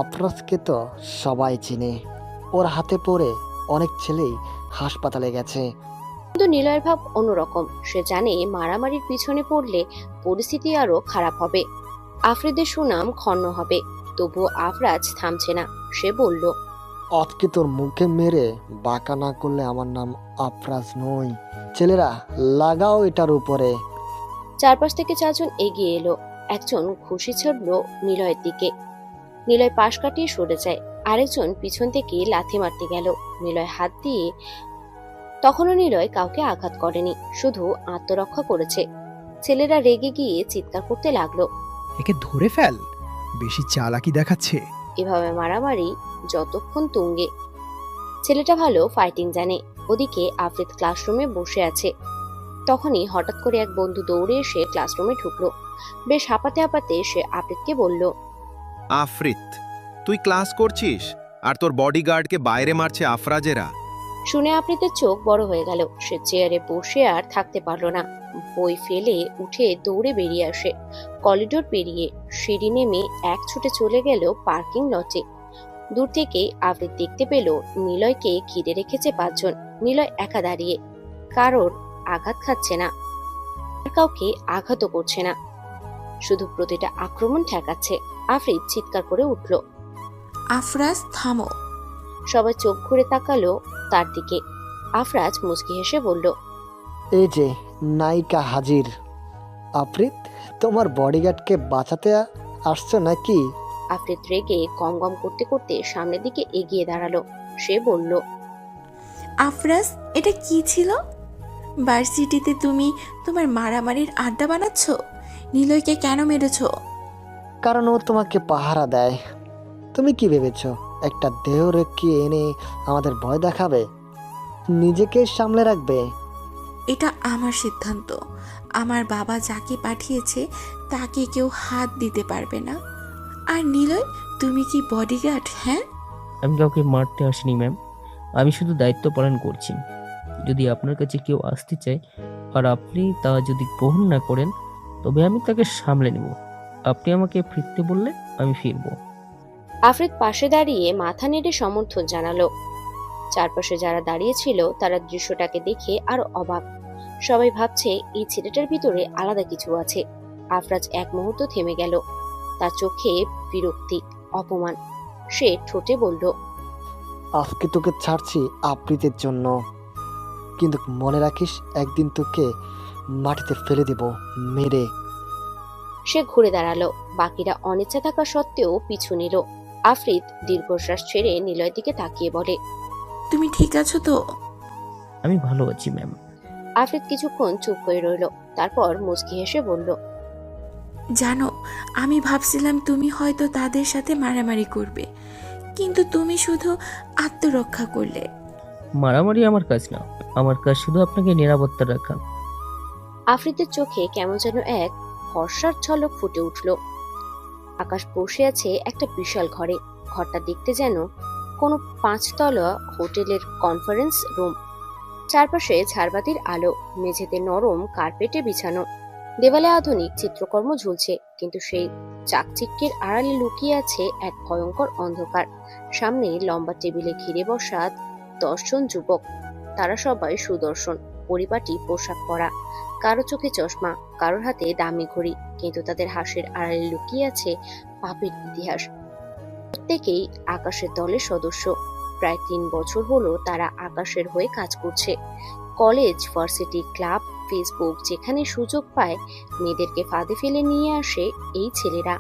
আফরাজকে তো সবাই চিনে। ওর হাতে পড়ে অনেক ছেলেই হাসপাতালে গেছে। কিন্তু নিলয়ের ভাব অন্যরকম। সে জানে মারামারির পিছনে পড়লে পরিস্থিতি আরো খারাপ হবে, আফ্রিদের সুনাম ক্ষণ্ণ হবে। তবুও আফরাজ থামছে না। সে বলল, আজকে তোর মুখে মেরে বাঁকা না করলে আমার নাম আফরাজ নই। ছেলেরা লাগাও এটার উপরে। চারপাশ থেকে 4 জন এগিয়ে এলো। একজন ঘুষি ছড়ল নিলয়ের দিকে। নিলয় পাশ কাটিয়ে সরে যায়। আরেকজন পিছন থেকে লাথি মারতে গেল। নিলয় হাত দিয়ে, তখনও নিলয় কাউকে আঘাত করেনি, শুধু আত্মরক্ষা করেছে। ছেলেরা রেগে গিয়ে চিৎকার করতে লাগলো, একে ধরে ফেল, বেশি চালাকি দেখাচ্ছে। এভাবে মারামারি যতক্ষণ তুঙ্গে। ছেলেটা ভালো ফাইটিং জানে। ওদিকে আফ্রিদ ক্লাসরুমে বসে আছে। তখনই হঠাৎ করে এক বন্ধু দৌড়ে এসে ক্লাসরুমে ঢুকলো। বেশ হাঁপাতে হাঁপাতে সে আফ্রিদকে বলল, আফ্রিদ, তুই ক্লাস করছিস আর তোর বডিগার্ডকে বাইরে মারছে আফরাজেরা। শুনে আফ্রিদের চোখ বড় হয়ে গেল। সে চেয়ারে বসে আর থাকতে পারল না। বই ফেলে উঠে দৌড়ে বেরিয়ে আসে। করিডোর পেরিয়ে সিঁড়ি নেমে এক ছুটে চলে গেল পার্কিং লটে। দূর থেকে আফ্রিদ দেখতে পেল নিলয়কে ঘিরে রেখেছে 5 জন। নিলয় একা দাঁড়িয়ে, কারোর আঘাত খাচ্ছে না, আর কাউকে আঘাতও করছে না, শুধু প্রতিটা আক্রমণ ঠেকাচ্ছে। আফ্রিদ চিৎকার করে উঠল, আফরাজ থামো! সবাই চোখ ঘুরে তাকালো তার দিকে। আফরাজ মুচকি হেসে বলল, এই যে নায়িকা হাজির। আফ্রিদ, তোমার বডিগার্ডকে বাঁচাতে আসছো নাকি? আফ্রিদ রেগে গম গম করতে করতে সামনের দিকে এগিয়ে দাঁড়ালো। সে বলল, আফরাজ, এটা কি ছিল? ভার্সিটিতে তুমি তোমার মারামারির আড্ডা বানাচ্ছ? নিলয়কে কেন মেরেছ? কারণ ও তোমাকে পাহারা দেয়। তুমি কি ভেবেছ একটা দেহ রেখে এনে আমাদের ভয় দেখাবে? নিজেকে সামলে রাখবে। এটা আমার সিদ্ধান্ত। আমার বাবা যাকে পাঠিয়েছে তাকে কেউ হাত দিতে পারবে না। আর নিলয়, তুমি কি বডিগার্ড? হ্যাঁ, আমি কাউকে মারতে আসিনি ম্যাম, আমি শুধু দায়িত্ব পালন করছি। যদি আপনার কাছে কেউ আসতে চায় আর আপনি তা যদি গ্রহণ না করেন, তবে আমি তাকে সামলে নেব। আপনি আমাকে ফিরতে বললে আমি ফিরব। আফ্রিদ পাশে দাঁড়িয়ে মাথা নেড়ে সমর্থন জানালো। চারপাশে যারা দাঁড়িয়ে ছিল তারা দৃশ্যটাকে দেখে আরো অবাক। সবাই ভাবছে এই ছেলেটার ভিতরে আলাদা কিছু আছে। আফরাজ এক মুহূর্ত থেমে গেল। তার চোখে বিরক্তি, অপমান। সে ঠোঁটে বলল, আজকে তোকে ছাড়ছি আবৃতের জন্য, কিন্তু মনে রাখিস একদিন তোকে মাটিতে ফেলে দেব মেরে। সে ঘুরে দাঁড়ালো। বাকিরা অনিচ্ছা থাকা সত্ত্বেও পিছু নিল। আফ্রিদ দীর্ঘশ্বাস ছেড়ে নিলয়ের দিকে তাকিয়ে বলে, তুমি ঠিক আছো তো? আমি ভালো আছি ম্যাম। আফ্রিদ কিছুক্ষণ চুপ হয়ে রইল, তারপর মুচকি হেসে বলল, জানো, আমি ভাবছিলাম তুমি হয়তো তাদের সাথে মারামারি করবে, কিন্তু তুমি শুধু আত্মরক্ষা করলে। মারামারি আমার কাজ না, আমার কাজ শুধু আপনাকে নিরাপত্তা রাখা। আফ্রিদের চোখে কেমন যেন এক ভরসার ঝলক ফুটে উঠল। আকাশ বসে আছে একটা বিশাল ঘরে। ঘরটা দেখতে যেন কোনো 5 তলা হোটেলের কনফারেন্স রুম। চারপাশে ঝাড়বাতির আলো, মেঝেতে নরম কার্পেটে বিছানো, দেওয়ালে আধুনিক চিত্রকর্ম ঝুলছে, কিন্তু সেই চাকচিক্যের আড়ালে লুকিয়ে আছে এক ভয়ঙ্কর অন্ধকার। সামনে লম্বা টেবিলে ঘিরে বসা 10 জন যুবক। তারা সবাই সুদর্শন, পরিপাটি পোশাক পরা, কারো চোখে চশমা, কারোর হাতে দামি ঘড়ি, কিন্তু তাদের হাসির আড়ালে লুকিয়ে আছে পাপের ইতিহাস। প্রত্যেকেই আকাশের দলের সদস্য। প্রায় 3 বছর হলো তারা আকাশের হয়ে কাজ করছে। কলেজ, ভার্সিটি, ক্লাব, ফেসবুক, যেখানে সুযোগ পায় মেয়েদেরকে ফাঁদে ফেলে নিয়ে আসে এই ছেলেরা।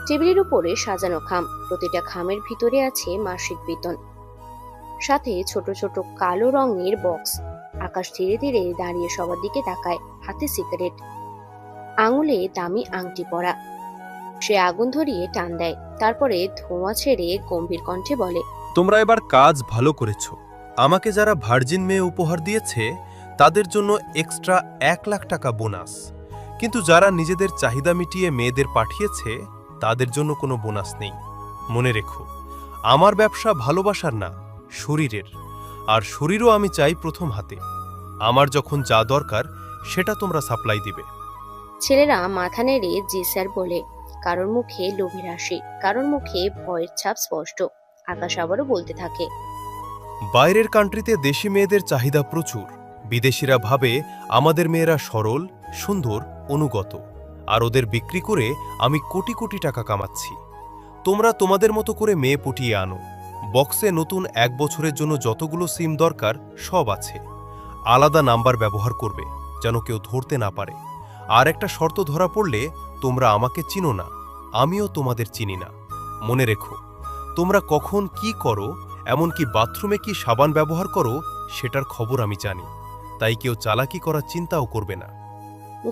টেবিলের উপরে সাজানো খাম, প্রতিটা খামের ভিতরে আছে মাসিক বেতন, সাথে ছোট ছোট কালো রঙের বক্স। আকাশ ধীরে ধীরে দাঁড়িয়ে সবার দিকে তাকায়, হাতে সিগারেট, আঙুলে দামি আংটি পরা। সে আগুন ধরিয়ে টান দেয়, তারপরে ধোঁয়া ছেড়ে গম্ভীর কণ্ঠে বলে, তোমরা এবার কাজ ভালো করেছো। আমাকে যারা ভার্জিন মেয়ে উপহার দিয়েছে তাদের জন্য এক্সট্রা 1 লাখ টাকা বোনাস, কিন্তু যারা নিজেদের চাহিদা মিটিয়ে মেয়েদের পাঠিয়েছে তাদের জন্য কোনো বোনাস নেই। মনে রেখো, আমার ব্যবসা ভালোবাসার না, শরীরের। আর শরীরও আমি চাই প্রথম হাতে। আমার যখন যা দরকার সেটা তোমরা সাপ্লাই দিবে। ছেলেরা মাথা নেড়ে জি স্যার বলে। কারোর মুখে লোভের হাসি, কারোর মুখে ভয়ের ছাপ স্পষ্ট। আকাশ আবারও বলতে থাকে, বাইরের কান্ট্রিতে দেশি মেয়েদের চাহিদা প্রচুর। বিদেশিরা ভাবে আমাদের মেয়েরা সরল, সুন্দর, অনুগত, আর ওদের বিক্রি করে আমি কোটি কোটি টাকা কামাচ্ছি। তোমরা তোমাদের মতো করে মেয়ে পটিয়ে আনো। বক্সে নতুন 1 বছরের জন্য যতগুলো সিম দরকার সব আছে। আলাদা নাম্বার ব্যবহার করবে যেন কেউ ধরতে না পারে। আর একটা শর্ত ধরা পড়লে, তোমরা আমাকে চিনো না, আমিও তোমাদের চিনি না। মনে রেখো, তোমরা কখন কি করো, এমনকি বাথরুমে কি সাবান ব্যবহার করো, সেটার খবর আমি জানি। তাই কেউ চালাকি করার চিন্তাও করবে না।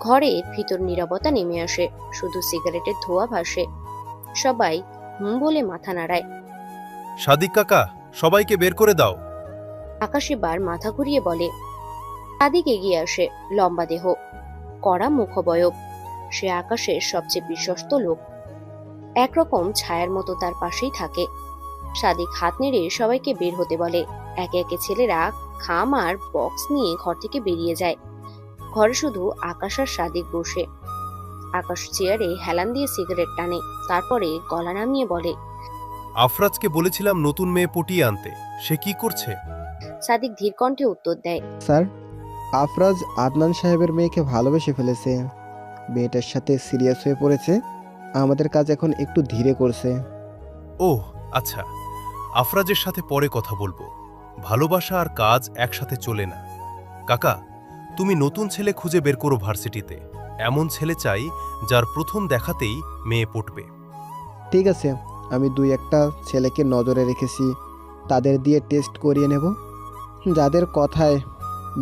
ঘরের ভিতর নীরবতা নেমে আসে, শুধু সিগারেটের ধোঁয়া ভাসে। সবাই হুম বলে মাথা নাড়ায়। সাদিক কাকা, সবাইকে বের করে দাও। আকাশ এবার মাথা ঘুরিয়ে বলে। সাদিক এগিয়ে আসে, লম্বা দেহ, কড়া মুখবয়ব। সে আকাশের সবচেয়ে বিশ্বস্ত লোক। একরকম ছায়ার মতো তার পাশেই থাকে। সাদিক হাত নেড়ে সবাইকে বের হতে বলে। একে একে ছেলেরা খাম আর বক্স নিয়ে ঘর থেকে বেরিয়ে যায়। ঘরে শুধু আকাশ আর সাদিক বসে। আকাশ চেয়ারে হেলান দিয়ে সিগারেট টানে, তারপরে গলা নামিয়ে বলে, আফরাজকে বলেছিলাম নতুন মেয়ে পটিয়ে আনতে, সে কি করছে? সাদিক ধীর কণ্ঠে উত্তর দেয়, স্যার, আফরাজ আদনান সাহেবের মেয়েকে ভালোবেসে ফেলেছে। মেয়েটার সাথে সিরিয়াস হয়ে পড়েছে। আমাদের কাজ এখন একটু ধীরে করছে। ওহ আচ্ছা, আফরাজের সাথে পরে কথা বলবো। ভালোবাসা আর কাজ একসাথে চলে না। কাকা, তুমি নতুন ছেলে খুঁজে বের করো ভার্সিটিতে। এমন ছেলে চাই যার প্রথম দেখাতেই মেয়ে পটবে। ঠিক আছে, আমি 2-1টা ছেলেকে নজরে রেখেছি, তাদের দিয়ে টেস্ট করিয়ে নেব। যাদের কথায়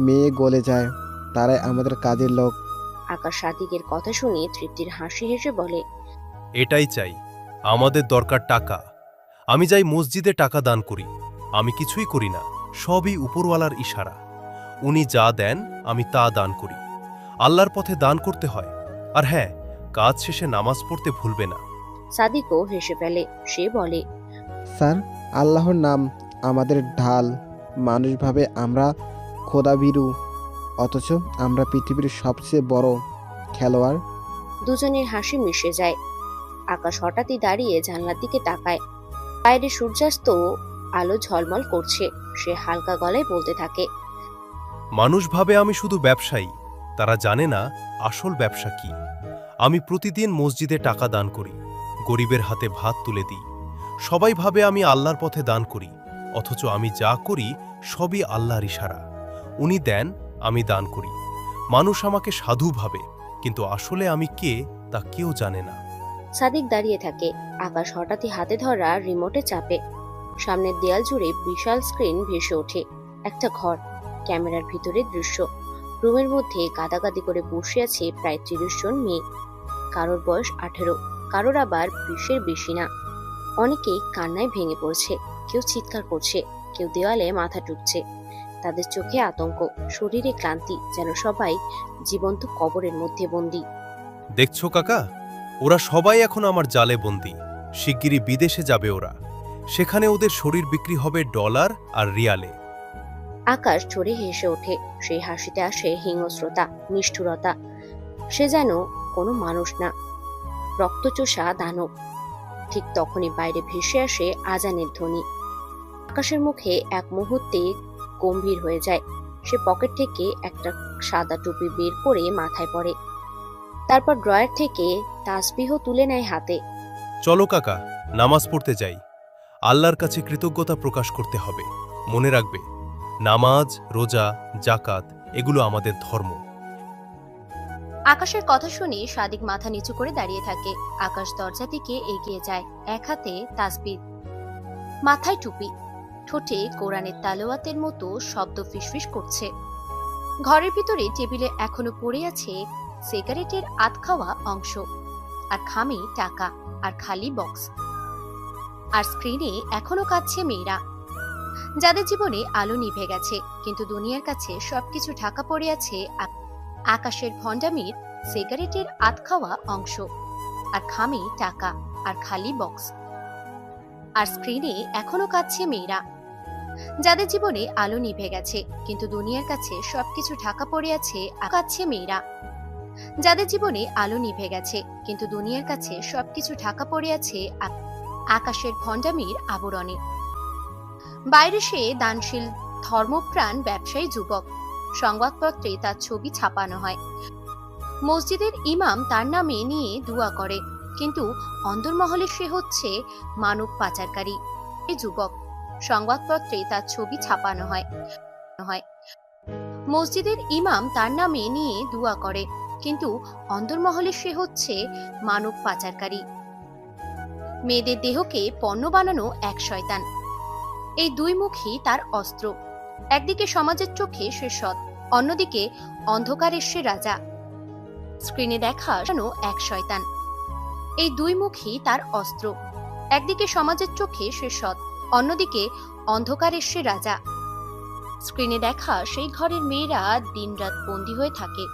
মেয়ে গলে যায় তারাই আমাদের কাজের লোক। আকাশ সাদিকের কথা শুনে তৃপ্তির হাসি হেসে বলে, এটাই চাই। আমাদের দরকার টাকা। আমি যাই মসজিদে টাকা দান করি। আমি কিছুই করি না, সবই উপরওয়ালার ইশারা। উনি যা দেন আমি তা দান করি। আল্লাহর পথে দান করতে হয়। আর হ্যাঁ, কাজ শেষে নামাজ পড়তে ভুলবে না। সাদিকও হেসে ফেলে। সে বলে, স্যার, আল্লাহর নাম আমাদের ঢাল। মানুষ ভাবে আমরা খোদাভীরু, অথচ আমরা পৃথিবীর সবচেয়ে বড় খেলোয়াড়। দুজনের হাসি মিশে যায়। আকাশ হঠাৎই দাঁড়িয়ে জানলার দিকে তাকায়। বাইরে সূর্যাস্ত আলো ঝলমল করছে। সে হালকা গলায় বলতে থাকে, মানুষ ভাবে আমি শুধু ব্যবসায়ী, তারা জানে না আসল ব্যবসা কি। আমি প্রতিদিন মসজিদে টাকা দান করি, গরিবের হাতে ভাত তুলে দিই। সবাই ভাবে আমি আল্লাহর পথে দান করি, অথচ আমি যা করি সবই আল্লাহর ইশারা। উনি দেন, আমি দান করি। মানুষ আমাকে সাধু ভাবে, কিন্তু আসলে আমি কে তা কেউ জানে না। সাদিক দাঁড়িয়ে থাকে। আকাশ হঠাৎই হাতে ধরা রিমোটে চাপে। সামনের দেয়াল জুড়ে বিশাল স্ক্রিন ভেসে ওঠে। একটা ঘর, ক্যামেরার ভিতরে দৃশ্য। রুমের মধ্যে গাদাগাদি করে বসে আছে প্রায় ৩০ জন মেয়ে। কারোর বয়স 18, কারোর আবার 20-এর বেশি না। অনেকেই কান্নায় ভেঙে পড়ছে, কেউ চিৎকার করছে, কেউ দেওয়ালে মাথা টুকছে। তাদের চোখে আতঙ্ক, শরীরে ক্লান্তি, যেন সবাই জীবন্ত কবরের মধ্যে বন্দী। দেখছো কাকা, ওরা সবাই এখন আমার জালে বন্দী। শিগগিরই বিদেশে যাবে ওরা। সেখানে ওদের শরীর বিক্রি হবে ডলার আর রিয়ালে। আকাশ ঝরে হেসে ওঠে। সেই হাসিতে আসে হিংস্রতা, নিষ্ঠুরতা। সে যেন কোনো মানুষ না, রক্তচোষা দানব। ঠিক তখনই বাইরে ভেসে আসে আজানের ধ্বনি। আকাশের মুখে এক মুহূর্তে গম্ভীর হয়ে যায়। সে পকেট থেকে একটা সাদা টুপি বের করে মাথায় পরে। তারপর ড্রয়ার থেকে তাসবিহ তুলে নেয় হাতে। চলো কাকা, নামাজ পড়তে যাই। আল্লাহর কাছে কৃতজ্ঞতা প্রকাশ করতে হবে। মনে রাখবে, নামাজ, রোজা, জাকাত এগুলো আমাদের ধর্ম। আকাশের কথা শুনে সাদিক মাথা নিচু করে দাঁড়িয়ে থাকে। আকাশ দরজা দিকে এগিয়ে যায়, এক হাতে তাসবিহ, মাথায় টুপি, ঠোঁটে কোরআনের তালাওয়াতের মতো শব্দ ফিসফিস করছে। ঘরের ভিতরে টেবিলে এখনো পড়ে আছে সিগারেটের আধ খাওয়া অংশ, আর খামে টাকা, আর খালি বক্স। আর স্ক্রিনে এখনো কাঁদছে মেয়েরা, যাদের জীবনে আলো নিভে গেছে, কিন্তু দুনিয়ার কাছে সবকিছু ঢাকা পড়ে আছে আকাশের ভণ্ডামির সিগারেটের আধ খাওয়া অংশ, আর খামে টাকা, আর খালি বক্স। আর স্ক্রিনে এখনো কাঁদছে মেয়েরা, যাদের জীবনে আলো নিভে গেছে, কিন্তু দুনিয়ার কাছে সবকিছু ঢাকা পড়ে আছে কাঁদছে মেয়েরা, যাদের জীবনে আলো নিভে গেছে, কিন্তু দুনিয়ার কাছে সবকিছু ঢাকা পড়ে আছে আকাশের ভণ্ডামির আবরণে। বাইরে সে দানশীল ধর্মপ্রাণ ব্যবসায়ী যুবক। সংবাদপত্রে তার ছবি ছাপানো হয়। মসজিদের ইমাম তার নামে নিয়ে দুয়া করে, কিন্তু অন্দরমহলে সে হচ্ছে মানব পাচারকারী। এই যুবক। সংবাদপত্রে তার ছবি ছাপানো হয়। মসজিদের ইমাম তার নামে নিয়ে দুয়া করে, কিন্তু অন্দরমহলে সে হচ্ছে মানব পাচারকারী। মেয়েদের দেহকে পণ্য বানানো এক শয়তান। এই দুই মুখী তার অস্ত্র। একদিকে সমাজের চোখে সে সৎ, অন্যদিকে অন্ধকারের সে রাজা। স্ক্রিনে দেখা এক শয়তান। এই দুই মুখী তার অস্ত্র। একদিকে সমাজের চোখে সে সৎ, অন্যদিকে অন্ধকারের সে রাজা। স্ক্রিনে দেখা সেই ঘরের মেয়েরা দিনরাত বন্দী হয়ে থাকে।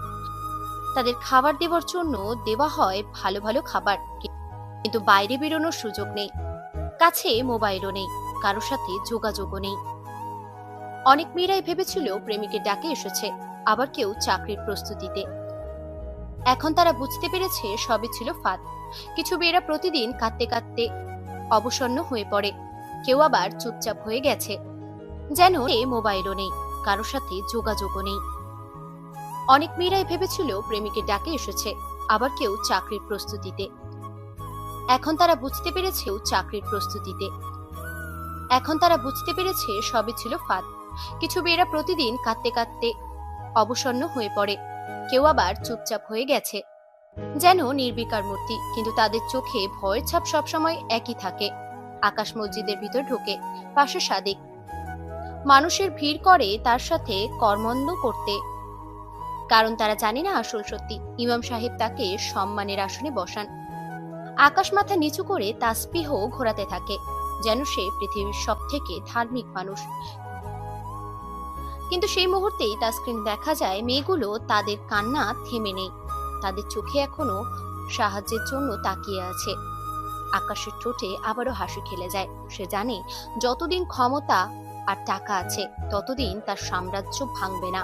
তাদের খাবার দেওয়ার জন্য দেওয়া হয় ভালো ভালো খাবার, কিন্তু বাইরে বেরোনোর সুযোগ নেই। কাছে মোবাইলও নেই, কারোর সাথে যোগাযোগও নেই। অনেক মেয়েরাই ভেবেছিল প্রেমিকের ডাকে এসেছে, আবার কেউ চাকরির প্রস্তুতিতে। এখন তারা বুঝতে পেরেছে সবই ছিল ফাঁদ। কিছু মেয়েরা প্রতিদিন কাঁদতে কাঁদতে অবসন্ন হয়ে পড়ে, কেউ আবার চুপচাপ হয়ে গেছে, যেন মোবাইলও নেই, কারোর সাথে যোগাযোগও নেই। অনেক মেয়েরাই ভেবেছিল প্রেমিকের ডাকে এসেছে, আবার কেউ চাকরির প্রস্তুতিতে। এখন তারা বুঝতে পেরেছে চাকরির প্রস্তুতিতে। এখন তারা বুঝতে পেরেছে সবই ছিল ফাঁদ। কিছু মেয়েরা প্রতিদিন কাঁদতে কাঁদতে অবসন্ন হয়ে পড়ে, কেউ আবার চুপচাপ হয়ে গেছে, যেন নির্বিকার মূর্তি, কিন্তু তাদের চোখে ভয়ের ছাপ সবসময় একই থাকে। আকাশ মসজিদের ভিতর ঢোকে, পাশে সাদিক। মানুষের ভিড় করে তার সাথে কর্মন্দ করতে, কারণ তারা জানে না আসল সত্যি। ইমাম সাহেব তাকে সম্মানের আসনে বসান। আকাশ মাথা নিচু করে তাসবিহ ঘোরাতে থাকে, যেন সে পৃথিবীর সবথেকে ধার্মিক মানুষ। কিন্তু সেই মুহূর্তেই তার স্ক্রিন দেখা যায় মেয়েগুলো তাদের কান্না থেমে নেই, তাদের চোখে এখনো সাহায্যের জন্য তাকিয়ে আছে। আকাশের ঠোঁটে আবারও হাসি খেলে যায়। সে জানে যতদিন ক্ষমতা আর টাকা আছে, ততদিন তার সাম্রাজ্য ভাঙবে না।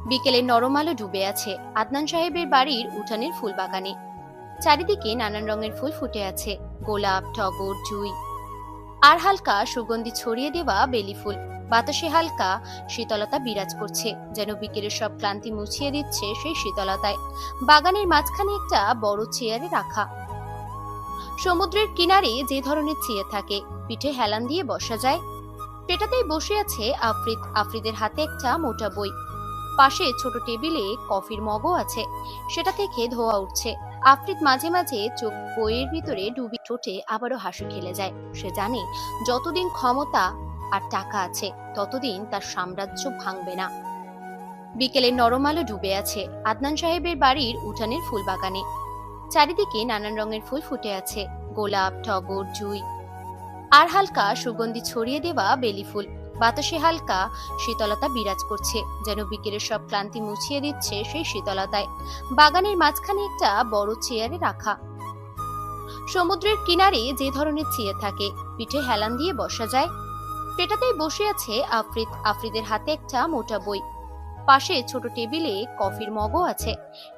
বিকেলে নরম আলো ডুবে আছে আদনান সাহেবের বাড়ির উঠানের ফুল বাগানে। চারিদিকে নানান রঙের ফুল ফুটে আছে, গোলাপ, টগর, জুঁই, আর হালকা সুগন্ধি ছড়িয়ে দেওয়া বেলি ফুল। বাতাসে হালকা শীতলতা বিরাজ করছে, যেন বিকেলের সব ক্লান্তি মুছিয়ে দিচ্ছে সেই শীতলতায়। বাগানের মাঝখানে একটা বড় চেয়ারে রাখা সমুদ্রের কিনারে যে ধরনের চেয়ার থাকে, পিঠে হেলান দিয়ে বসা যায়, সেটাতেই বসে আছে আফ্রিদ। আফ্রিদের হাতে একটা মোটা বই, পাশে ছোট টেবিলে কফির মগও আছে, সেটা থেকে ধোয়া উঠছে। আফ্রিদ মাঝে মাঝে চোখ বইয়ের ভিতরে ডুবি, ঠোঁটে আবারও হাসি খেলে যায়। সে জানে যতদিন ক্ষমতা আর টাকা আছে ততদিন তার সাম্রাজ্য ভাঙবে না। বিকেলের নরম আলো ডুবে আছে আদনান সাহেবের বাড়ির উঠানের ফুল বাগানে। চারিদিকে নানান রঙের ফুল ফুটে আছে, গোলাপ, টগর, জুঁই আর হালকা সুগন্ধি ছড়িয়ে দেওয়া বেলি ফুল। বাতাসে হালকা শীতলতা বিরাজ করছে, যেন বিকেলের সব ক্লান্তি মুছিয়ে দিচ্ছে সেই শীতলতায়। বাগানের মাঝখানে একটা বড় চেয়ারে রাখা। সমুদ্রের কিনারে যে ধরনের চেয়ার থাকে, পিঠে হেলান দিয়ে বসা যায়, সেটাতেই বসে আছে আফ্রিদ। আফ্রিদের হাতে একটা মোটা বই, পাশে ছোট টেবিলে কফির মগও আছে,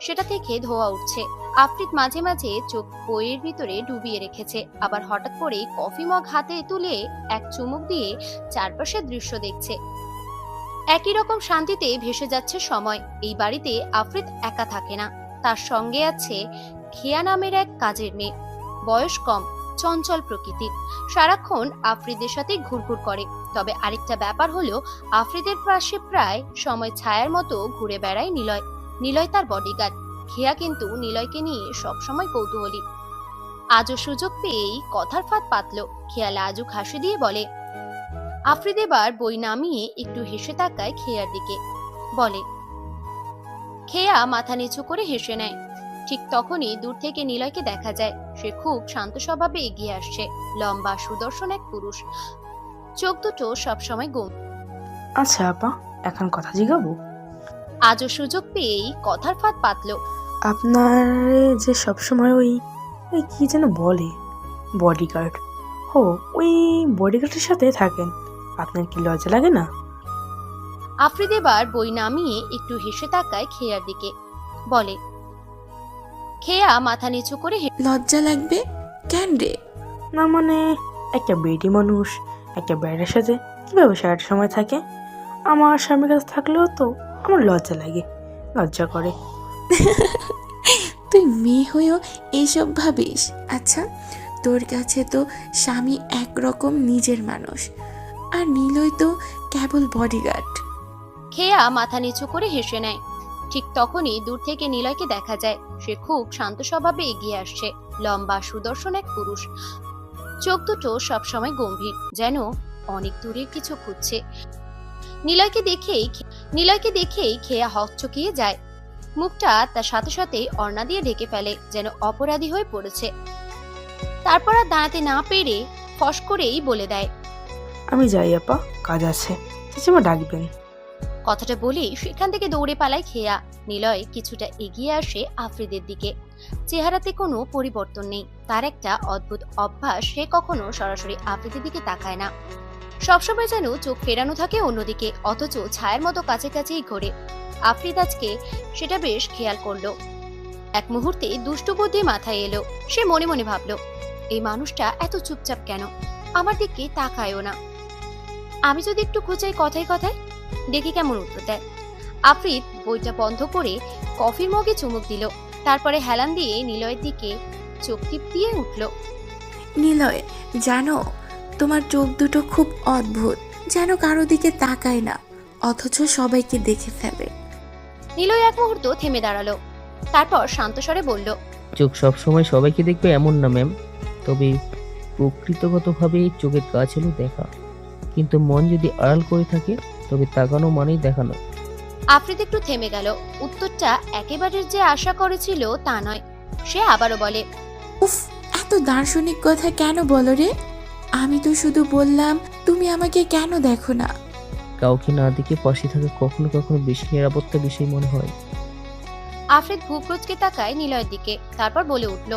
সেটা থেকে ধোয়া উঠছে। আফ্রিদ মাঝে মাঝে চোখ বইয়ের ভিতরে ডুবিয়ে রেখেছে, আবার হঠাৎ করে কফি মগ হাতে তুলে এক চুমুক দিয়ে চারপাশের দৃশ্য দেখছে। একই রকম শান্তিতে ভেসে যাচ্ছে সময়। এই বাড়িতে আফ্রিদ একা থাকে না, তার সঙ্গে আছে খেয়া নামের এক কাজের মেয়ে, বয়স কম, চঞ্চল প্রকৃতির, সারাক্ষণ আফ্রিদের সাথে ঘুরঘুর করে। তবে আরেকটা ব্যাপার হলো, আফ্রিদের পাশে প্রায় সময় ছায়ার মতো ঘুরে বেড়ায় নিলয়। নিলয় তার বডিগার্ড। খেয়া কিন্তু নিলয়কে নিয়ে সবসময় কৌতূহলী। আজও সুযোগ পেয়েই কথার ফাঁদ পাতল। খেয়া লাজুক হাসি দিয়ে বলে, আফ্রিদ এবার বই নামিয়ে একটু হেসে তাকায় খেয়ার দিকে, বলে। খেয়া মাথা নিচু করে হেসে নেয়। ঠিক তখনই দূর থেকে নিলয়কে দেখা যায়। সে খুব শান্ত স্বভাবে এগিয়ে আসছে, লম্বা সুদর্শন এক পুরুষ, চোখ দুটো সবসময় গম। আচ্ছা আপা, এখন কথা জিগাবো? আজও সুযোগ পেয়েই কথার ফাঁদ পাতল। আপনার যে সবসময় ওই ওই কি যেন বলে, বডিগার্ড, হো ওই বডিগার্ডের সাথে থাকেন, আপনার কি লজ্জা লাগে না? আফ্রিদ এবার বই নামিয়ে একটু হেসে তাকায় খেয়ার দিকে, বলে। খেয়া মাথা নিচু করে লজ্জা লাগবে কেন রে? না মানে, একটা বেটি মানুষ একটা বেড়ার সাথে কিভাবে সারাটা সময় থাকে? আমার স্বামীর কাছে থাকলেও তো আমার লজ্জা লাগে, লজ্জা করে। তুই মেয়ে হয়েও এইসব ভাবিস? আচ্ছা, তোর কাছে তো স্বামী একরকম নিজের মানুষ, আর নিলয় তো কেবল বডিগার্ড। খেয়া মাথা নিচু করে হেসে নেয়। ঠিক তখনই দূর থেকে নিলয়কে দেখা যায়। সে খুব শান্ত স্বভাবে এগিয়ে আসছে, লম্বা সুদর্শন এক পুরুষ, চোখ দুটো সবসময় গম্ভীর, যেন অনেক দূরের কিছু খুঁজছে। নিলয়কে দেখেই খেয়া হকচকিয়ে যায়। মুখটা তার সাথে সাথে ওড়না দিয়ে ঢেকে ফেলে, যেন অপরাধী হয়ে পড়েছে। তারপর আর দাঁড়াতে না পেরে ফস করেই বলে দেয়, আমি যাই আপা, কাজ আছে, চাচিমা ডাকবেন। কথাটা বলেই সেখান থেকে দৌড়ে পালায় খেয়া। নিলয় কিছুটা এগিয়ে আসে আফ্রিদের দিকে। চেহারাতে কোনো পরিবর্তন নেই, তার একটা অদ্ভুত অভ্যাস, সে কখনো সরাসরি আফ্রিদের দিকে তাকায় না, সবসময় যেন চোখ ফেরানো থাকে অন্যদিকে, অথচ ছায়ার মতো কাছে কাছেই ঘোরে। আফ্রিদ আজকে সেটা বেশ খেয়াল করলো। এক মুহূর্তে দুষ্টু বুদ্ধি মাথায় এলো। সে মনে মনে ভাবলো, এই মানুষটা এত চুপচাপ কেন, আমার দিকে তাকায়ও না। আমি যদি একটু খোঁজাই কথায় কথায়, দেখি কেমন উত্তর দেয়। আফ্রিদ বইটা বন্ধ করে কফির মগে চুমুক দিল, তারপরে হেলান দিয়ে নিলয়ের দিকে চোখ টিপ দিয়ে উঠল। নিলয়, জানো তোমার চোখ দুটো খুব অদ্ভুত, যেন কারো দিকে তাকায় না অথচ সবাইকে দেখে ফেলে। নিলয় এক মুহূর্ত থেমে দাঁড়ালো, তারপর শান্ত স্বরে বলল, চোখ সবসময় সবাইকে দেখবে এমন না ম্যাম, তবে প্রকৃতিগতভাবে চোখের কাজ হলো দেখা, কিন্তু মন যদি আড়াল করে থাকে তবে তাকানো মানেই দেখানো। আফ্রিদ একটু থেমে গেল। উত্তরটা একেবারে যে আশা করেছিল তা নয়। সে আবারও বলে, উফ, এত দার্শনিক কথা কেন বলো রে? আমি তো শুধু বললাম তুমি আমাকে কেন দেখো না। কাউকে না দেখে পাশে থাকা কখনো কখনো বেশি নিরাপত্তা বিষয় মনে হয়। আফ্রিদ ভুকুচকে তাকায় নিলয়ের দিকে, তারপর বলে উঠল,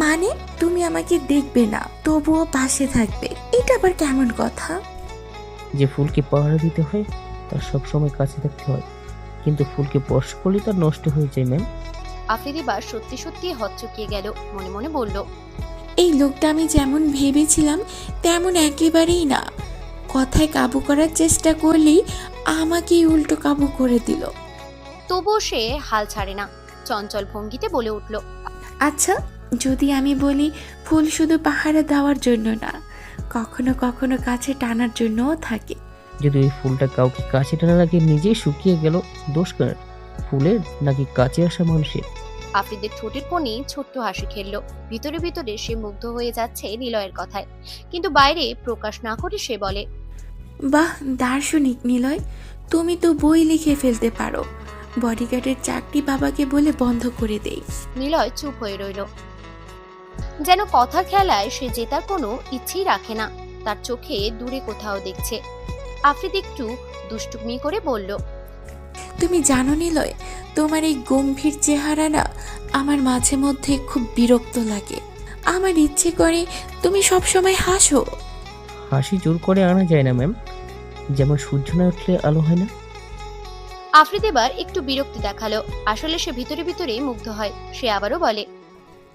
মানে তুমি আমাকে দেখবে না তবুও পাশে থাকবে, এটা আবার কেমন কথা? যে ফুলকে পাহারা দিতে হয় তার সবসময় কাছে থাকতে হয়, কিন্তু ফুলকে স্পর্শ করলে তার নষ্ট হয়ে যায় ম্যাম। আফ্রিদ এবার সত্যি সত্যি হকচকিয়ে গেল, মনে মনে বলল, এই লোকটা আমি যেমন ভেবেছিলাম তেমন একেবারেই না। কথায় কাবু করার চেষ্টা করলেই আমাকেই উল্টো কাবু করে দিল। তবুও সে হাল ছাড়ে না, চঞ্চল ভঙ্গিতে বলে উঠল, আচ্ছা যদি আমি বলি ফুল শুধু পাহারা দেওয়ার জন্য না, কখনো কখনো কাছে টানার জন্যও থাকে। যদি ওই ফুলটা কাউকে কাছে টানা লাগে নিজেই শুকিয়ে গেল, দোষ কার? ফুলের নাকি কাছে আসা মানুষের? আফ্রিদের ঠোঁটের কোণে ছোট্ট হাসি খেললো। ভিতরে ভিতরে সে মুগ্ধ হয়ে যাচ্ছে নিলয়ের কথায়, কিন্তু বাইরে প্রকাশ না করে সে বলে, বাহ, দার্শনিক নিলয়, তুমি তো বই লিখে ফেলতে পারো। বডিগার্ডের চাকরি বাবাকে বলে বন্ধ করে দেই। নিলয় চুপ হয়ে রইল, যেন কথার খেলায় সে জেতার কোনো ইচ্ছেই রাখে না। তার চোখে দূরে কোথাও দেখছে। আফ্রিদ একটু দুষ্টুমি করে বলল, তুমি জানো নিলয়, তোমার এই গম্ভীর চেহারা না আমার মাঝে মধ্যে খুব বিরক্ত লাগে। আমার ইচ্ছে করে তুমি সব সময় হাসো। হাসি জোর করে আনা যায় না ম্যাম, যেমন সূর্য না উঠলে আলো হয় না। আফ্রিদ এবার একটু বিরক্তি দেখালো। আসলে সে ভিতরে ভিতরে মুগ্ধ হয়। সে আবারও বলে,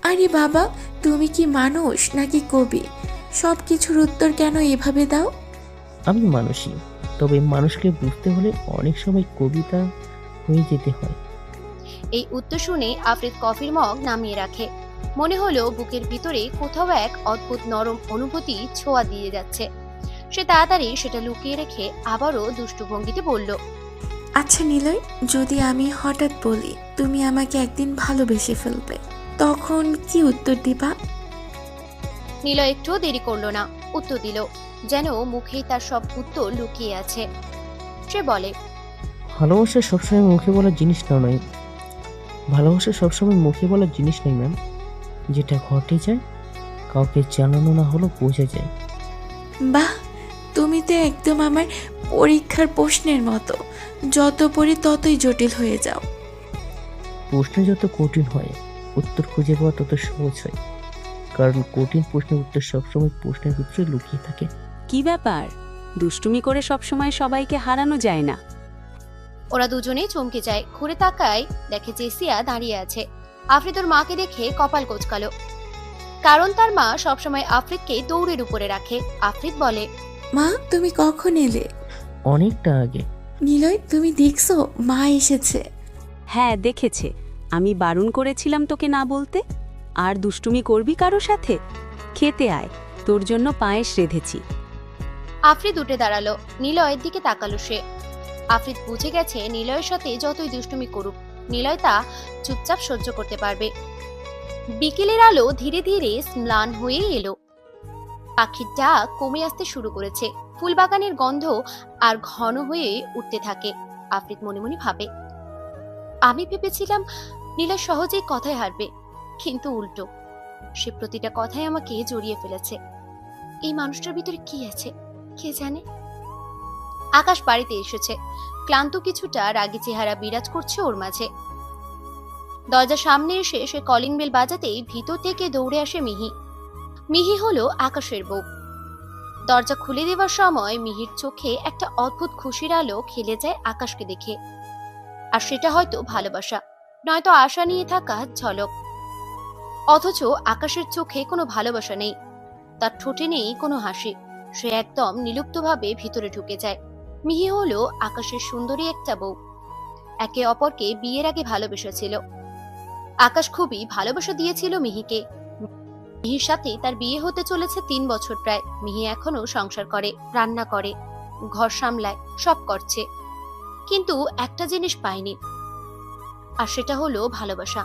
আরে বাবা, তুমি কি মানুষ নাকি কবি? সব কিছুর উত্তর কেন এভাবে দাও? আমি মানুষই, তবে মানুষকে বুঝতে হলে অনেক সময় কবিতা হয়ে যেতে হয়। এই উত্তর শুনে আফ্রিদ কফির মগ নামিয়ে রাখে। মনে হলো বুকের ভিতরে কোথাও এক অদ্ভুত নরম অনুভূতি ছোঁয়া দিয়ে যাচ্ছে। সে তাড়াতাড়ি সেটা লুকিয়ে রেখে আবারও দুষ্টু ভঙ্গিতে বলল, আচ্ছা নিলয়, যদি আমি হঠাৎ বলি তুমি আমাকে একদিন ভালোবেসে ফেলবে, তখন কি উত্তর দিবা? নিলয় একটুও দেরি করলো না, উত্তর দিল, যেন মুখেই তার সব উত্তর লুকিয়ে আছে। সে বলে, ভালোবাসা সবসময় মুখে বলার জিনিস না নয়। ভালোবাসা সবসময় মুখে বলার জিনিস নয় ম্যাম, যেটা ঘটে যায় কাউকে জানানো না হলেও বোঝা যায়। বাহ, তুমি তো একদম আমার পরীক্ষার প্রশ্নের মতো, যত পড়ি ততই জটিল হয়ে যাও। প্রশ্ন যত কঠিন হয়, উত্তর খুঁজে পাওয়া তত সহজ হয়, কারণ কঠিন প্রশ্নের উত্তর সবসময় প্রশ্নের ভিতরে লুকিয়ে থাকে। কি ব্যাপার, দুষ্টুমি করে সবসময় সবাইকে হারানো যায় না। ওরা দুজনেই চমকে যায়। ঘুরে তাকায়, দেখে জেসিয়া দাঁড়িয়ে আছে। আফ্রিদ ওর মাকে দেখে কপাল কোঁচকালো, কারণ তার মা সবসময় আফ্রিদকে দৌড়ের উপরে রাখে। আফ্রিদ বলে, মা তুমি কখন এলে? অনেকটা আগে। নিলয়, তুমি দেখছো মা এসেছে? হ্যাঁ দেখেছে, আমি বারণ করেছিলাম তোকে না বলতে। আর দুষ্টুমি করবি কারো সাথে? খেতে আয়, তোর জন্য পায়েস রেঁধেছি। আফ্রিদ উঠে দাঁড়ালো, নিলয়ের দিকে তাকালো সে। আফ্রিদ বুঝে গেছে নিলয়ের সাথে যতই দুষ্টুমি করুক, নিলয় তা চুপচাপ সহ্য করতে পারবে। বিকেলের আলো ধীরে ধীরে ম্লান হয়ে এলো। পাখির ডাক কমে আসতে শুরু করেছে। ফুলবাগানের গন্ধ আর ঘন হয়ে উঠতে থাকে। আফ্রিদ মনে মনে ভাবে, আমি ভেবেছিলাম নিলয় সহজেই কথায় হারবে, কিন্তু উল্টো। সে প্রতিটা কথায় আমাকে জড়িয়ে ফেলেছে। এই মানুষটার ভিতরে কি আছে কে জানে। আকাশ বাড়িতে এসেছে। ক্লান্ত কিছুটা রাগী চেহারা বিরাজ করছে ওর মাঝে। দরজার সামনে এসে সে কলিং বেল বাজাতেই ভিতর থেকে দৌড়ে আসে মিহি। মিহি হলো আকাশের বউ। দরজা খুলে দেওয়ার সময় মিহির চোখে একটা অদ্ভুত খুশির আলো খেলে যায় আকাশকে দেখে। আর সেটা হয়তো ভালোবাসা, নয়তো আশা নিয়ে থাকা ঝলক। অথচ আকাশের চোখে কোনো ভালোবাসা নেই, তার ঠোঁটে নেই কোনো হাসি। সে একদম নিলুপ্তভাবে ভিতরে ঢুকে যায়। মিহি হলো আকাশের সুন্দরী একটা বউ। একে অপরকে বিয়ের আগে ভালোবেসেছিল। আকাশ খুবই ভালোবাসা দিয়েছিল মিহিকে। মিহির সাথে তার বিয়ে হতে চলেছে 3 বছর প্রায়। মিহি এখনো সংসার করে, রান্না করে, ঘর সামলায়, সব করছে, কিন্তু একটা জিনিস পায়নি, আর সেটা হলো ভালোবাসা।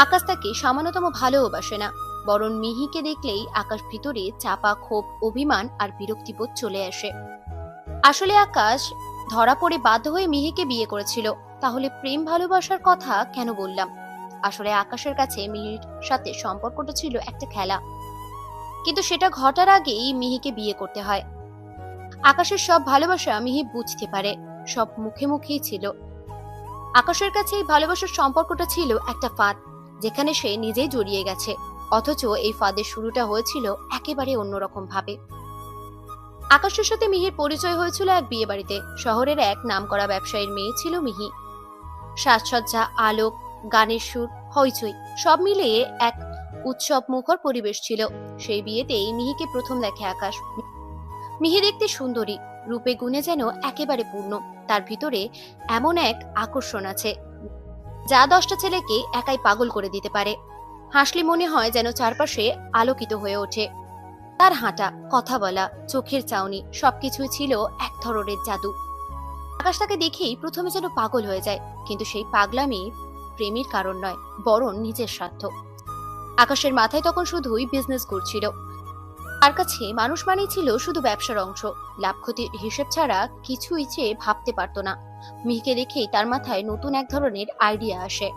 আকাশ তাকে সামান্যতম ভালোবাসে না, বরং মিহিকে দেখলেই আকাশ ভিতরে চাপা ক্ষোভ, অভিমান আর বিরক্তিবোধ চলে আসে। আসলে আকাশ ধরা পড়ে বাধ্য হয়ে মিহিকে বিয়ে করেছিল। তাহলে প্রেম ভালোবাসার কথা কেন বললাম? আসলে আকাশের কাছে মিহির সাথে সম্পর্কটা ছিল একটা খেলা, কিন্তু সেটা ঘটার আগেই মিহিকে বিয়ে করতে হয়। আকাশের সব ভালোবাসা মিহি বুঝতে পারে, সব মুখে মুখেই ছিল। আকাশের কাছে এই ভালোবাসার সম্পর্কটা ছিল একটা ফাঁদ, যেখানে সে নিজেই জড়িয়ে গেছে। অথচ এই ফাঁদের শুরুটা হয়েছিল একেবারে অন্যরকম ভাবে। আকাশের সাথে মিহির পরিচয় হয়েছিল এক বিয়ে বাড়িতে। শহরের এক নামকরা ব্যবসায়ীর মেয়ে ছিল মিহি। সাজসজ্জা, আলোক, গানের সুর, হইচই সব মিলিয়ে এক উৎসব মুখর পরিবেশ ছিল। সেই বিয়েতেই মিহিকে প্রথম দেখে আকাশ। মিহি দেখতে সুন্দরী, রূপে গুণে যেন একেবারে পূর্ণ। তার ভিতরে এমন এক আকর্ষণ আছে যা 10টা ছেলেকে একাই পাগল করে দিতে পারে। হাসলে মনে হয় যেন চারপাশে আলোকিত হয়ে ওঠে। তার হাঁটা, কথা বলা, চোখের চাউনি সবকিছুই ছিল এক ধরনের জাদু। আকাশ তাকে দেখেই প্রথমে যেন পাগল হয়ে যায়, কিন্তু সেই পাগলামি প্রেমের কারণ নয়, বরং নিজের স্বার্থ। আকাশের মাথায় তখন শুধুই বিজনেস ঘুরছিল। তার কাছে মানুষ মানেই ছিল শুধু ব্যবসার অংশ, লাভ ক্ষতির হিসেব ছাড়া কিছুই সে ভাবতে পারত না। মিহিকে দেখেই তার মাথায় নতুন এক ধরনের আইডিয়া আসে।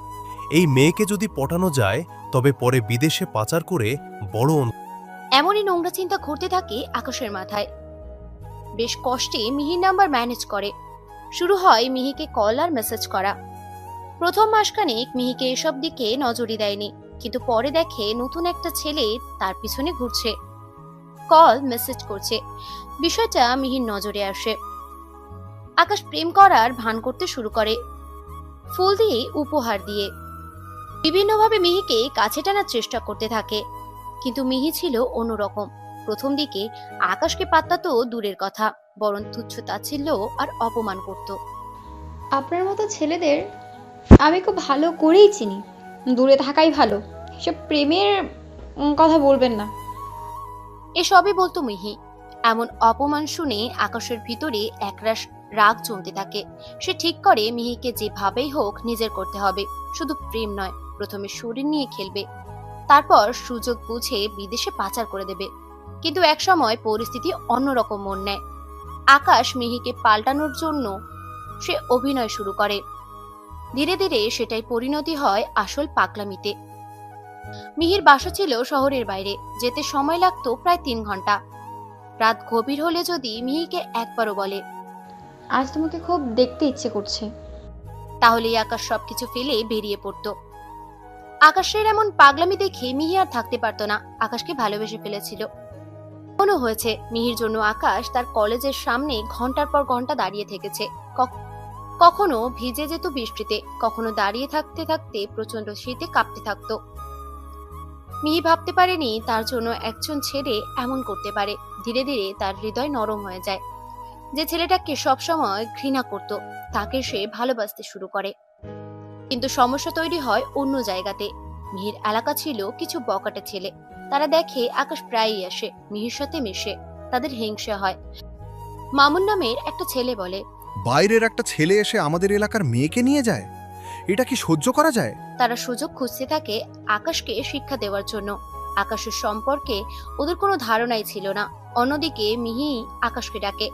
এই মেয়েকে যদি পটানো যায় তবে পরে বিদেশে পাচার করে বড় এমনই নোংরা চিন্তা ঘুরতে থাকে আকাশের মাথায়। বেশ কষ্টে মিহির নাম্বার ম্যানেজ করে। শুরু হয় মিহিকে কল আর মেসেজ করা। প্রথম মাসখানেক মিহিকে এসব দিকে নজরই দেয়নি, কিন্তু পরে দেখে নতুন একটা ছেলে তার পিছনে ঘুরছে, কল মেসেজ করছে। বিষয়টা মিহির নজরে আসে। আকাশ প্রেম করার ভান করতে শুরু করে, ফুল দিয়ে, উপহার দিয়ে, বিভিন্নভাবে মিহিকে কাছে টানার চেষ্টা করতে থাকে। কিন্তু মিহি ছিল অন্যরকম। প্রথম দিকে আকাশকে পাত্তা তো দূরের কথা, বরং তুচ্ছ তাচ্ছিল্য আর অপমান করত। আপনার মতো ছেলেদের আমি খুব ভালো করেই চিনি, দূরে থাকাই ভালো, এসব প্রেমের কথা বলবেন না। এসবই বলতো মিহি। এমন অপমান শুনে আকাশের ভিতরে একরাশ রাগ জমতে থাকে। সে ঠিক করে মিহিকে যেভাবেই হোক নিজের করতে হবে, শুধু প্রেম নয়, প্রথমে শরীর নিয়ে খেলবে, তারপর সুযোগ বুঝে বিদেশে পাচার করে দেবে। কিন্তু একসময় পরিস্থিতি অন্যরকম মন নেয়। আকাশ মিহিকে পাল্টানোর জন্য সে অভিনয় শুরু করে। ধীরে ধীরে সেটাই পরিণতি হয় আসল পাগলামিতে। মিহির বাসা ছিল শহরের বাইরে, যেতে সময় লাগতো প্রায় 3 ঘন্টা। রাত গভীর হলে যদি মিহিকে একবারও বলে, আজ তোমাকে খুব দেখতে ইচ্ছে করছে, তাহলেই আকাশ সবকিছু ফেলে বেরিয়ে পড়তো। আকাশের এমন পাগলামি দেখে মিহি আর থাকতে পারতো না। আকাশকে ভালোবেসে ফেলেছিল। মনে হয়েছে মিহির জন্য আকাশ তার কলেজের সামনে ঘন্টার পর ঘন্টা দাঁড়িয়ে থেকেছে। কখনো ভিজে যেত বৃষ্টিতে, কখনো দাঁড়িয়ে থাকতে থাকতে প্রচন্ড শীতে কাঁপতে থাকতো। মিহি ভাবতে পারেনি তার জন্য একজন ছেলে এমন করতে পারে। ধীরে ধীরে তার হৃদয় নরম হয়ে যায়। যে ছেলেটাকে সবসময় ঘৃণা করত, তাকে সে ভালোবাসতে শুরু করে। কিন্তু সমস্যা তৈরি হয় অন্য জায়গাতে। মিহির এলাকা ছিল কিছু বকাটে ছেলে। তারা দেখে আকাশ প্রায়ই আসে, মিহির সাথে মিশে। তাদের হিংসা হয়। মামুন নামের একটা ছেলে বলে, বাইরের একটা ছেলে এসে আমাদের এলাকার মেয়েকে নিয়ে যায়, এটা কি সহ্য করা যায়? তারা সুযোগ খুঁজতে থাকে আকাশকে শিক্ষা দেওয়ার জন্য। আকাশের সম্পর্কে ওদের কোনো ধারণাই ছিল না। অন্যদিকে মিহি আকাশকে ডাকে।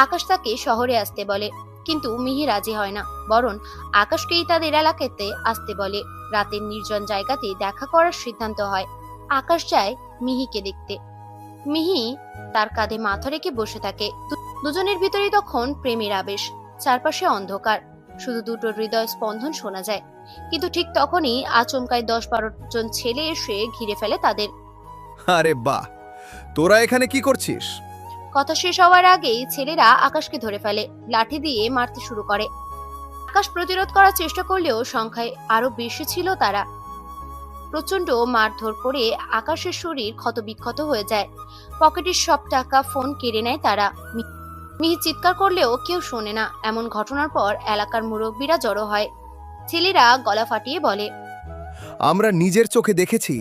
আকাশ তাকে শহরে আসতে বলে, কিন্তু মিহি রাজি হয় না, বরং আকাশকেই তাদের এলাকাতে আসতে বলে। রাতের নির্জন জায়গাতে দেখা করার সিদ্ধান্ত হয়। আকাশ যায় মিহিকে দেখতে। মিহি তার কাঁধে মাথা রেখে বসে থাকে। দুজনের ভিতরে তখন প্রেমের আবেশ। চারপাশে অন্ধকার, শুধু দুটো হৃদয় স্পন্দন শোনা যায়। কিন্তু ঠিক তখনই আচমকায় 10-12 জন ছেলে এসে ঘিরে ফেলে তাদের। আরে বাহ, তোরা এখানে কি করছিস? কথা শেষ হওয়ার আগেই ছেলেরা আকাশকে ধরে ফেলে, লাঠি দিয়ে মারতে শুরু করে। আকাশ প্রতিরোধ করার চেষ্টা করলেও সংখ্যায় আরো বেশি ছিল তারা। প্রচন্ড মারধর করে আকাশের শরীর ক্ষতবিক্ষত হয়ে যায়। পকেটের সব টাকা, ফোন কেড়ে নেয় তারা। মিহি চিৎকার করলেও কেউ শোনে না। এমন ঘটনার পর এলাকার মুরব্বীরা জড়ো হয়। ছেলেরা গলা ফাটিয়ে বলে, আমরা নিজের চোখে দেখেছি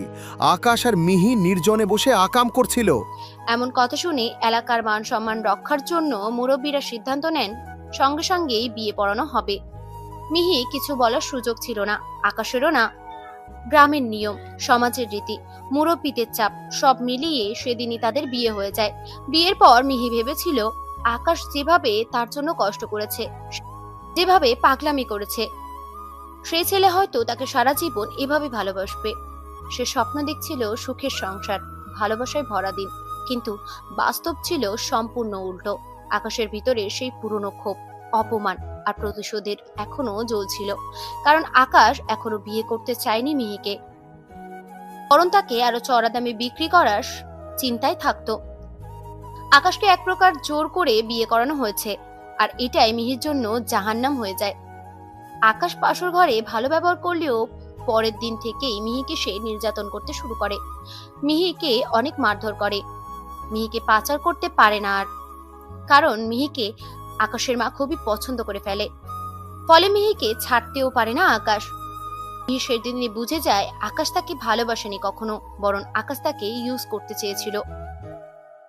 আকাশ আর মিহি নির্জনে বসে আকাম করছিল। এমন কথা শুনে এলাকার মান সম্মান রক্ষার জন্য মুরব্বীরা সিদ্ধান্ত নেন সঙ্গে সঙ্গেই বিয়ে পড়ানো হবে। মিহি কিছু বলার সুযোগ ছিল না, আকাশেরও না। গ্রামের নিয়ম, সমাজের রীতি, মুরব্বীদের চাপ সব মিলিয়ে সেদিনই তাদের বিয়ে হয়ে যায়। বিয়ের পর মিহি ভেবেছিল আকাশ যেভাবে তার জন্য কষ্ট করেছে, যেভাবে পাগলামি করেছে, সেই ছেলে হয়তো তাকে সারা জীবন এভাবে ভালোবাসবে। সে স্বপ্ন দেখছিল সুখের সংসার, ভালোবাসায় ভরা দিন। কিন্তু বাস্তব ছিল সম্পূর্ণ উল্টো। আকাশের ভিতরে সেই পুরনো ক্ষোভ, অপমান আর প্রতিশোধের এখনো জ্বলছিল। কারণ আকাশ এখনো বিয়ে করতে চায়নি মিহিকে, বরং তাকে আরো চড়া দামে বিক্রি করার চিন্তায় থাকতো। আকাশকে এক প্রকার জোর করে বিয়ে করানো হয়েছে, আর এটাই মিহির জন্য জাহান্নাম হয়ে যায়। আকাশ পাশর ঘরে ভালো ব্যবহার করলেও পরের দিন থেকেই মিহিকে সে নির্যাতন করতে শুরু করে। মিহিকে অনেক মারধর করে। মিহিকে পাচার করতে পারে না আর, কারণ মিহিকে আকাশের মা খুবই পছন্দ করে ফেলে। ফলে মিহিকে ছাড়তেও পারে না আকাশ। মিহি সেদিনই বুঝে যায় আকাশ তাকে ভালোবাসেনি কখনো, বরং আকাশ তাকে ইউজ করতে চেয়েছিল।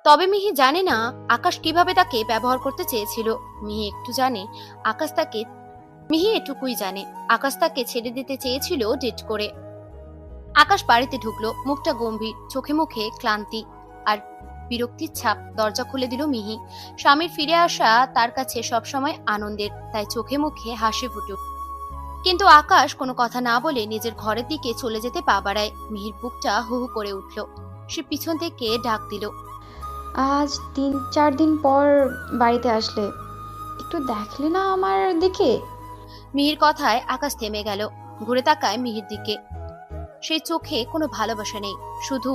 তবে মিহি জানে না আকাশ কিভাবে তাকে ব্যবহার করতে চেয়েছিল। মিহি এটুকুই জানে আকাশ তাকে ছেড়ে দিতে চেয়েছিল ডেট করে। আকাশ বাড়িতে ঢুকলো, মুখটা গম্ভীর, চোখে মুখে ক্লান্তি আর বিরক্তির ছাপ। দরজা খুলে দিল মিহি। স্বামীর ফিরে আসা তার কাছে সবসময় আনন্দের, তাই চোখে মুখে হাসি ফুটে। কিন্তু আকাশ কোনো কথা না বলে নিজের ঘরের দিকে চলে যেতে পা বাড়ায়। মিহির বুকটা হু হু করে উঠল। সে পিছন থেকে ডাক দিল, আজ 3-4 দিন পর বাড়িতে আসলে একটু দেখলে না আমার দিকে? মিহির কথায় আকাশ থেমে গেল, ঘুরে তাকায় মিহির দিকে। সেই চোখে কোনো ভালোবাসা নেই, শুধু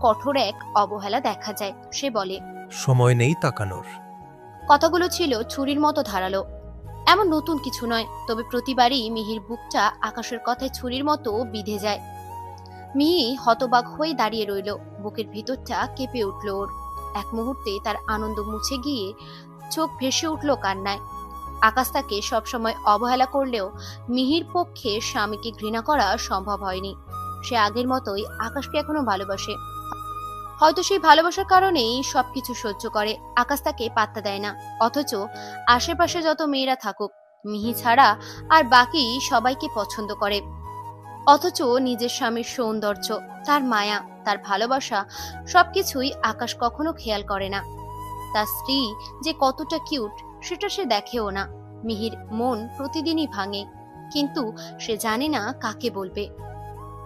কঠোর এক অবহেলা দেখা যায়। সে বলে, সময় নেই তাকানোর। কথাগুলো ছিল ছুরির মতো ধারালো। এমন নতুন কিছু নয়, তবে প্রতিবারই মিহির বুকটা আকাশের কথায় ছুরির মতো বিঁধে যায়। মিহি হতবাক হয়ে দাঁড়িয়ে রইল, বুকের ভিতরটা কেঁপে উঠল ওর। এক মুহূর্তে তার আনন্দ মুছে গিয়ে চোখ ভেসে উঠল কান্নায়। আকাশ তাকে সবসময় অবহেলা করলেও মিহির পক্ষে স্বামীকে ঘৃণা করা সম্ভব হয়নি। সে আগের মতোই আকাশকে এখনো ভালোবাসে। হয়তো সেই ভালোবাসার কারণেই সবকিছু সহ্য করে। আকাশ তাকে পাত্তা দেয় না, অথচ আশেপাশে যত মেয়েরা থাকুক মিহি ছাড়া আর বাকি সবাইকে পছন্দ করে। অথচ নিজের স্বামীর সৌন্দর্য, তার মায়া, তার ভালোবাসা সবকিছুই আকাশ কখনো খেয়াল করে না। তার স্ত্রী যে কতটা কিউট সেটা সে দেখেও না। মিহির মন প্রতিদিনই ভাঙে, কিন্তু সে জানে না কাকে বলবে।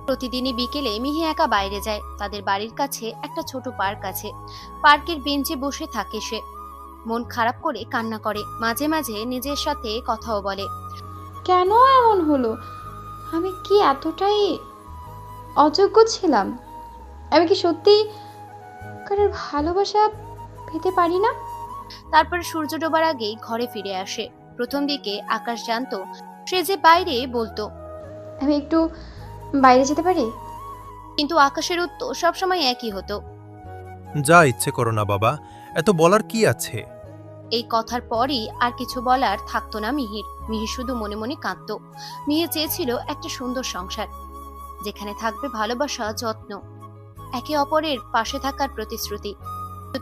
প্রতিদিনই বিকেলে মিহি একা বাইরে যায়। তাদের বাড়ির কাছে একটা ছোট পার্ক আছে। পার্কের বেঞ্চে বসে থাকে সে। মন খারাপ করে কান্না করে, মাঝে মাঝে নিজের সাথে কথাও বলে, কেন এমন হলো? আমি কি এতটাই অযোগ্য ছিলাম? আমি কি সত্যি কারোর ভালোবাসা পেতে পারি না? তারপর সূর্য ডোবার আগেই ঘরে ফিরে আসে। প্রথম দিকে আকাশ জানতো সে যে বাইরে বলতো, আমি একটু বাইরে যেতে পারি? কিন্তু আকাশের উত্তর সবসময় একই হতো, যা ইচ্ছে করো না বাবা, এত বলার কি আছে? এই কথার পরই আর কিছু বলার থাকতো না মিহির। মিহি শুধু মনে মনে কাঁদত। মিহি চেয়েছিল একটা সুন্দর সংসার, যেখানে থাকবে ভালোবাসা, যত্ন, একে অপরের পাশে থাকার প্রতিশ্রুতি।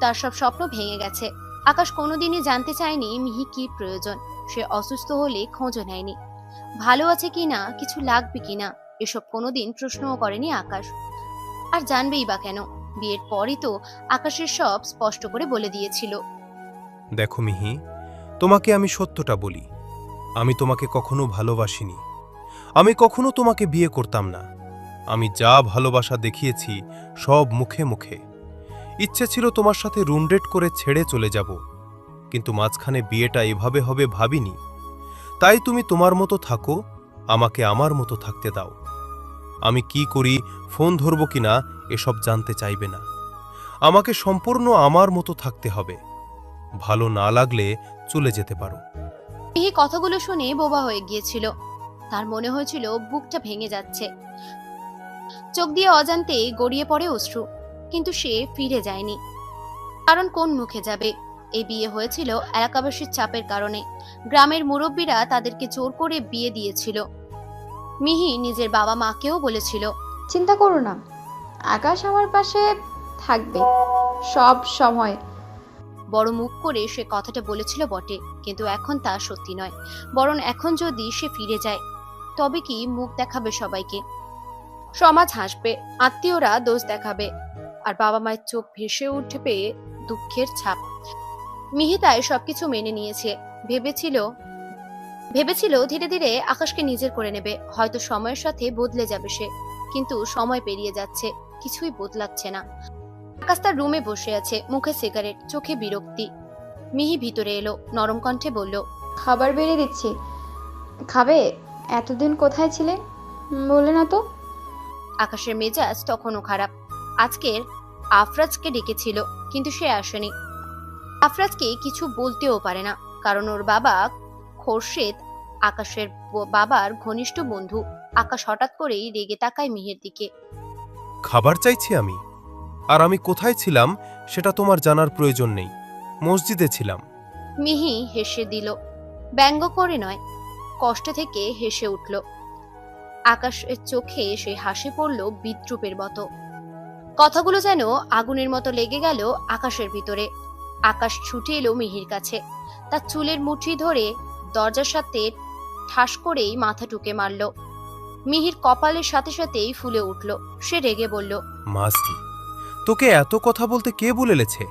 তার সব স্বপ্ন ভেঙে গেছে। আকাশ কোনোদিনই জানতে চায়নি মিহি কি প্রয়োজন। সে অসুস্থ হলে খোঁজও নেয়নি, ভালো আছে কিনা, কিছু লাগবে কিনা, এসব কোনোদিন প্রশ্নও করেনি আকাশ। আর জানবেই বা কেন? বিয়ের পরই তো আকাশের সব স্পষ্ট করে বলে দিয়েছিল। দেখো মিহি, তোমাকে আমি সত্যটা বলি, আমি তোমাকে কখনো ভালোবাসিনি। আমি কখনো তোমাকে বিয়ে করতাম না। আমি যা ভালোবাসা দেখিয়েছি সব মুখে মুখে। ইচ্ছে ছিল তোমার সাথে রুমডেট করে ছেড়ে চলে যাব, কিন্তু মাঝখানে বিয়েটা এভাবে হবে ভাবিনি। তাই তুমি তোমার মতো থাকো, আমাকে আমার মতো থাকতে দাও। আমি কি করি, ফোন ধরব কিনা এসব জানতে চাইবে না। আমাকে সম্পূর্ণ আমার মতো থাকতে হবে। ভালো না লাগলে চলে যেতে পারো। মিহি কথাগুলো শুনে বোবা হয়ে গিয়েছিল। তার মনে হয়েছিল বুকটা ভেঙে যাচ্ছে। চোখ দিয়ে অজান্তে গড়িয়ে পড়ে অশ্রু, কিন্তু সে ফিরে যায়নি। কারণ কোন মুখে যাবে? এই বিয়ে হয়েছিল এলাকাবাসীর চাপের কারণে। গ্রামের মুরব্বীরা তাদেরকে জোর করে বিয়ে দিয়েছিল। মিহি নিজের বাবা মাকেও বলেছিল, চিন্তা করো না, আকাশ আমার পাশে থাকবে সব সময়। বড় মুখ করে সে কথাটা বলেছিল বটে, কিন্তু এখন তা সত্যি নয়। বরং এখন যদি সে ফিরে যায়, তবে কি মুখ দেখাবে সবাইকে? সমাজ হাসবে, আত্মীয়রা দোষ দেখাবে, আর বাবা মায়ের চোখ ভেসে উঠবে দুঃখের ছাপ। মিহি তাই সবকিছু মেনে নিয়েছে। ভেবেছিল ধীরে ধীরে আকাশকে নিজের করে নেবে, হয়তো সময়ের সাথে বদলে যাবে সে। কিন্তু সময় পেরিয়ে যাচ্ছে, কিছুই বদলাচ্ছে না। আকাশ তার রুমে বসে আছে, মুখে সিগারেট, চোখে বিরক্তি। মিহি ভিতরে এলো, নরম কণ্ঠে বলল, খাবার বেড়ে দিচ্ছি, খাবে? এতদিন কোথায় ছিলে বলে না তো? আকাশের মেজাজ তখনও খারাপ। আজকের আফরাজকে ডেকেছিল, কিন্তু সে আসেনি। আফরাজকে কিছু বলতেও পারে না, কারণ ওর বাবা খোরশেদ আকাশের বাবার ঘনিষ্ঠ বন্ধু। আকাশ হঠাৎ করেই রেগে তাকায় মিহির দিকে। খাবার চাইছি আমি? আর আমি কোথায় ছিলাম সেটা তোমার জানার প্রয়োজন নেই। মসজিদে ছিলাম। মিহি হেসে দিল, ব্যঙ্গ করে নয়, কষ্ট থেকে হেসে উঠল। আকাশের চোখে সে হাসি পড়ল বিদ্রুপের মতো। কথাগুলো যেন আগুনের মতো লেগে গেল আকাশের ভিতরে। আকাশ ছুটে এলো মিহির কাছে, তার চুলের মুঠি ধরে দরজার সাথে ঠাস করেই মাথা টুকে মারল। মিহির কপালের সাথে সাথেই ফুলে উঠল। সে রেগে বলল, মাস্তি, তোকে এত কথা বলতে কে বলেছে?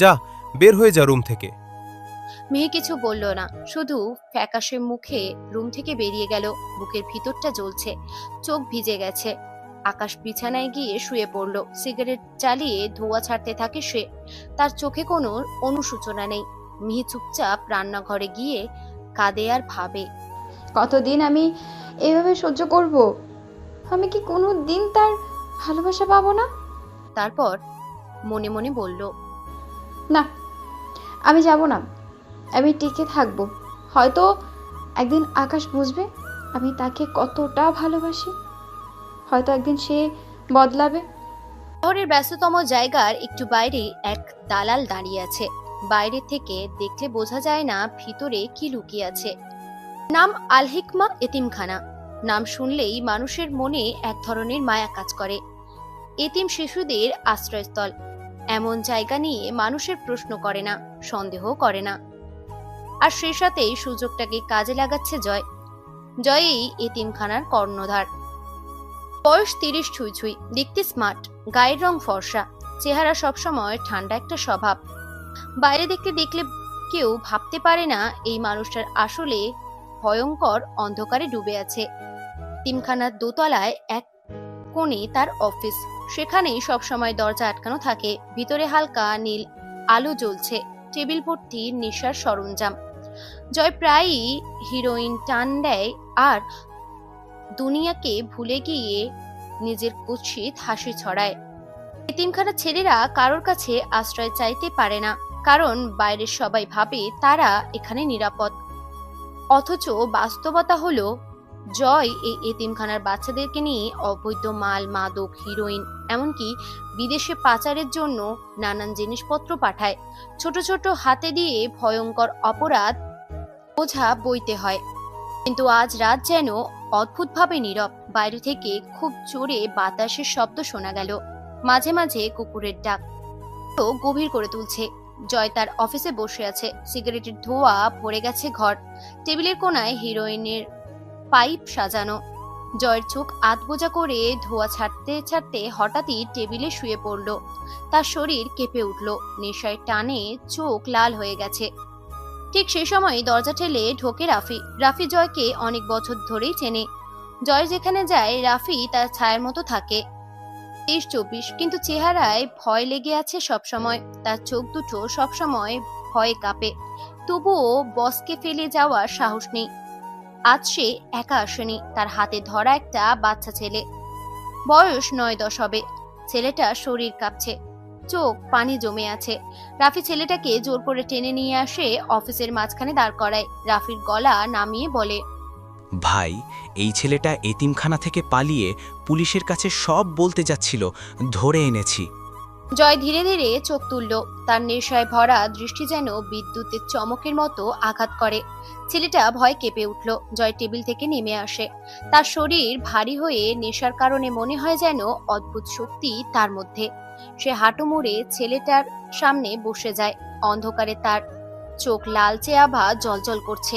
যা, বের হয়ে যা রুম থেকে। মিহি কিছু বলল না, শুধু ফ্যাকাশে মুখে রুম থেকে বেরিয়ে গেল। বুকের ভিতরটা জ্বলছে, চোখ ভিজে গেছে। আকাশ বিছানায় গিয়ে শুয়ে পড়ল। সিগারেট জ্বালিয়ে ধোঁয়া ছাড়তে থাকে সে। তার চোখে কোনো অনুসূচনা নেই। মিহি চুপচাপ রান্নাঘরে গিয়ে কাঁদে আর ভাবে, কতদিন আমি এভাবে সহ্য করব? আমি কি কোনো দিন তার ভালোবাসা পাবো না? তারপর মনে মনে বলল, না, আমি যাব না, আমি টিকে থাকবো। হয়তো একদিন আকাশ বুঝবে আমি তাকে কতটা ভালোবাসি। হয়তো একদিন সে বদলাবে। শহরের ব্যস্ততম জায়গার একটু বাইরে এক দালাল দাঁড়িয়ে আছে। বাইরে থেকে দেখলে বোঝা যায় না ভিতরে কি লুকিয়ে আছে। নাম আল হিকমা এতিমখানা। নাম শুনলেই মানুষের মনে এক ধরনের মায়া কাজ করে। এতিম শিশুদের আশ্রয়স্থল। এমন জায়গা নিয়ে মানুষের প্রশ্ন করে না, সন্দেহ করে না। আর সে সাথেই সুযোগটাকে কাজে লাগাচ্ছে জয়। জয়ই এতিমখানার কর্ণধার। বয়স 30 ছুঁই ছুঁই, দেখতে স্মার্ট, গায়ের রং ফর্সা, চেহারা সবসময় ঠান্ডা একটা স্বভাব। বাইরে দেখলে কেউ ভাবতে পারে না এই মানুষটার আসলে ভয়ঙ্কর অন্ধকারে ডুবে আছে। এতিমখানার দোতলায় এক কোণে তার অফিস। সেখানেই সবসময় দরজা আটকানো থাকে। ভিতরে হালকা নীল আলো জ্বলছে। টেবিল ভর্তি নেশার সরঞ্জাম। জয় প্রায়ই হিরোইন টান দেয় আর দুনিয়াকে ভুলে গিয়ে নিজের কুৎসিত হাসি ছড়ায়। এতিমখানার ছেলেরা কারোর কাছে আশ্রয় চাইতে পারে না, কারণ বাইরের সবাই ভাবে তারা এখানে নিরাপদ। অথচ বাস্তবতা হলো জয় এই এতিমখানার বাচ্চাদেরকে নিয়ে অবৈধ মাল, মাদক, হিরোইন, এমনকি বিদেশে পাচারের জন্য নানান জিনিসপত্র পাঠায়। ছোট ছোট হাতে দিয়ে ভয়ঙ্কর অপরাধ বোঝা বইতে হয়। কিন্তু আজ রাত যেন অদ্ভুতভাবে নীরব। বাইরে থেকে খুব জোরে বাতাসের শব্দ শোনা গেল। মাঝে মাঝে কুকুরের ডাক তো গভীর করে তুলছে। জয় তার অফিসে বসে আছে। সিগারেটের ধোঁয়া ভরে গেছে ঘর। টেবিলের কোনায় হিরোইনের পাইপ সাজানো। জয়ের চোখ আধবোজা করে ধোঁয়া ছাড়তে ছাড়তে হঠাৎই টেবিলে শুয়ে পড়ল। তার শরীর কেঁপে উঠল। নেশায় টানে চোখ লাল হয়ে গেছে। ঠিক সেই সময় দরজা ঠেলে ঢোকে রাফি। রাফি জয়কে অনেক বছর ধরেই চেনে। জয় যেখানে যায় রাফি তার ছায়ার মতো থাকে। 23-24, কিন্তু চেহারায় ভয় লেগে আছে সবসময়। তার চোখ দুটো সবসময় ভয়ে কাঁপে। তবুও বসকে ফেলে যাওয়ার সাহস নেই। আজ সে একা আসেনি, তার হাতে ধরা একটা বাচ্চা ছেলে। বয়স 9-10 হবে। ছেলেটা শরীর কাঁপছে, চোখ পানি জমে আছে। রাফি ছেলেটাকে জোর করে টেনে নিয়ে আসে অফিসের মাঝখানে দাঁড় করায়। রাফির গলা নামিয়ে বলে, ভাই, এই ছেলেটা এতিমখানা থেকে পালিয়ে পুলিশের কাছে সব বলতে যাচ্ছিল, ধরে এনেছি। জয় ধীরে ধীরে চোখ তুলল। তার নেশায় ভরা দৃষ্টি যেন বিদ্যুতের চমকের মতো আঘাত করে। ছেলেটা ভয় কেঁপে উঠল। জয় টেবিল থেকে নেমে আসে। তার শরীর ভারী হয়ে নেশার কারণে মনে হয় যেন অদ্ভুত শক্তি তার মধ্যে। সে হাঁটু মুড়ে ছেলেটার সামনে বসে যায়। অন্ধকারে তার চোখ লালচে আভা জ্বলজ্বল করছে,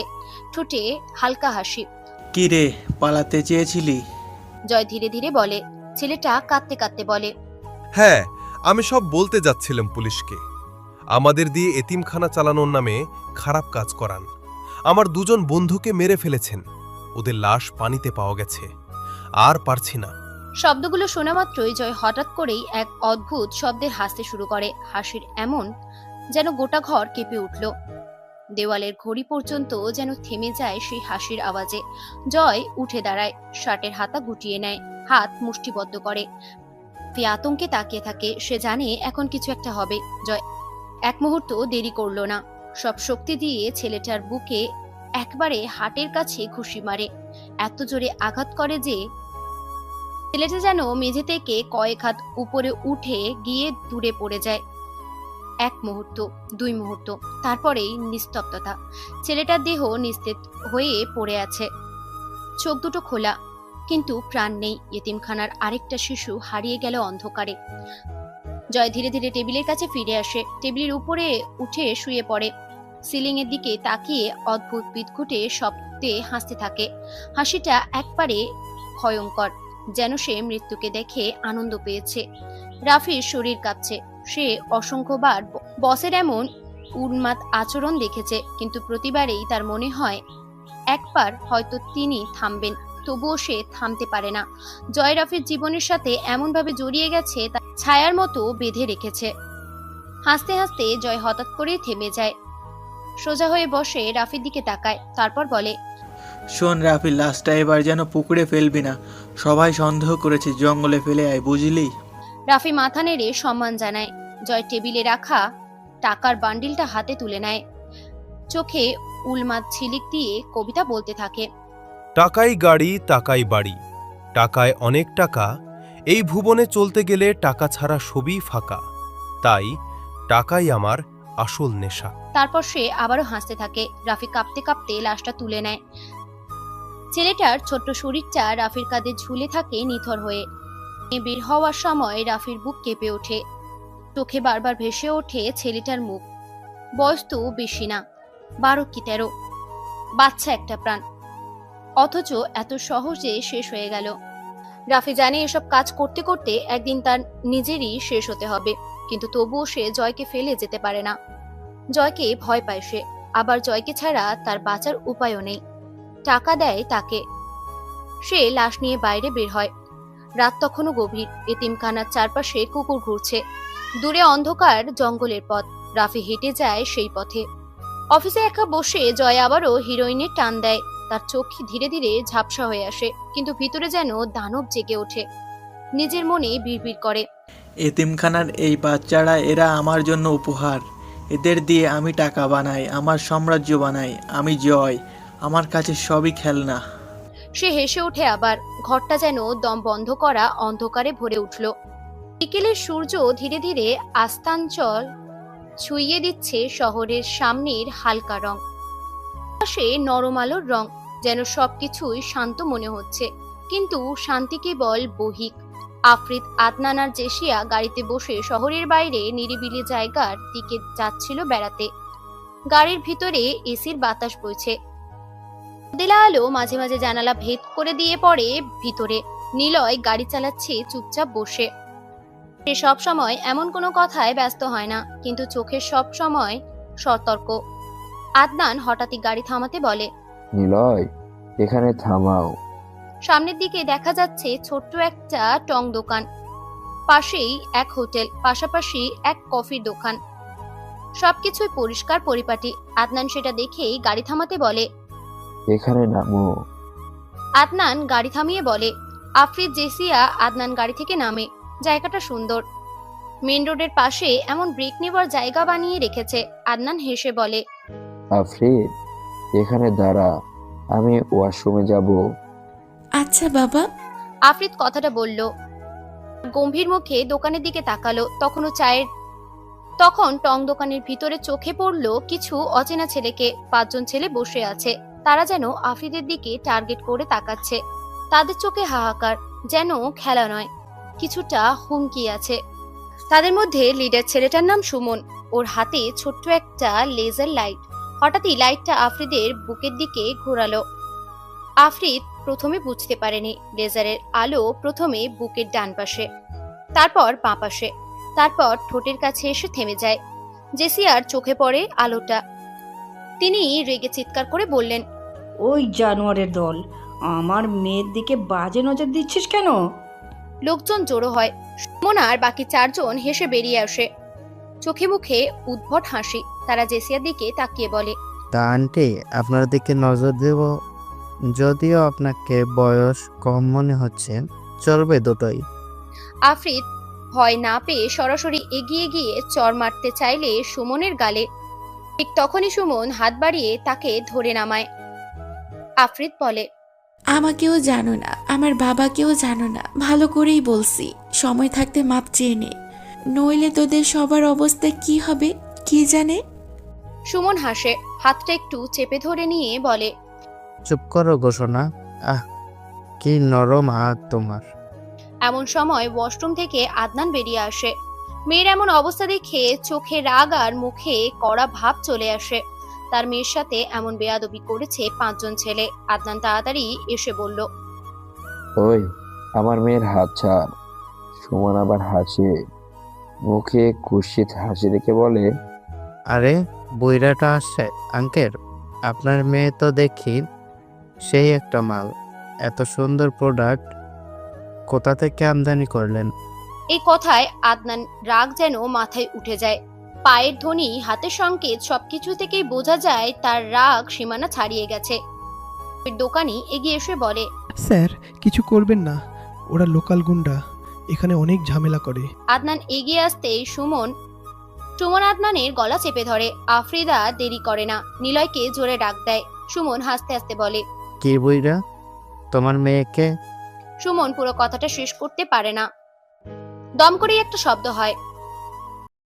ঠোঁটে হালকা হাসি। কি রে, পালাতে চেয়েছিলি? জয় ধীরে ধীরে বলে। ছেলেটা কাঁদতে কাঁদতে বলে, হ্যাঁ, আমি সব বলতে যাচ্ছিলাম পুলিশকে। আমাদের দিয়ে এতিমখানা চালানোর নামে খারাপ কাজ করান। আমার 2জন বন্ধুকে মেরে ফেলেছেন। ওদের লাশ পানিতে পাওয়া গেছে। আর পারছি না। শব্দগুলো শোনা মাত্রই জয় হঠাৎ করেই এক অদ্ভুত শব্দের হাসতে শুরু করে। হাসির এমন যেন গোটা ঘর কেঁপে উঠল। দেওয়ালের ঘড়ি পর্যন্ত যেন থেমে যায় সেই হাসির আওয়াজে। জয় উঠে দাঁড়ায়, শার্টের হাতা গুটিয়ে নেয়, হাত মুষ্টিবদ্ধ করে। আতঙ্কে তাকিয়ে থাকে। সে জানে এখন কিছু একটা হবে। জয় এক মুহূর্ত দেরি করলো না। সব শক্তি দিয়ে ছেলেটার বুকে একবারে হাটের কাছে ঘুষি মারে। এত জোরে আঘাত করে যে ছেলেটা যেন মেঝে থেকে কয়েক হাত উপরে উঠে গিয়ে দূরে পড়ে যায়। 1 মুহূর্ত, 2 মুহূর্ত, তারপরেই নিস্তব্ধতা। ছেলেটার দেহ নিস্তেজ হয়ে পড়ে আছে, চোখ দুটো খোলা। কিন্তু প্রাণ নেই। এতিমখানার আরেকটা শিশু হারিয়ে গেল অন্ধকারে। জয় ধীরে ধীরে টেবিলের কাছে ফিরে আসে, টেবিলের উপরে উঠে শুয়ে পড়ে, সিলিং এর দিকে তাকিয়ে অদ্ভুত বিদঘুটে শব্দে হাসতে থাকে। হাসিটা একবারে ভয়ঙ্কর, যেন সে মৃত্যুকে দেখে আনন্দ পেয়েছে। রাফির শরীর কাঁপছে। সে অসংখ্যবার বসের এমন উন্মাদ আচরণ দেখেছে, কিন্তু প্রতিবারেই তার মনে হয় একবার হয়তো তিনি থামবেন, তবুও সে থামতে পারে না। জয় রাফির জীবনের সাথে এমনভাবে জড়িয়ে গেছে, তা ছায়ার মতো বেঁধে রেখেছে। হাসতে হাসতে জয় হঠাৎ করে থেমে যায়, সোজা হয়ে বসে রাফির দিকে তাকায়, তারপর বলে, শোন রাফি, লাশটা এবার যেন পুকুরে ফেলবি না। সবাই সন্দেহ করেছে, জঙ্গলে ফেলে আয়, বুঝলি? রাফি মাথা নেড়ে সম্মান জানায়। জয় টেবিলে রাখা টাকার বান্ডিলটা হাতে তুলে নেয়, চোখে উলমাদ ঝিলিক দিয়ে কবিতা বলতে থাকে। টাকাই গাড়ি, টাকাই বাড়ি, টাকায় অনেক টাকা। এই ভুবনে চলতে গেলে টাকা ছাড়া সবই ফাঁকা। তাই টাকাই আমার আসল নেশা। তারপর সে আবারও হাসতে থাকে। রাফি কাঁপতে কাঁপতে লাশটা তুলে নেয়। ছেলেটার ছোট্ট শরীরটা রাফির কাঁধে ঝুলে থাকে নিথর হয়ে। বের হওয়ার সময় রাফির বুক কেঁপে ওঠে, চোখে বারবার ভেসে ওঠে ছেলেটার মুখ। বয়স তো বেশি না, 12 কি 13, বাচ্চা একটা প্রাণ, অথচ এত সহজে শেষ হয়ে গেল। রাফি জানে এসব কাজ করতে করতে একদিন তার নিজেরই শেষ হতে হবে, কিন্তু তবুও সে জয়কে ফেলে যেতে পারে না। জয়কে ভয় পায় সে, আবার জয়কে ছাড়া তার বাঁচার উপায়ও নেই। টাকা দেয় তাকে। সে লাশ নিয়ে বাইরে বের হয়। রাত তখনও গভীর, এতিমখানার চারপাশে কুকুর ঘুরছে, দূরে অন্ধকার জঙ্গলের পথ। রাফি হেঁটে যায় সেই পথে। অফিসে একা বসে জয় আবারও হিরোইনের টান দেয়। তার চোখ ধীরে ধীরে ঝাপসা হয়ে আসে, কিন্তু ভিতরে যেন দানব জেগে ওঠে। নিজের মনে বিড়বিড় করে, এতিমখানার এই বাচ্চারা, এরা আমার জন্য উপহার। এদের দিয়ে আমি টাকা বানাই, আমার সাম্রাজ্য বানাই। আমি জয়, আমার কাছে সবই খেলনা। সে হেসে ওঠে আবার। ঘরটা যেন দম বন্ধ করা অন্ধকারে ভরে উঠল। বিকেলের সূর্য ধীরে ধীরে আস্তাঞ্চল ছুঁয়ে দিচ্ছে শহরের সামনের হালকা রং। আকাশে নরম আলোর রং, যেন সবকিছুই শান্ত মনে হচ্ছে, কিন্তু শান্তি কেবল বহিক। আফ্রিদ, আদনান আর জেসিয়া গাড়িতে বসে শহরের বাইরে নিরিবিলি জায়গার দিকে যাচ্ছিল বেড়াতে। গাড়ির ভিতরে এসির বাতাস বইছে, দিলা আলো মাঝে মাঝে জানালা ভেদ করে দিয়ে পড়ে ভিতরে। নিলয় গাড়ি চালাচ্ছে চুপচাপ বসে। সে সব সময় এমন কোনো কথায় ব্যস্ত হয় না, কিন্তু চোখে সব সময় সতর্ক। আদনান হঠাৎই গাড়ি থামাতে বলে, নিলয়, এখানে থামাও। সামনের দিকে দেখা যাচ্ছে ছোট্ট একটা টং দোকান, পাশেই এক হোটেল, পাশাপাশি এক কফির দোকান। সবকিছুই পরিষ্কার পরিপাটি। আদনান সেটা দেখেই গাড়ি থামাতে বলে, এখানে নামো। আদনান গাড়ি থামিয়ে বলে। আফ্রিদ, জেসিয়া, আদনান গাড়ি থেকে নামে। জায়গাটা সুন্দর, মেন রোডের পাশে এমন ব্রেক নেবার জায়গা বানিয়ে রেখেছে। আদনান হেসে বলে, আফরিদ, এখানে দাঁড়া, আমি ওয়াশরুমে যাব। আচ্ছা বাবা। আফ্রিদ কথাটা বলল, গম্ভীর মুখে দোকানের দিকে তাকালো। তখন টং দোকানের ভিতরে চোখে পড়ল কিছু অচেনা ছেলেকে। 5 জন ছেলে বসে আছে, তারা যেন আফ্রিদের দিকে টার্গেট করে তাকাচ্ছে। তাদের চোখে হাহাকার, যেন খেলা নয়, কিছুটা হুমকি আছে। তাদের মধ্যে লিডার ছেলেটার নাম সুমন। ওর হাতে ছোট্ট একটা লেজার লাইট। হঠাৎই লাইটটা আফ্রিদের বুকের দিকে ঘোরালো। আফ্রিদ প্রথমে বুঝতে পারেনি। লেজারের আলো প্রথমে বুকের ডান পাশে, তারপর বাঁ পাশে, তারপর ঠোঁটের কাছে এসে থেমে যায়। জেসিয়ার চোখে পড়ে আলোটা। তিনি রেগে চিৎকার করে বললেন, ওই জানোয়ারের দল, আমার মেয়ের দিকে বাজে নজর দিচ্ছিস কেন? লোকজন জড়ো হয়। সুমন আর বাকি 4 জন হেসে বেরিয়ে আসে, চোখে মুখে উদ্ভট হাসি। তারা জেসিয়ার দিকে তাকিয়ে বলে, তা আন্টি, আপনার দিকে নজর দেব। যদিও আপনাকে বয়স কম মনে হচ্ছে, চলবে দুটোই। আফ্রিদ ভয় না পেয়ে সরাসরি এগিয়ে গিয়ে চড় মারতে চাইলে সুমনের গালে। ঠিক তখনই সুমন হাত বাড়িয়ে তাকে ধরে নামায়। আফ্রিদ বলে, আমাকেও জানো না, আমার বাবাকেও জানো না, ভালো করেই বলছি, সময় থাকতে মাপ চেয়ে নে, নইলে তোদের সবার অবস্থা কি হবে কি জানে। সুমন হাসে, হাতটা একটু চেপে ধরে নিয়ে বলে, চুপ করো ঘোষণা। আহ, কি নরম হাত তোমার। এমন সময় ওয়াশরুম থেকে আদনান বেরিয়ে আসে। মেয়ের এমন অবস্থা দেখে চোখে রাগ আর মুখে কড়া ভাব চলে আসে। তার মেয়ের সাথে এমন বেয়াদবি করেছে 5 জন ছেলে। আদনান তাড়াতাড়ি এসে বলল, ওই আমার মেয়ের হাত ছাড়। সুমন আবার হাসে, মুখে কুৎসিত হাসি রেখে বলে, আরে বুইরাটা আসছে। আঙ্কেল, আপনার মেয়ে তো দেখি সেই একটা মাল। এত সুন্দর প্রোডাক্ট কোথা থেকে আমদানি করলেন? এই কথায় আদনান রাগ যেন মাথায় উঠে যায়। পায়ের ধ্বনি, হাতের সংকেত সবকিছু থেকেই বোঝা যায় তার রাগ সীমানা ছাড়িয়ে গেছে। দোকানি এগিয়ে এসে বলে, স্যার কিছু করবেন না, ওরা লোকাল গুন্ডা, এখানে অনেক ঝামেলা করে। আদনান এগিয়ে আসতেই সুমন আদনানের গলা চেপে ধরে। আফ্রিদা দেরি করে না, নিলয়কে জোরে ডাক দেয়। সুমন হাসতে হাসতে বলে, কি বুইরা, তোমার মেয়েকে? সুমন পুরো কথাটা শেষ করতে পারে না। দম করেই একটা শব্দ হয়।